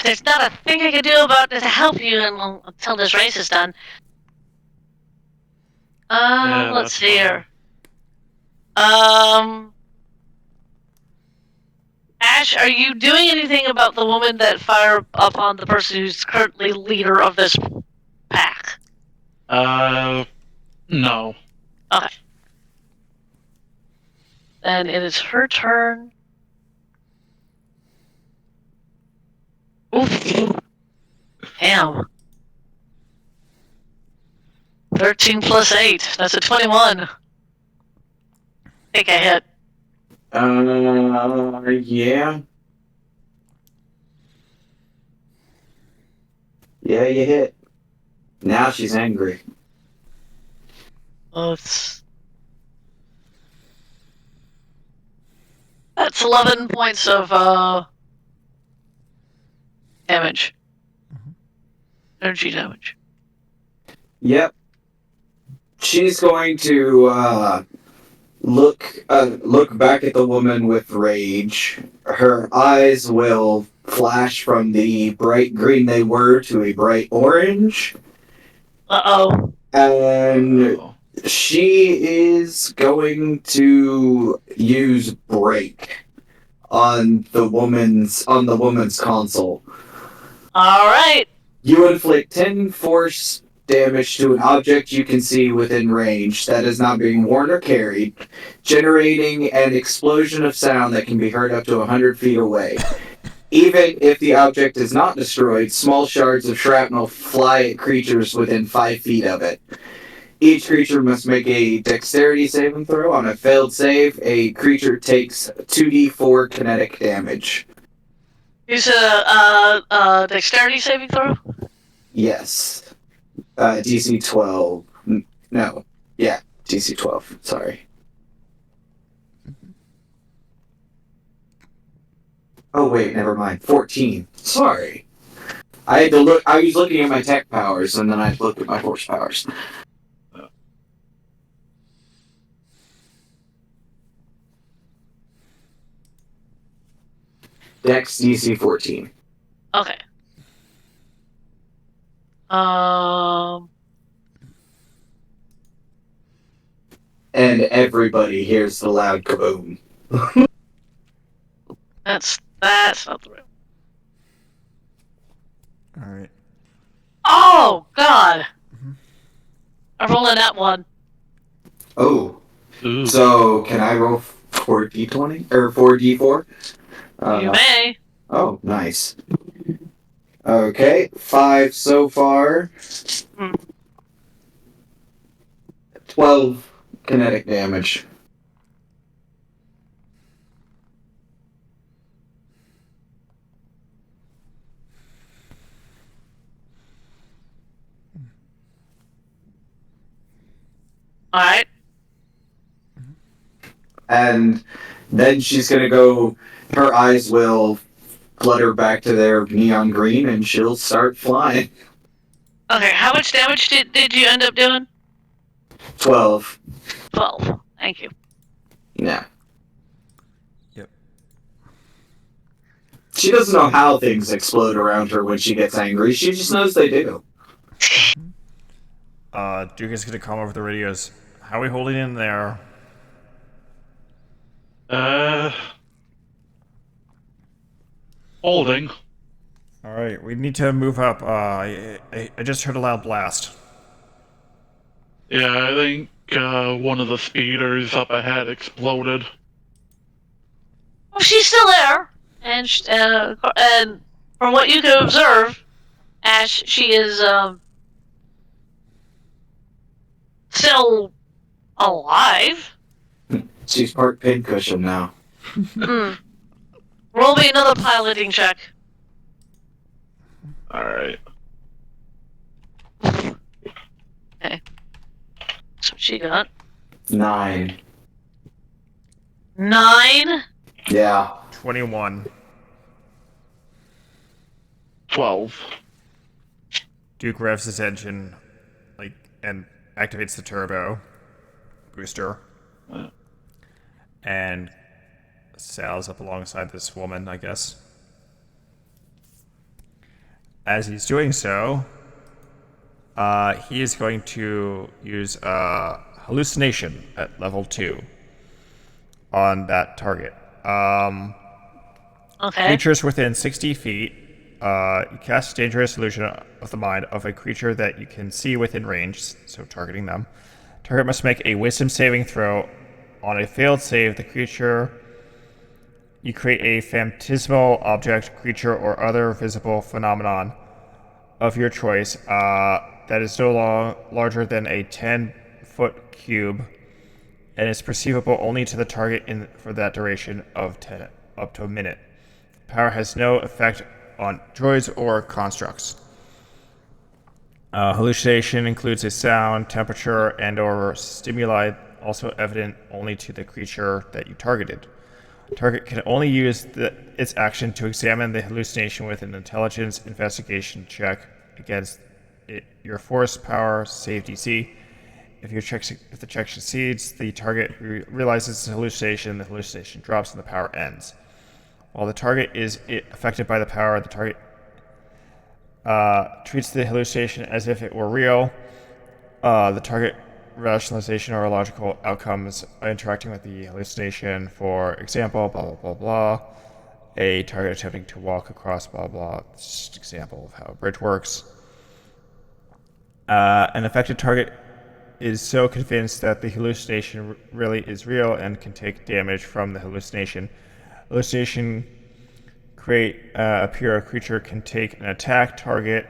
There's not a thing I can do about it to help you until this race is done. Let's see here. Ash, are you doing anything about the woman that fired upon the person who's currently leader of this pack? No. Okay. Then it is her turn. Oof. Damn. 13 plus 8. That's a 21. I think I hit. Yeah. Yeah, you hit. Now she's angry. That's 11 points of damage. Energy damage. Yep. She's going to look back at the woman with rage. Her eyes will flash from the bright green they were to a bright orange. Uh-oh. And she is going to use break on the woman's console. All right. You inflict 10 force damage to an object you can see within range that is not being worn or carried, generating an explosion of sound that can be heard up to 100 feet away. Even if the object is not destroyed, small shards of shrapnel fly at creatures within 5 feet of it. Each creature must make a dexterity saving throw. On a failed save, a creature takes 2d4 kinetic damage. Use a dexterity saving throw? Yes. DC 12. No. Yeah, DC 12. Sorry. Oh, wait, never mind. 14. Sorry. I had to look. I was looking at my tech powers, and then I looked at my force powers. Dex DC 14. Okay. And everybody hears the loud kaboom. That's not the real. Alright. Oh God! I'm rolling that one. Oh. Ooh. So, can I roll 4d20? Or 4d4? You may. Oh, nice. Okay, 5 so far. 12 kinetic damage. Alright. And then she's gonna go, her eyes will flutter back to their neon green and she'll start flying. Okay, how much damage did you end up doing? 12. 12. Thank you. Yeah. Yep. She doesn't know how things explode around her when she gets angry. She just knows they do. Duke is gonna come over the radios. How are we holding in there? Holding. All right, we need to move up. I just heard a loud blast. Yeah, I think one of the speeders up ahead exploded. Well, she's still there, and from what you can observe, Ash, she is still alive. She's part pincushion now. Roll me another piloting check. Alright. Okay. That's what she got. 9. 9. Yeah. 21. 12. Duke revs his engine, and activates the turbo booster, and sails up alongside this woman, I guess. As he's doing so, he is going to use hallucination at level 2 on that target. Okay. Creatures within 60 feet. You cast dangerous illusion of the mind of a creature that you can see within range, so targeting them. Target must make a wisdom saving throw. On a failed save, the creature... You create a phantasmal object, creature, or other visible phenomenon of your choice that is no larger than a 10-foot cube and is perceivable only to the target for that duration of 10 up to a minute. Power has no effect on droids or constructs. Hallucination includes a sound, temperature, and/or stimuli also evident only to the creature that you targeted. Target can only use its action to examine the hallucination with an intelligence investigation check against your force power save DC. If the check succeeds, the target realizes the hallucination drops and the power ends. While the target is affected by the power, the target treats the hallucination as if it were real. The target rationalization or logical outcomes interacting with the hallucination, for example, blah, blah, blah, blah. A target attempting to walk across, blah, blah. It's just an example of how a bridge works. An affected target is so convinced that the hallucination really is real and can take damage from the hallucination. Hallucination appear a creature can take an attack target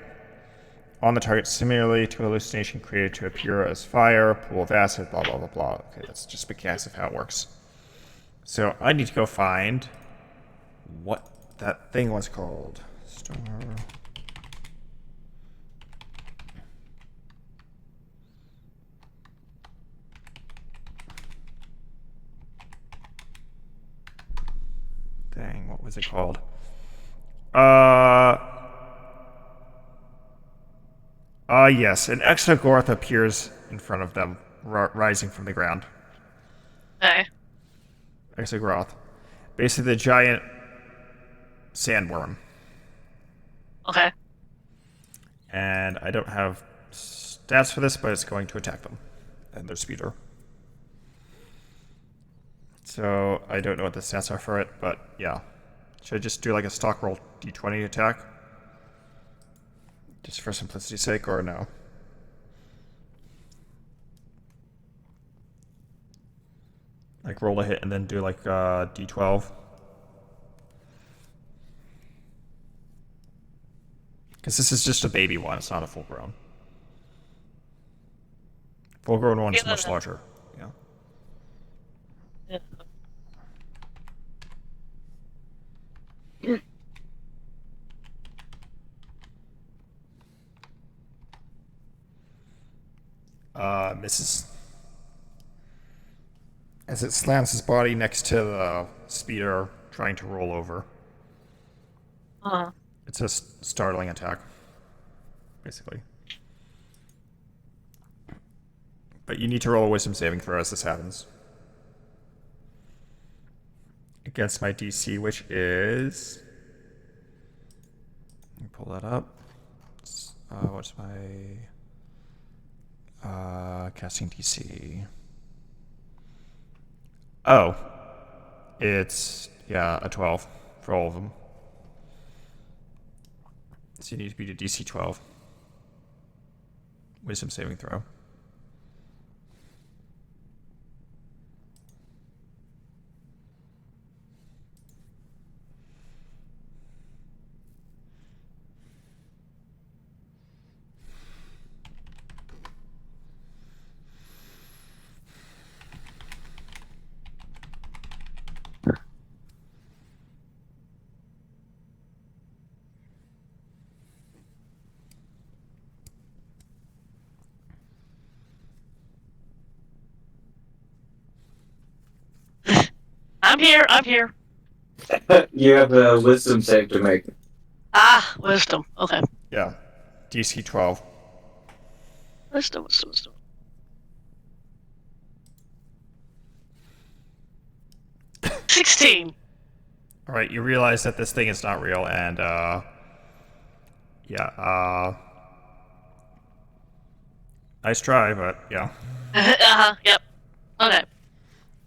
on the target similarly to hallucination created to appear as fire, pool of acid, blah, blah, blah, blah. Okay, that's just mechanics of how it works. So I need to go find what that thing was called. Star... Dang, what was it called? Yes, an Exogorth appears in front of them, rising from the ground. Okay. Exogorth. Basically the giant sandworm. Okay. And I don't have stats for this, but it's going to attack them. And their speeder. So I don't know what the stats are for it, but yeah. Should I just do like a stock roll d20 attack? Just for simplicity's sake, or no? Like roll a hit and then do like d12? Because this is just a baby one, it's not a full grown. Full grown one is much larger. Yeah. Misses. As it slams his body next to the speeder, trying to roll over. It's a startling attack, basically. But you need to roll a wisdom saving throw as this happens. Against my DC, which is Let me pull that up. What's my casting DC? Oh, it's a 12 for all of them. So you need to beat a DC 12. Wisdom saving throw. I'm here. I'm here. You have a wisdom save to make. Ah, wisdom. Okay. Yeah, DC 12. Wisdom. 16. All right, you realize that this thing is not real, and nice try, but yeah. Yep. Okay.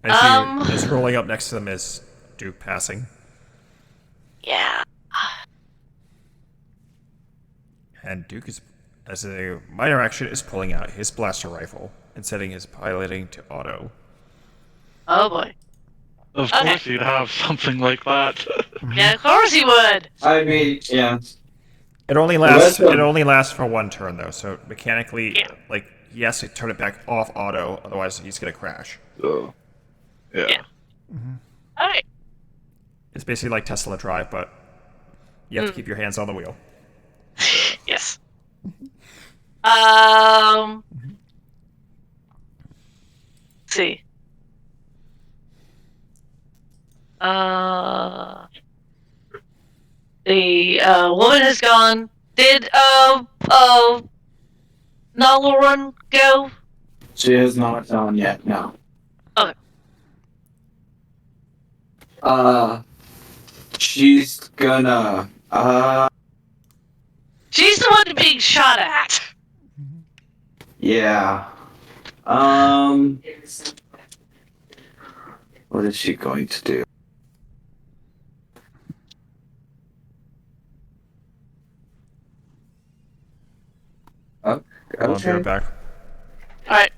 As rolling up next to them is Duke passing, Yeah. and Duke is, as a minor action, is pulling out his blaster rifle and setting his piloting to auto. Oh boy. Of Okay. course you'd have something like that. Yeah, of course he would. I mean, yeah. It only lasts. It only lasts for one turn though, so mechanically, Yeah. like he has to turn it back off auto, otherwise he's gonna crash. So, yeah. Yeah. All right. It's basically like Tesla Drive, but you have to keep your hands on the wheel. Yes. Let's see. The woman has gone. Did Nala go? She has not gone yet, no. Okay. She's gonna, She's the one being shot at. yeah. What is she going to do? Oh, I'll be right okay. back. Alright.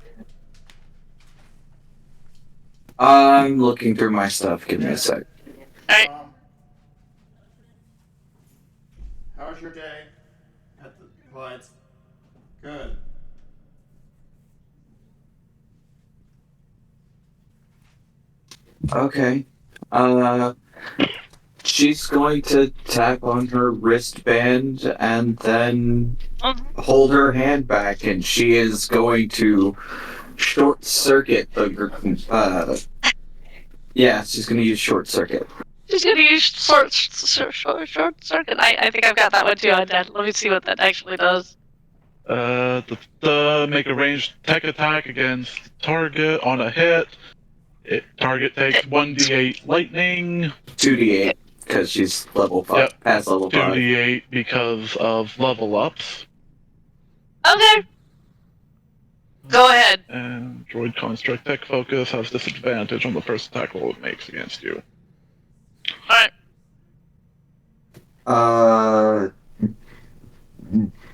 I'm looking through my stuff. Give me a sec. Alright. How was your day at the Lions? Good. Okay. She's going to tap on her wristband and then hold her hand back, and she is going to short circuit the yeah, she's going to use short circuit. She's gonna use short circuit. I think I've got that one too on dead. Let me see what that actually does. Make a ranged tech attack against target on a hit. Target takes 1d8 lightning. 2d8 because she's level 5. Yep. Past level 5. 2d8 because of level ups. Okay. Go ahead. And droid construct tech focus has disadvantage on the first attack roll it makes against you. Alright.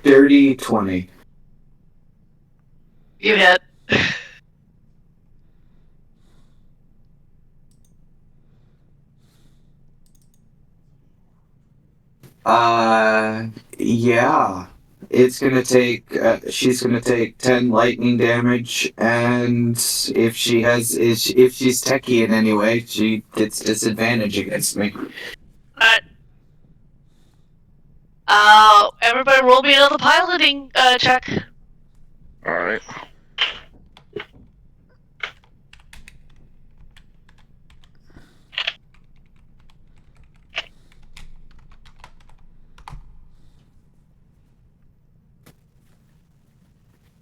Dirty 20. You hit. Yeah. It's gonna take, she's gonna take 10 lightning damage, and if she's techie in any way, she gets disadvantage against me. Alright. Everybody roll me another piloting check. Alright.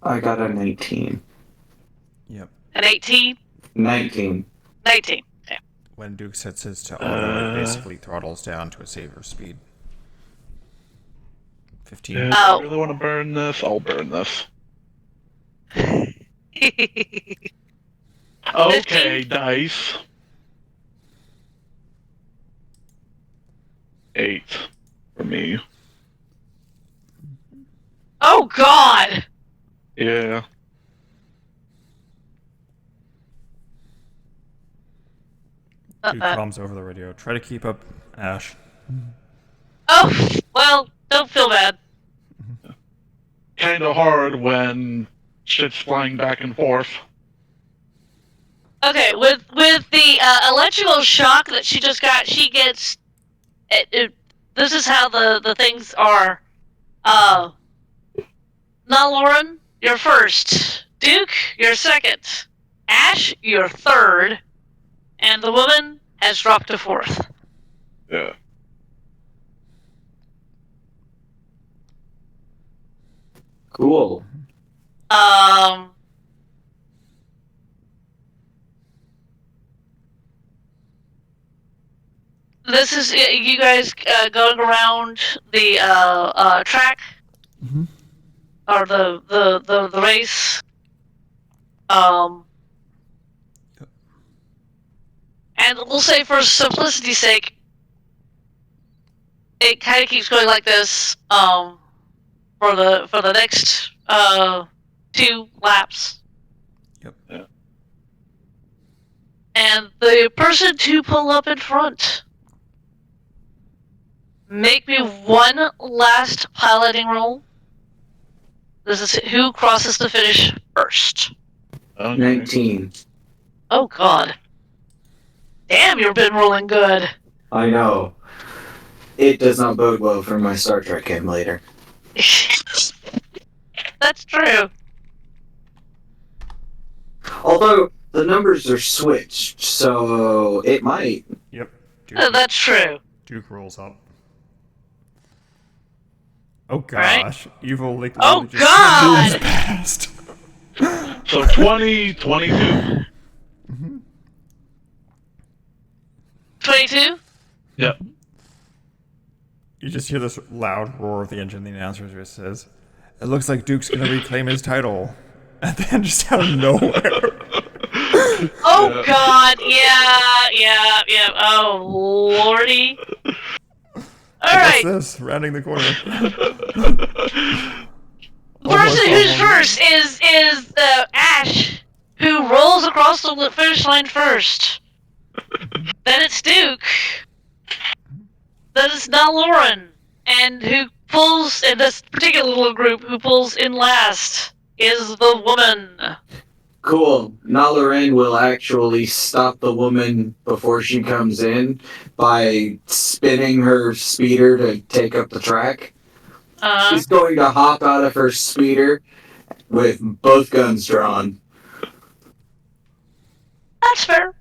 I got a 19. Yep. An 18? 19. 19. Okay. When Duke sets his to auto, it basically throttles down to a saver speed. 15. Yeah, do Oh. I really want to burn this? I'll burn this. Okay, 15? dice. 8 for me. Oh, God! Yeah. Dude comms over the radio. Try to keep up, Ash. Oh, well, don't feel bad. Kind of hard when shit's flying back and forth. Okay, with the electrical shock that she just got, she gets... this is how the things are. Now, Lauren, you're first. Duke, you're second. Ash, you're third. And the woman has dropped to fourth. Yeah. Cool. This is you guys going around the track, or the race. And we'll say for simplicity's sake, it kind of keeps going like this. For the next 2 laps. Yep. Yeah. And the person to pull up in front, make me one last piloting roll. This is who crosses the finish first. Okay. 19. Oh, God. Damn, you've been rolling good. I know. It does not bode well for my Star Trek game later. That's true. Although, the numbers are switched, so it might. Yep. That's true. Duke rolls up. Oh Right? gosh. Evil Lake Oh, just God! zooms past. So 20, 22. 22? Yep. You just hear this loud roar of the engine. The announcer just says, "It looks like Duke's gonna reclaim his title." And then just out of nowhere. Oh, God. Yeah. Oh, lordy. What's Alright. this? Rounding the corner. The person who's first is Ash, who rolls across the finish line first. Then it's Duke. Then it's now Lauren, and who pulls in this particular little group who pulls in last is the woman. Cool. Nalaran will actually stop the woman before she comes in by spinning her speeder to take up the track. She's going to hop out of her speeder with both guns drawn. That's fair.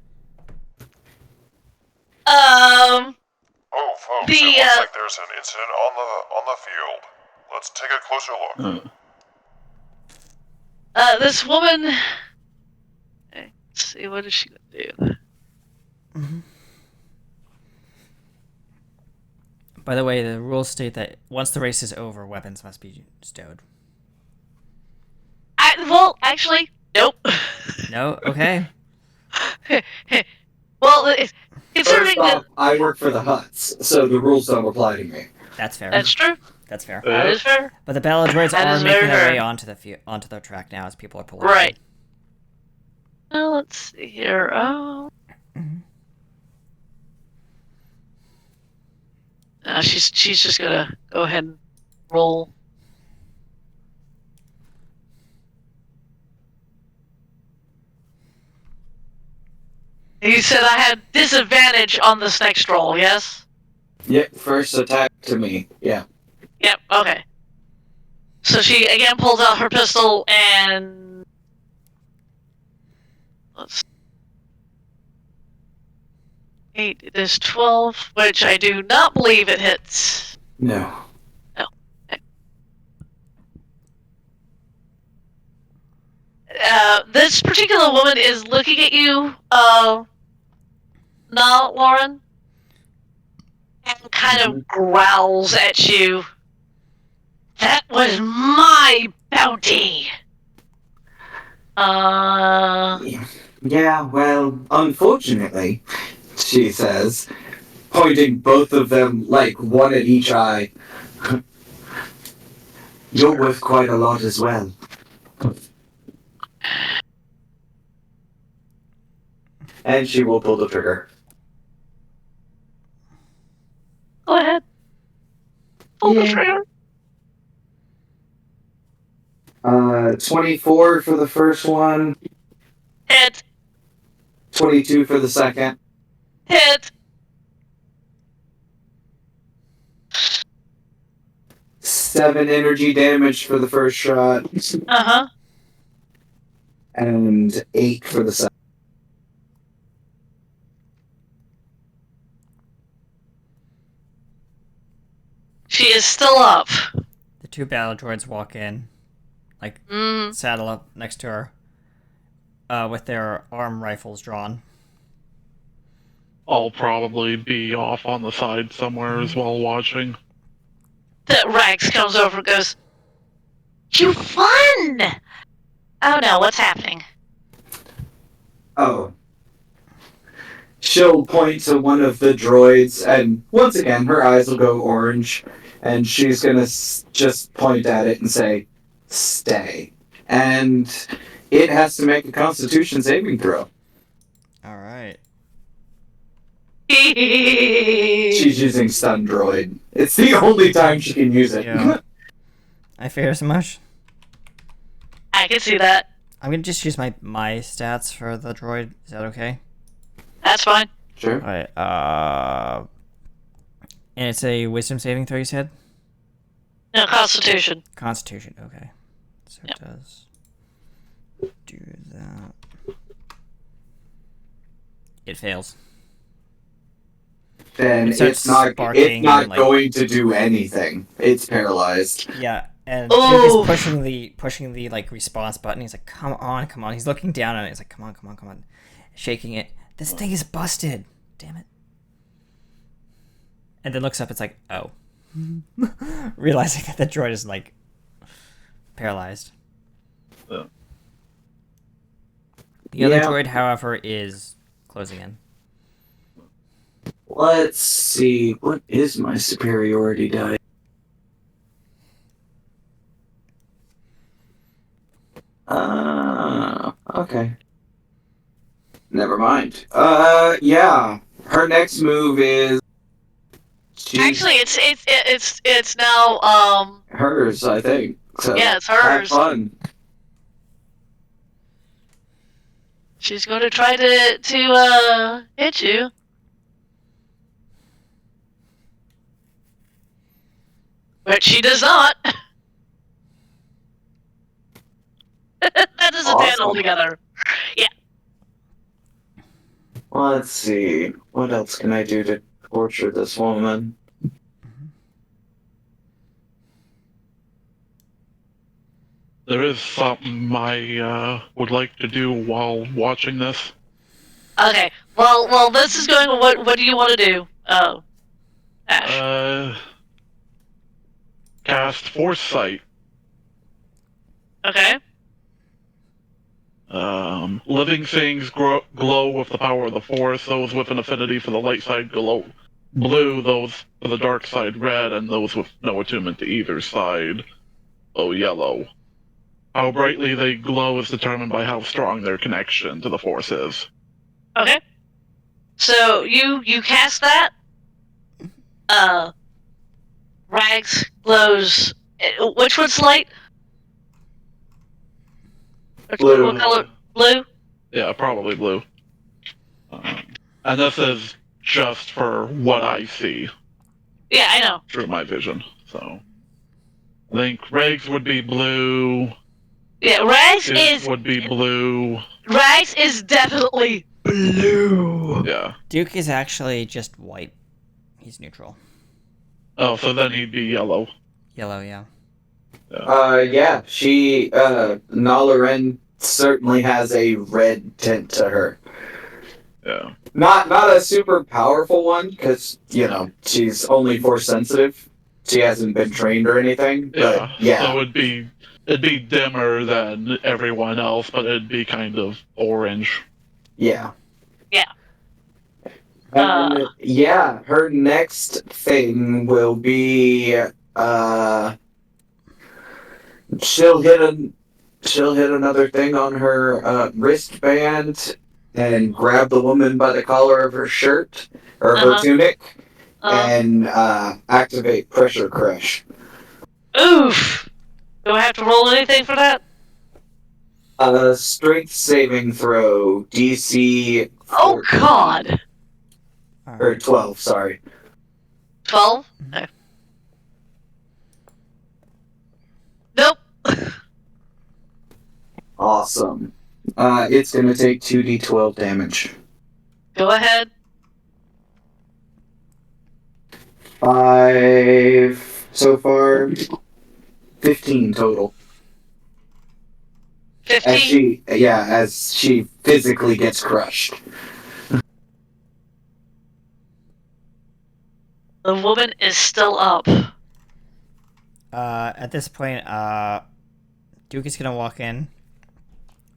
Oh, folks, The, it looks like there's an incident on the field. Let's take a closer look. This woman. Let's see, what is she gonna do? By the way, the rules state that once the race is over, weapons must be stowed. Well, actually, nope. No? Okay. Well, considering First off, I work for the Hutts, so the rules don't apply to me. That's fair. that's true. That's fair. That is fair. But the ballad droids That are is making very their fair. way onto the track now as people are pulling. Right. Well, let's see here. She's just gonna go ahead and roll. You said I had disadvantage on this next roll, yes? Yep, first attack to me. Yeah. Yep, okay. So she again pulls out her pistol and... Let's... 8, it is 12, which I do not believe it hits. No. No. Okay. This particular woman is looking at you, now, Lauren, and kind of growls at you. That was my bounty. Yeah, well, unfortunately, she says, pointing both of them, like, one at each eye. You're worth quite a lot as well. And she will pull the trigger. Go ahead. Pull the trigger. 24 for the first one, Hit. 22 for the second. Hit. 7 energy damage for the first shot, Uh-huh. and 8 for the second. She is still up. The 2 battle droids walk in, like Mm. saddle up next to her, with their arm rifles drawn. I'll probably be off on the side somewhere as well watching. That Rags comes over and goes, "You won!" Oh no, what's happening? Oh. She'll point to one of the droids, and once again, her eyes will go orange, and she's gonna just point at it and say, "Stay." And it has to make a Constitution saving throw. All right. She's using stun droid. It's the only time she can use it. Yeah. I fear as much. I can see that. I'm gonna just use my stats for the droid. Is that okay? That's fine. Sure. All right. And it's a wisdom saving throw. You said No, Constitution. Constitution. Okay. So Yep. it does do that. It fails. Then It starts it's not sparking, like- going to do anything. It's paralyzed. Yeah, and Oh. he's pushing the like response button. He's like, "Come on, come on." He's looking down at it. He's like, "Come on, come on, come on," shaking it. This thing is busted. Damn it. And then looks up. It's like, oh, realizing that the droid is like paralyzed. Yeah. The other Yeah. droid, however, is closing in. Let's see. What is my superiority die? Okay. Never mind. Yeah. Her next move is. Actually, it's now hers, I think. So yeah, it's have hers. fun. She's going to try to hit you. But she does not. That is a 10 Awesome. altogether. Let's see. What else can I do to torture this woman? There is something I would like to do while watching this. Okay. Well, this is going. What do you want to do? Oh, Ash. Cast Foresight. Okay. Living things glow with the power of the Force. Those with an affinity for the light side glow blue. Those for the dark side red, and those with no attunement to either side yellow. How brightly they glow is determined by how strong their connection to the Force is. Okay. So you cast that. Rags glows. Which one's light? Blue. What color? Blue. Yeah, probably blue. And this is just for what I see Yeah, I know. through my vision. So I think Rags would be blue. Yeah, Rags Would be blue. Rags is definitely blue. Yeah. Duke is actually just white. He's neutral. Oh, so then he'd be yellow. Yellow, yeah. Yeah, she, Nalaren certainly has a red tint to her. Yeah. Not a super powerful one, because, she's only Force sensitive, she hasn't been trained or anything. But So it'd be dimmer than everyone else, but it'd be kind of orange. Yeah. Yeah. And yeah, her next thing will be she'll hit another thing on her wristband and grab the woman by the collar of her shirt or her tunic and activate pressure crush. Oof. Do I have to roll anything for that? Strength saving throw DC. Oh 14, God. or 12. Sorry. 12? No. Nope. Awesome. It's gonna take 2d12 damage. Go ahead. 5 so far. 15 total. 15. As she physically gets crushed. The woman is still up. At this point, Duke is gonna walk in,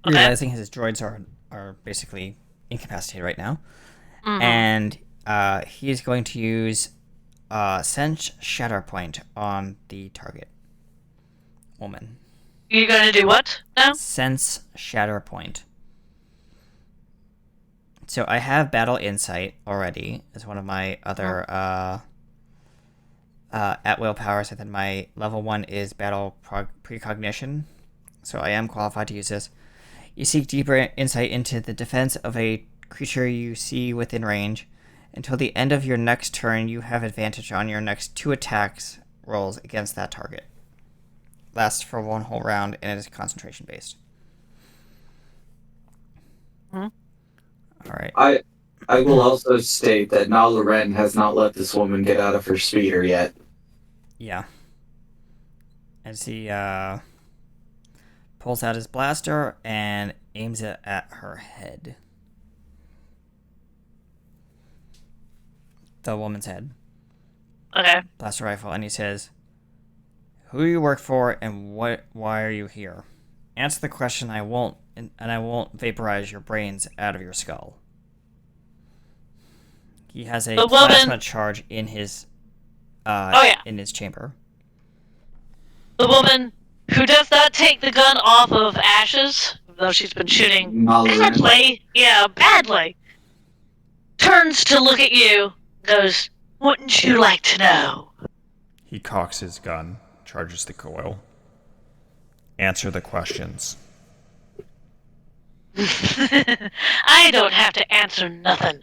Okay. realizing his droids are basically incapacitated right now, Mhm. and he's going to use Sense Shatterpoint on the target woman. You're gonna do what now? Sense Shatterpoint. So I have Battle Insight already as one of my other at will powers, and then my level 1 is Battle Precognition. So I am qualified to use this. You seek deeper insight into the defense of a creature you see within range. Until the end of your next turn, you have advantage on your next 2 attacks rolls against that target. Lasts for 1 whole round, and it is concentration based. Mhm. All right. I will also state that Nala Ren has not let this woman get out of her speeder yet. Yeah. As he pulls out his blaster and aims it at her head. The woman's head. Okay. Blaster rifle, and he says, "Who you work for, and why are you here? Answer the question. I won't vaporize your brains out of your skull." He has a The plasma woman- charge in his in his chamber. The woman who does not take the gun off of Ashes, though she's been shooting Nala Ren. badly, turns to look at you, goes, "Wouldn't you like to know?" He cocks his gun, charges the coil. Answer the questions. I don't have to answer nothing.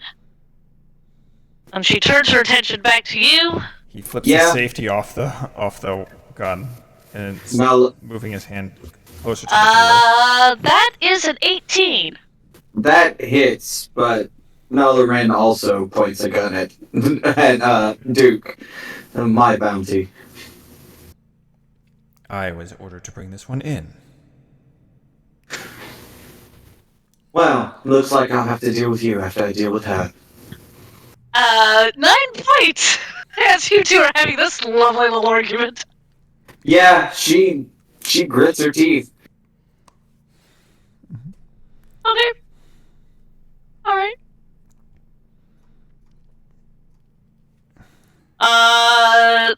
And she turns her attention back to you. He flips the safety off the gun and is moving his hand closer to the barrel. That is an 18. That hits, but Nala Ren also points a gun at Duke. My bounty. I was ordered to bring this one in. Well, looks like I'll have to deal with you after I deal with her. 9 points! As you two are having this lovely little argument. Yeah, she grits her teeth. Okay. Alright.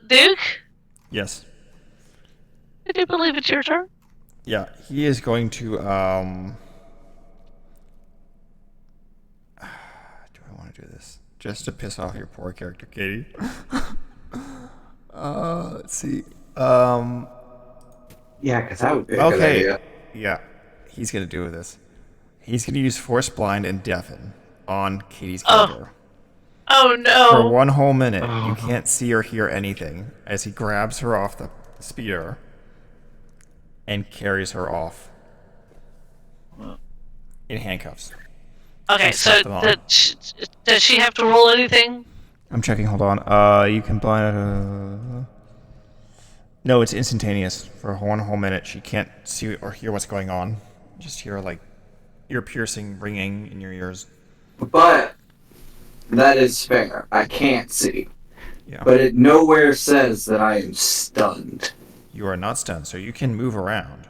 Duke? Yes. I do believe it's your turn. Yeah, he is going to, do I want to do this? Just to piss off your poor character, Katie. Let's see. Yeah, because that would be a good idea. Yeah, he's going to do this. He's going to use Force Blind and Deafen on Katie's character. Oh no. For 1 whole minute, you can't see or hear anything as he grabs her off the speeder and carries her off in handcuffs. Okay, so does she have to roll anything? I'm checking, hold on. You can blind... No, it's instantaneous. For 1 whole minute, she can't see or hear what's going on. Just hear, like, ear-piercing ringing in your ears. But that is fair. I can't see. Yeah. but it nowhere says that I am stunned. You are not stunned, so you can move around.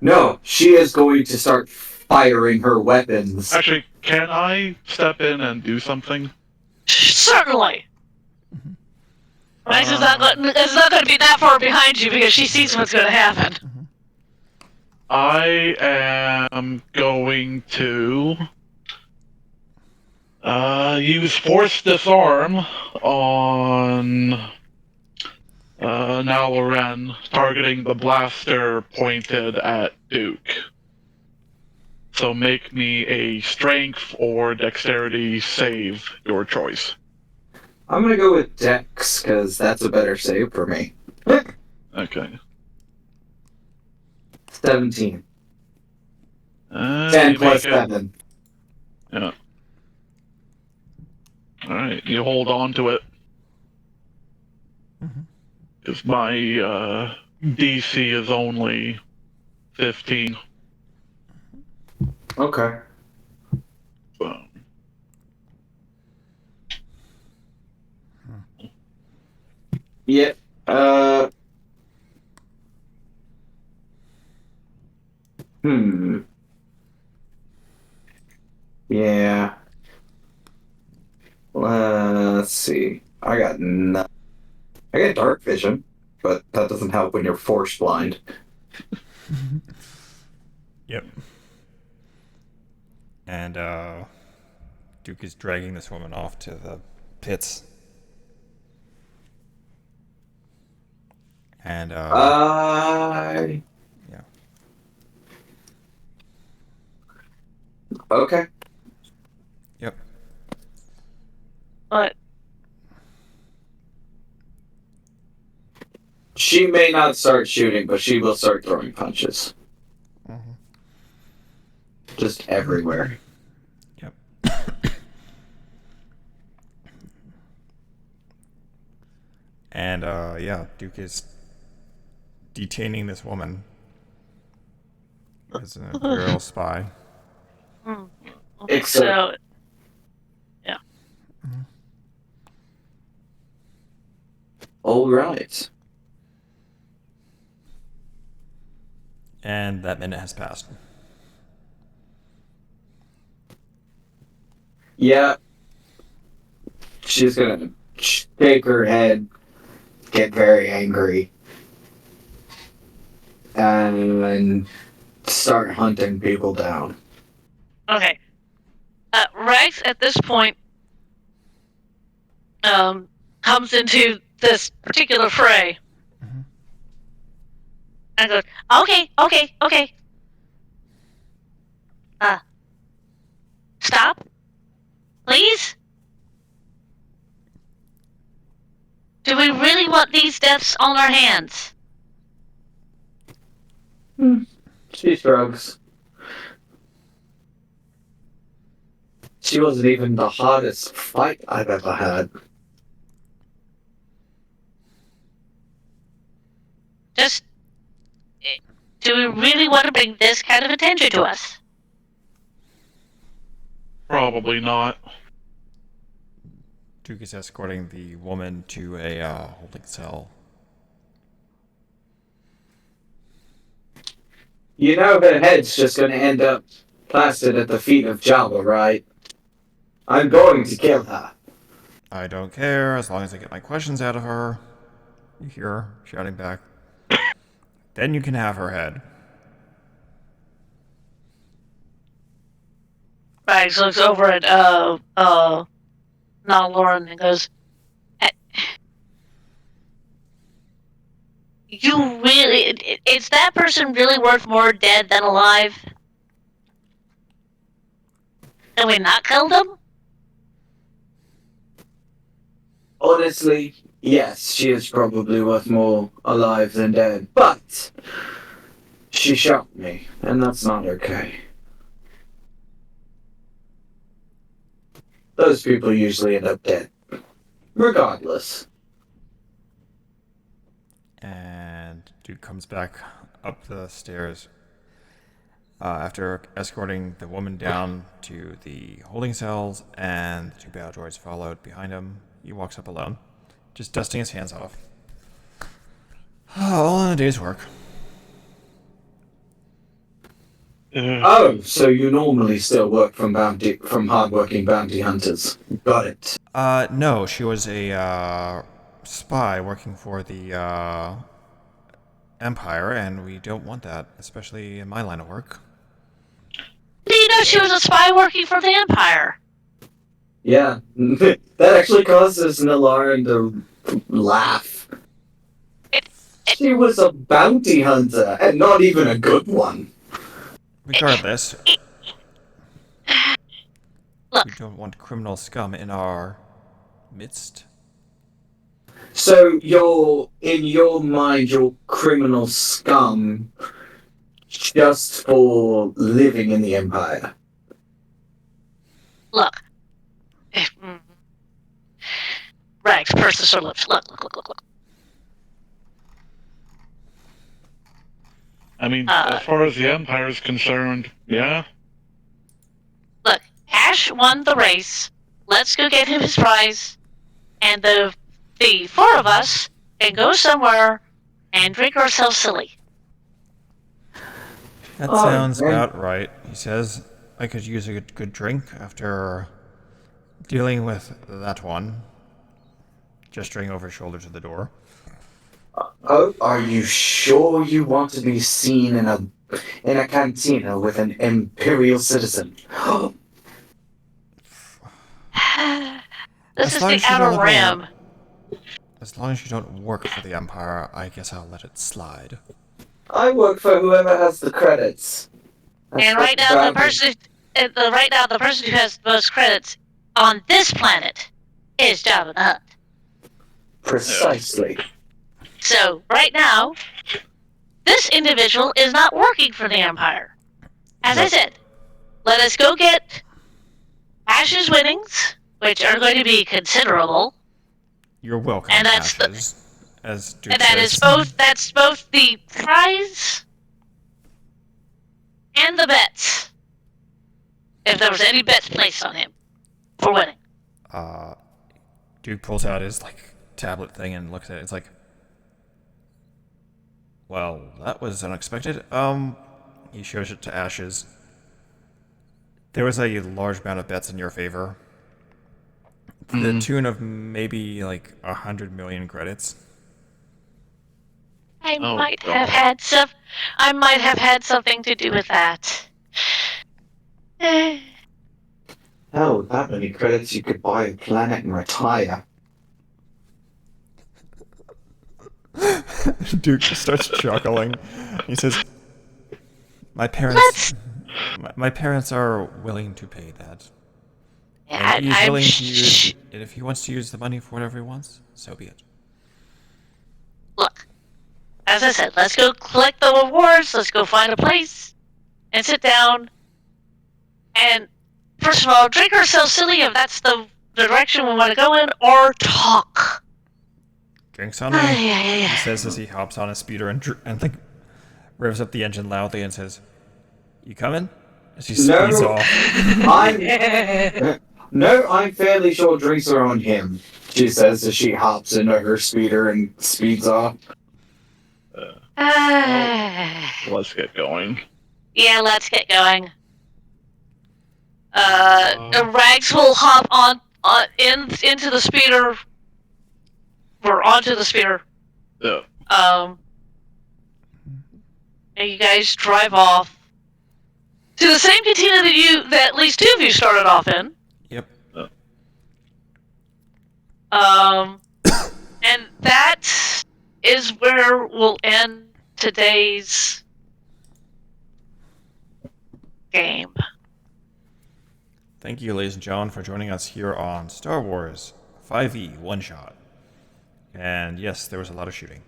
No, she is going to start firing her weapons. Actually, can I step in and do something? Certainly. Max is not going to be that far behind you because she sees what's going to happen. I am going to use force disarm on Naloren, targeting the blaster pointed at Duke. So make me a strength or dexterity save, your choice. I'm going to go with Dex, because that's a better save for me. Okay. 17. And 10 you plus make it. 7. Yeah. Alright, you hold on to it. Because my DC is only 15. Okay. So. Yeah. Yeah. Let's see. I got dark vision, but that doesn't help when you're force blind. Yep. And Duke is dragging this woman off to the pits. And Yeah. Okay. Yep. But She may not start shooting, but she will start throwing punches. Just everywhere. Yep. And yeah, Duke is detaining this woman as an Imperial spy. Except, yeah. all right. And that minute has passed. Yeah. She's gonna shake her head, get very angry, and start hunting people down. Okay. Rex at this point comes into this particular fray and goes, okay. Stop, please. Do we really want these deaths on our hands? She shrugs. She wasn't even the hottest fight I've ever had. Just, do we really want to bring this kind of attention to us? Probably not. Duke is escorting the woman to a holding cell. You know her head's just gonna end up plastered at the feet of Jabba, right? I'm going to kill her. I don't care as long as I get my questions out of her. You hear her shouting back. Then you can have her head. Rags looks over at Lauren and goes, "You really? Is that person really worth more dead than alive? Can we not kill them?" Honestly, yes, she is probably worth more alive than dead, but she shot me, and that's not okay. Those people usually end up dead. Regardless. And Duke comes back up the stairs after escorting the woman down to the holding cells, and the two battle droids followed behind him. He walks up alone just dusting his hands off. All in a day's work. Oh, so you normally still work from hardworking bounty hunters. Got it. No, she was a spy working for the Empire, and we don't want that, especially in my line of work. Do you know she was a spy working for the Empire? Yeah, that actually causes Nalaran to laugh. She was a bounty hunter, and not even a good one. Regardless, Look, we don't want criminal scum in our midst. So in your mind, you're criminal scum just for living in the Empire. look. Rags purses her lips. Look. I mean, as far as the Empire is concerned, yeah. Look, Ash won the race. Let's go get him his prize. And the four of us can go somewhere and drink ourselves silly. That Oh, sounds man. about right. He says I could use a good drink after dealing with that one. Gesturing over his shoulder to the door. Oh, are you sure you want to be seen in a cantina with an Imperial citizen? This As is long the as you Outer don't Rim. As long as you don't work for the Empire, I guess I'll let it slide. I work for whoever has the credits. That's And what right now, the bounty- person who has the most credits on this planet is Jabba the Hutt. Precisely. So right now, this individual is not working for the Empire. As I said, let us go get Ash's winnings, which are going to be considerable. You're welcome, And that's the- Ashes. As Duke And that's both the prize and the bets. If there was any bets placed on him for winning. Duke pulls out his tablet thing and looks at it. It's like, well, that was unexpected. He shows it to Ashes. There was a large amount of bets in your favor. The tune of maybe 100 million credits. I Oh, might God. have had something to do with that. Hell, with that many credits, you could buy a planet and retire. Duke just starts chuckling. He says, "My parents, my parents are willing to pay that, and he's willing to use. And if he wants to use the money for whatever he wants, so be it." Look, as I said, let's go collect the awards. Let's go find a place and sit down. And first of all, drink ourselves silly if that's the direction we want to go in, or talk. Drinks on me, he says as he hops on a speeder and revs up the engine loudly and says, "You coming?" As he speeds off. I'm fairly sure drinks are on him, she says as she hops into her speeder and speeds off. Let's get going. Yeah, let's get going. Rags will hop into the speeder, or onto the speeder. Yeah. And you guys drive off to the same cantina that at least two of you started off in. Yep. And that is where we'll end today's game. Thank you, ladies and gentlemen, for joining us here on Star Wars 5e One Shot. And yes, there was a lot of shooting.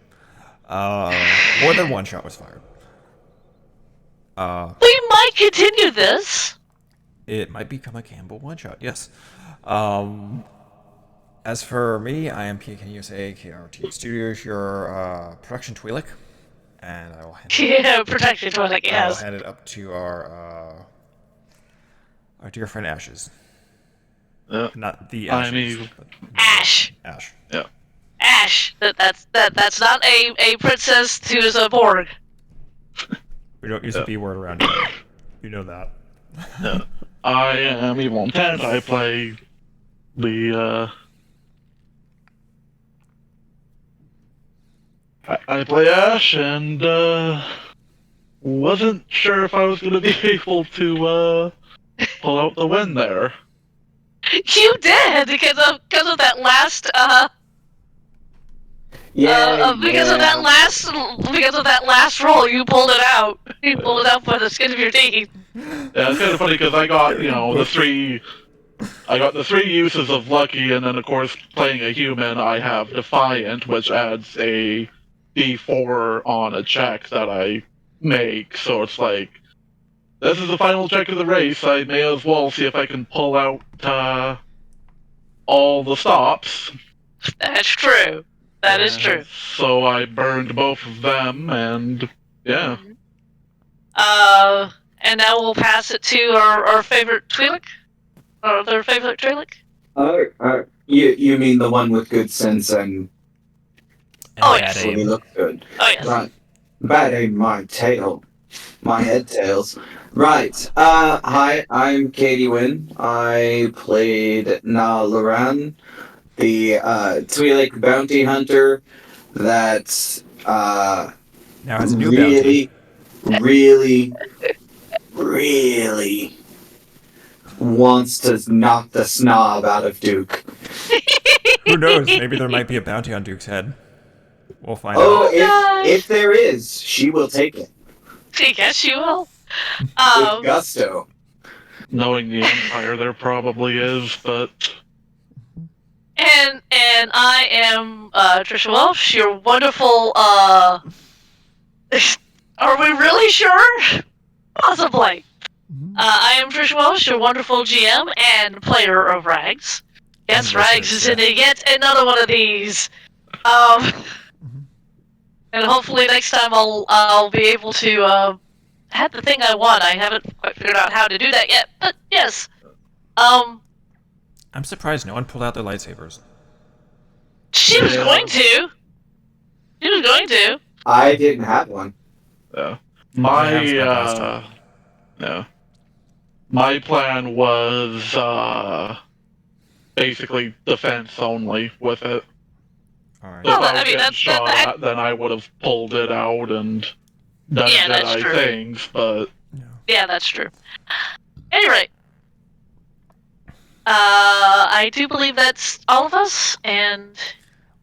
More than one shot was fired. We might continue this. It might become a Campbell one shot, yes. As for me, I am PKUSA KRT Studios, your production Twi'lek, and I will Protection toilet, I will yes. hand it up to our dear friend Ashes. Yeah. Not the I Ashes. mean- but Ash. Ash. Yeah. Ash. That's not a princess who is a Borg. We don't use the B word around here. You know that. I am evil intent. I play the I play Ash, and wasn't sure if I was going to be able to pull out the win there. You did because of that last because of that last roll. You pulled it out. You pulled it out by the skin of your teeth. Yeah, it's kind of funny because I got the three uses of lucky, and then of course playing a human, I have defiant, which adds a D4 on a check that I make. So it's like, this is the final check of the race. I may as well see if I can pull out all the stops. That's true. That is true. So I burned both of them, and yeah. And now we'll pass it to our favorite Twi'lek. Or their favorite Twi'lek. You mean the one with good sense and Oh, bad yes. aim. he looks good? Oh yes. Right. Bad aim, my tail. My head tails. Right. Hi, I'm Katie Wynn. I played Na Loran, the Twi'lek bounty hunter that Now has a new bounty. really wants to knock the snob out of Duke. Who knows? Maybe there might be a bounty on Duke's head. We'll find Oh, out. if there is, she will take it. Yes, you will. With gusto. Knowing the Empire, there probably is, but And I am Trisha Welsh, your wonderful. Are we really sure? Possibly. I am Trisha Welsh, your wonderful GM and player of Rags. Yes, And Rags listeners, is in yet another one of these. And hopefully next time I'll be able to have the thing I want. I haven't quite figured out how to do that yet, but yes. I'm surprised no one pulled out their lightsabers. She was going to. She was going to. I didn't have one. yeah. I have spent last time. My plan was basically defense only with it. Alright. So if Well, I was I mean, getting shot at, then I would have pulled it out and done Yeah, that's Jedi true. things, but Yeah, that's true. Anyway. I do believe that's all of us, and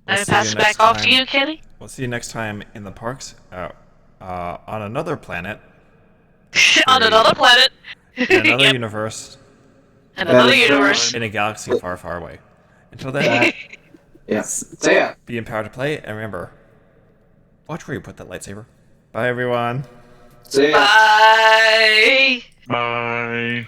We'll I see pass you it back next off time. to you, Kenny. We'll see you next time in the parks. On another planet. On another planet. In another Yep, universe. another That is universe. In a galaxy far, far away. Until then, Yes. So yeah. be empowered to play, and remember, watch where you put that lightsaber. Bye, everyone. So yeah. Bye. bye.